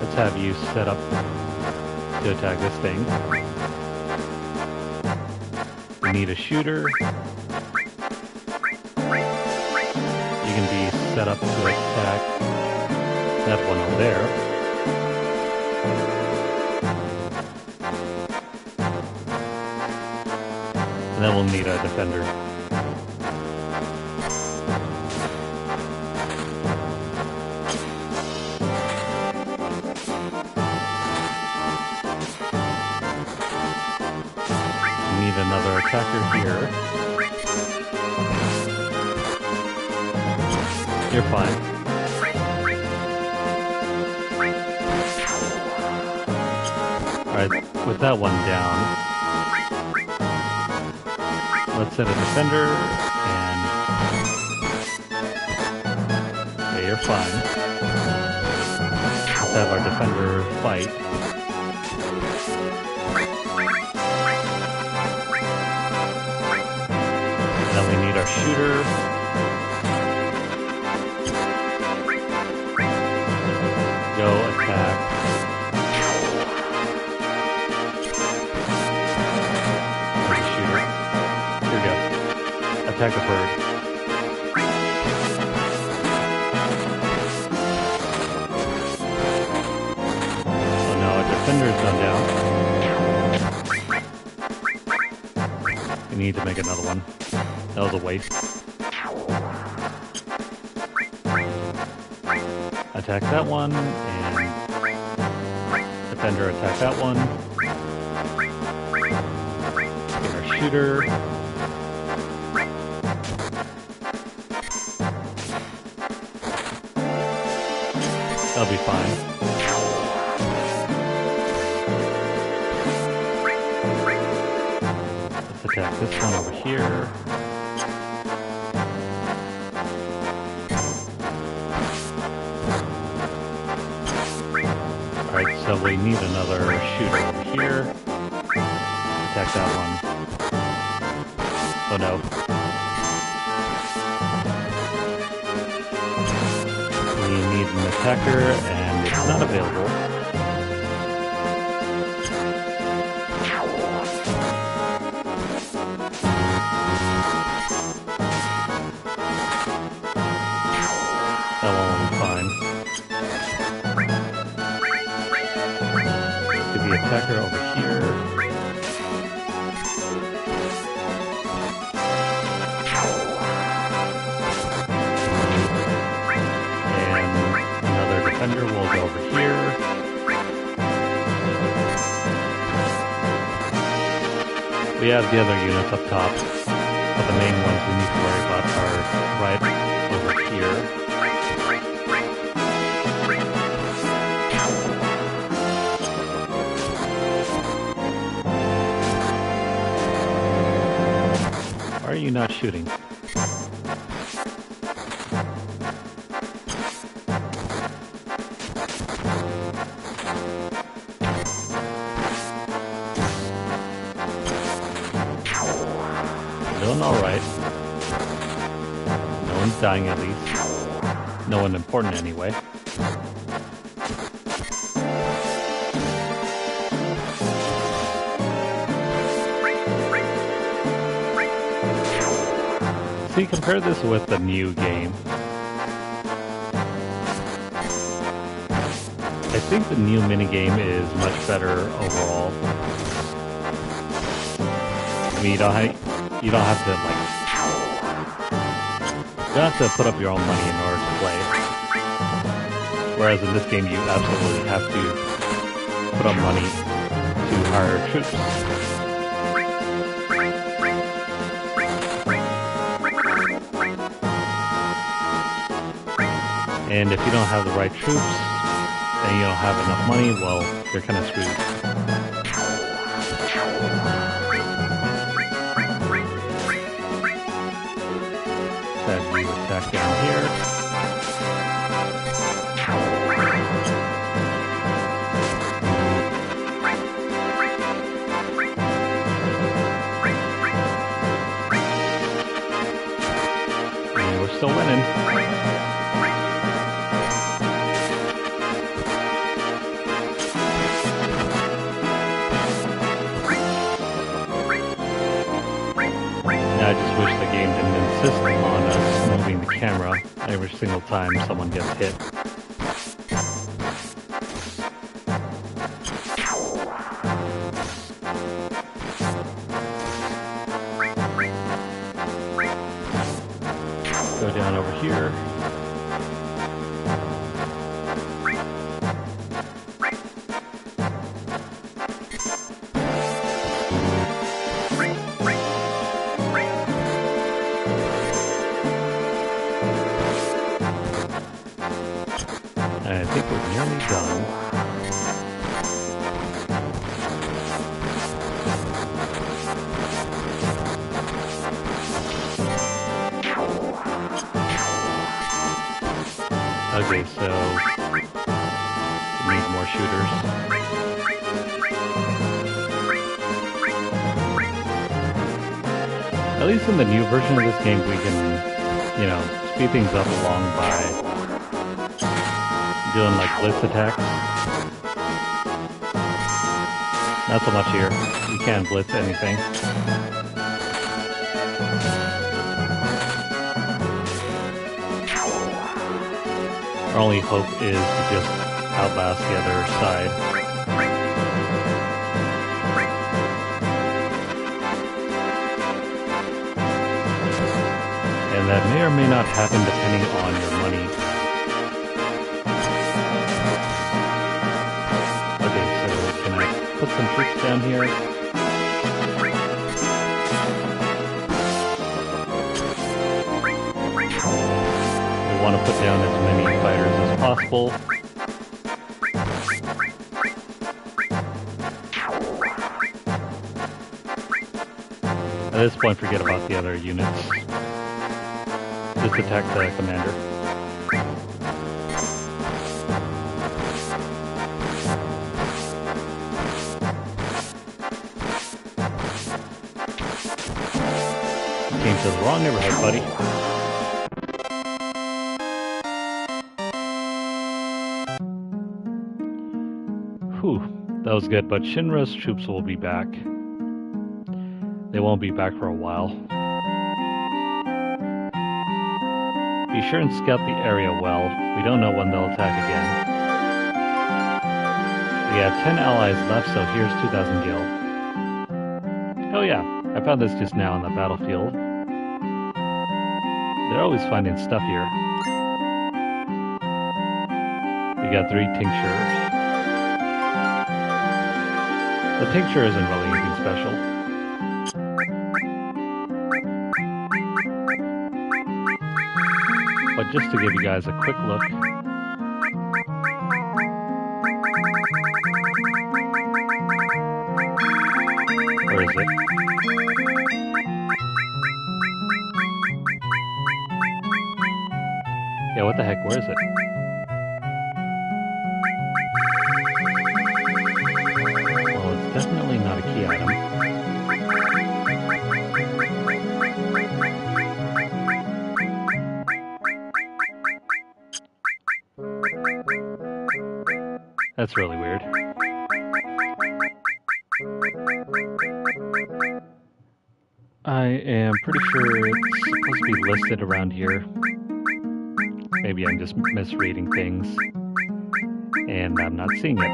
Let's have you set up to attack this thing. We need a shooter. You can be set up to attack that one over there. And then we'll need a defender. Another attacker here. You're fine. Alright, with that one down, let's set a defender and... Okay, you're fine. Let's have our defender fight. Shooter. Go attack. There's a shooter. Here we go. Attack the bird. Oh no, a defender's gone down. We need to make another one. That was a waste. Attack that one, and defender attack that one. Get our shooter. That'll be fine. Let's attack this one over here. Alright, so we need another shooter over here. Attack that one. Oh no. We need an attacker, and it's not available. That one will be fine. Let's get the attacker over here. Defender will go over here. We have the other units up top, but the main ones we need to worry about are right over here. Why are you not shooting? Doing alright. No one's dying at least. No one important anyway. See, compare this with the new game. I think the new minigame is much better overall. I mean, you don't have to, like, you don't have to put up your own money in order to play. Whereas in this game, you absolutely have to put up money to hire troops. And if you don't have the right troops, and you don't have enough money, well, you're kind of screwed. Attack down here. And we're still winning. I just wish the game didn't insist on us moving the camera every single time someone gets hit. Go down over here. I think we're nearly done. Okay, so we need more shooters. At least in the new version of this game, we can, you know, speed things up along by doing like blitz attacks. Not so much here. You can't blitz anything. Our only hope is to just outlast the other side. And that may or may not happen depending on your money. Okay, so can I put some troops down here? We want to put down as many fighters as possible. At this point, forget about the other units. Just attack the commander. Came to the wrong neighborhood, buddy. Whew, that was good, but Shinra's troops will be back. They won't be back for a while. Be sure and scout the area well. We don't know when they'll attack again. We have 10 allies left, so here's 2,000 gil. Oh yeah, I found this just now on the battlefield. They're always finding stuff here. We got 3 tinctures. The tincture isn't really anything special. But just to give you guys a quick look. Where is it? Yeah, what the heck, where is it? Well, it's definitely not a key item. That's really weird. I am pretty sure it's supposed to be listed around here. Maybe I'm just misreading things, and I'm not seeing it.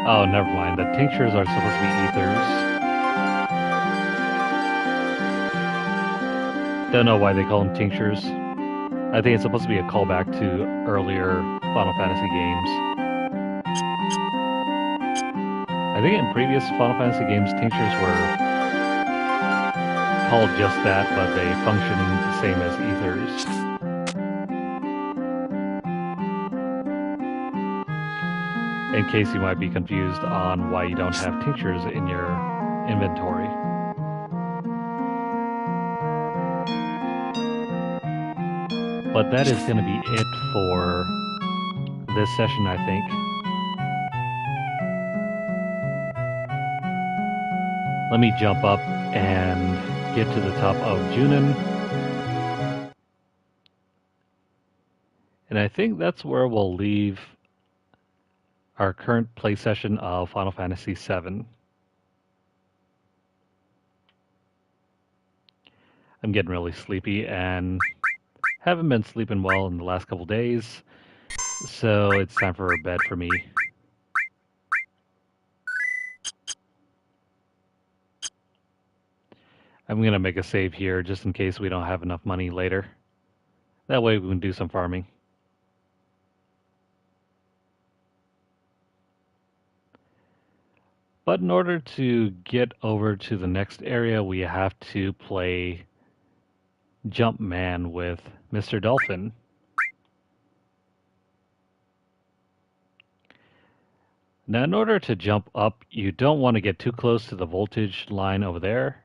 Oh, never mind. The tinctures are supposed to be ethers. Don't know why they call them tinctures. I think it's supposed to be a callback to earlier Final Fantasy games. I think in previous Final Fantasy games, tinctures were called just that, but they function the same as ethers. In case you might be confused on why you don't have tinctures in your inventory. But that is going to be it for this session, I think. Let me jump up and get to the top of Junin. And I think that's where we'll leave our current play session of Final Fantasy VII. I'm getting really sleepy and haven't been sleeping well in the last couple days, so it's time for bed for me. I'm going to make a save here just in case we don't have enough money later. That way we can do some farming. But in order to get over to the next area, we have to play Jumpman with Mr. Dolphin. Now, in order to jump up, you don't want to get too close to the voltage line over there.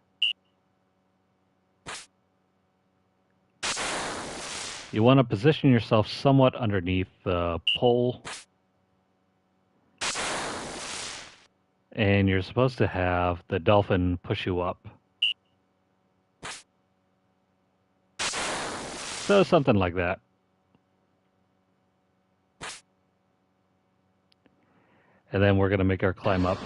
You want to position yourself somewhat underneath the pole. And you're supposed to have the dolphin push you up. So something like that. And then we're going to make our climb up.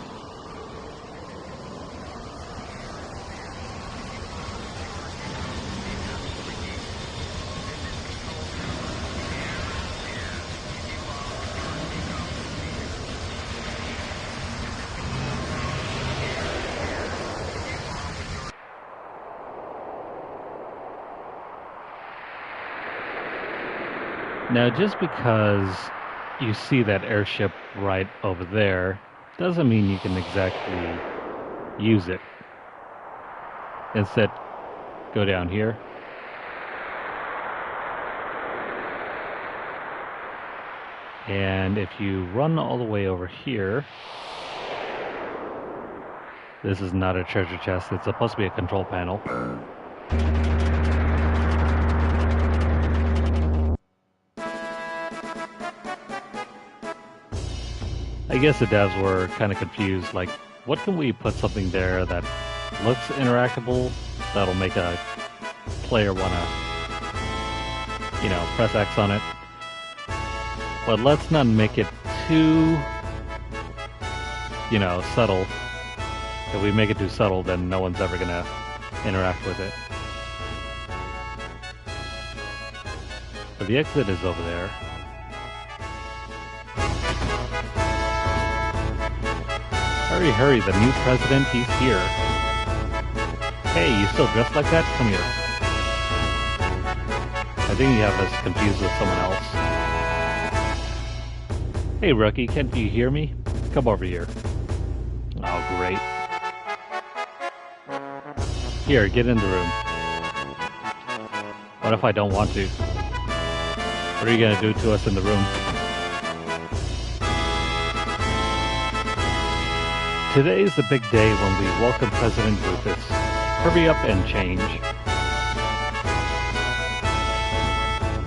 Now, just because you see that airship right over there doesn't mean you can exactly use it. Instead, go down here. And if you run all the way over here, This is not a treasure chest. It's supposed to be a control panel. I guess the devs were kind of confused, like, what can we put something there that looks interactable, that'll make a player want to, press X on it. But let's not make it too, subtle. If we make it too subtle, then no one's ever going to interact with it. But the exit is over there. Hurry, hurry, the new president, he's here. Hey, you still dressed like that? Come here. I think you have us confused with someone else. Hey, rookie, can't you hear me? Come over here. Oh, great. Here, get in the room. What if I don't want to? What are you gonna do to us in the room? Today's the big day when we welcome President Rufus. Hurry up and change.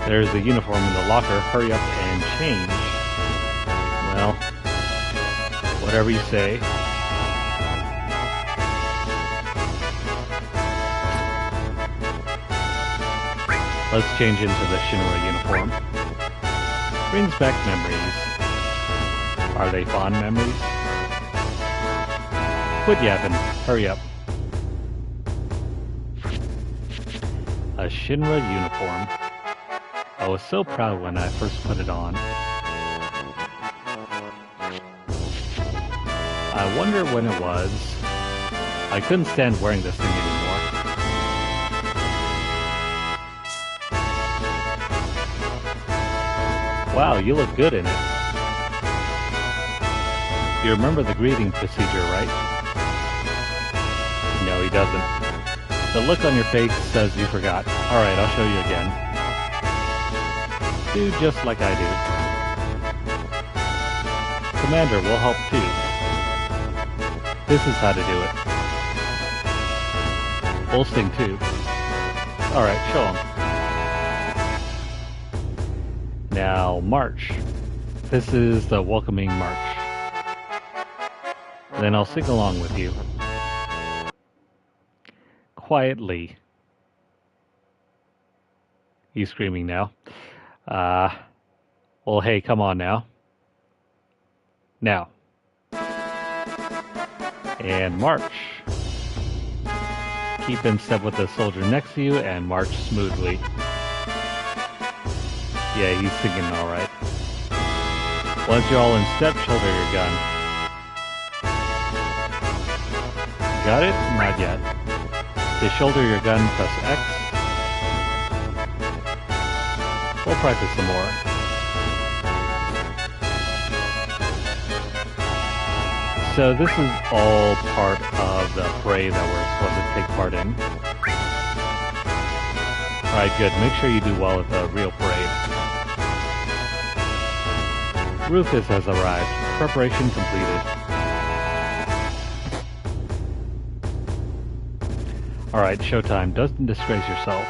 There's a uniform in the locker. Hurry up and change. Well, whatever you say. Let's change into the Shinra uniform. Brings back memories. Are they fond memories? Quit yapping. Hurry up. A Shinra uniform. I was so proud when I first put it on. I wonder when it was. I couldn't stand wearing this thing anymore. Wow, you look good in it. You remember the greeting procedure, right? No, he doesn't. The look on your face says you forgot. Alright, I'll show you again. Do just like I do. Commander will help too. This is how to do it. We'll sing too. Alright, show him. Now, march. This is the welcoming march. Then I'll sing along with you. Quietly. He's screaming now. Well, hey, come on now. Now. And march. Keep in step with the soldier next to you and march smoothly. Yeah, he's singing alright. Once you're all in step, shoulder your gun. Got it? Not yet. To shoulder your gun, press X. We'll practice some more. So this is all part of the parade that we're supposed to take part in. Alright, good. Make sure you do well at the real parade. Rufus has arrived. Preparation completed. Alright, showtime. Doesn't disgrace yourself.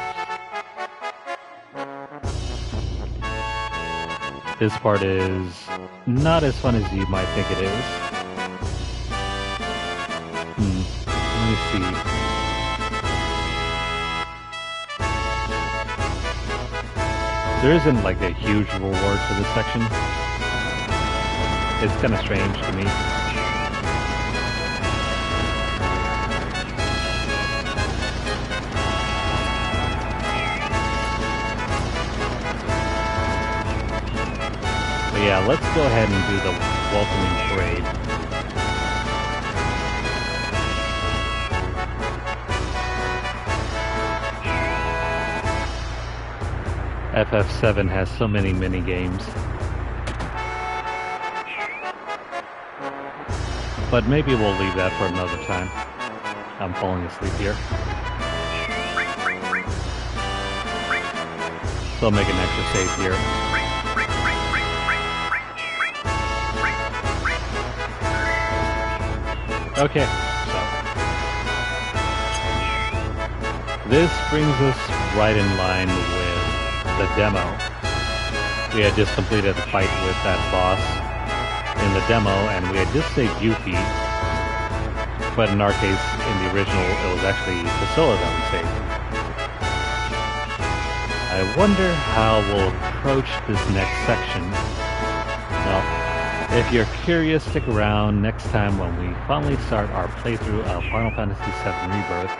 This part is not as fun as you might think it is. Let me see. There isn't like a huge reward for this section. It's kind of strange to me. But yeah, let's go ahead and do the welcoming parade. FF7 has so many mini games. But maybe we'll leave that for another time. I'm falling asleep here. So I'll make an extra save here. Okay, so This brings us right in line with the demo. We had just completed the fight with that boss in the demo, and we had just saved Yuffie. But in our case, in the original, it was actually Priscilla that we saved. I wonder how we'll approach this next section. Well, if you're curious, stick around next time when we finally start our playthrough of Final Fantasy VII Rebirth,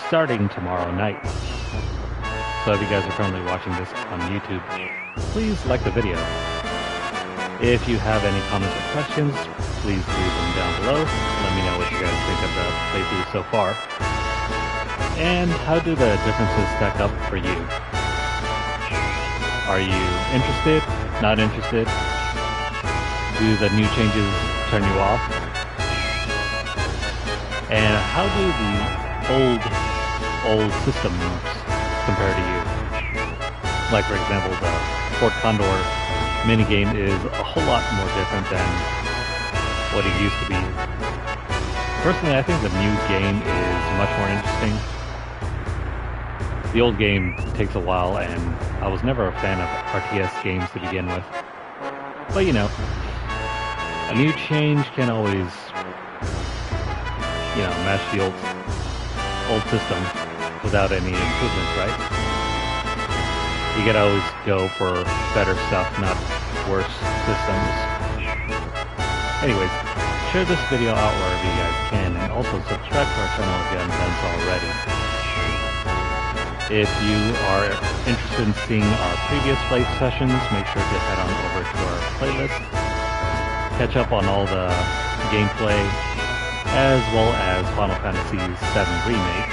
starting tomorrow night. So if you guys are currently watching this on YouTube, please like the video. If you have any comments or questions, please leave them down below. Let me know what you guys think of the playthrough so far. And how do the differences stack up for you? Are you interested? Not interested? Do the new changes turn you off? And how do the old systems compare to you? Like, for example, the Fort Condor minigame is a whole lot more different than what it used to be. Personally, I think the new game is much more interesting. The old game takes a while, and I was never a fan of RTS games to begin with. But you know, a new change can always, you know, match the old system without any improvements, right? You gotta always go for better stuff, not worse systems. Anyways, share this video out wherever you guys can, and also subscribe to our channel if you haven't done so already. If you are interested in seeing our previous play sessions, make sure to head on over to our playlist. Catch up on all the gameplay, as well as Final Fantasy VII Remake.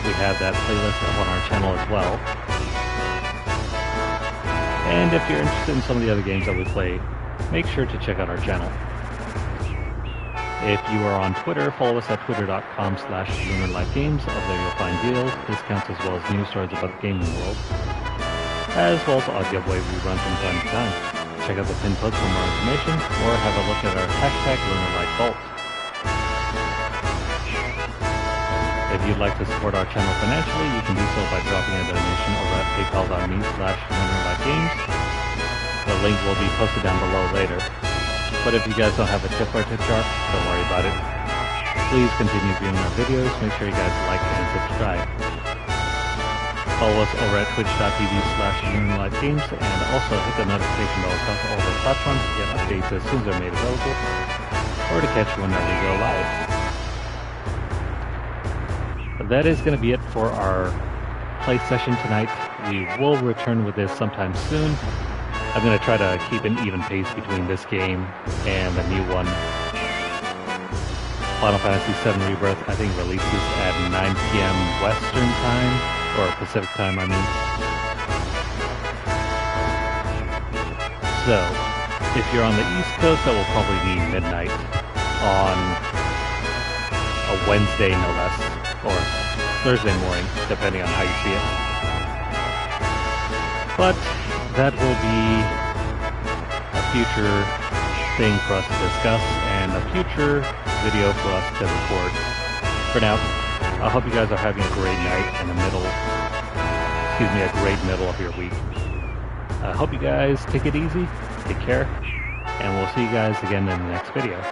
We have that playlist up on our channel as well. And if you're interested in some of the other games that we play, make sure to check out our channel. If you are on Twitter, follow us at twitter.com/LunarlightGames. Up there you'll find deals, discounts, as well as news stories about the gaming world, as well as audio wave we run from time to time. Check out the pinned post for more information, or have a look at our hashtag Lunarlight Vault. If you'd like to support our channel financially, you can do so by dropping a donation over at paypal.me/LunarlightGames. The link will be posted down below later. But if you guys don't have a tip or a tip jar, don't worry about it. Please continue viewing our videos. Make sure you guys like and subscribe. Follow us over at twitch.tv/LunarlightGames, and also hit the notification bell across all of our platforms to get updates as soon as they're made available, or to catch whenever we go live. But that is going to be it for our play session tonight. We will return with this sometime soon. I'm going to try to keep an even pace between this game and the new one. Final Fantasy VII Rebirth, I think, releases at 9 p.m. Western time, or Pacific time, I mean. So, if you're on the East Coast, that will probably be midnight on a Wednesday, no less, or Thursday morning, depending on how you see it. But that will be a future thing for us to discuss, and a future video for us to record. For now, I hope you guys are having a great night in the middle, a great middle of your week. I hope you guys take it easy, take care, and we'll see you guys again in the next video.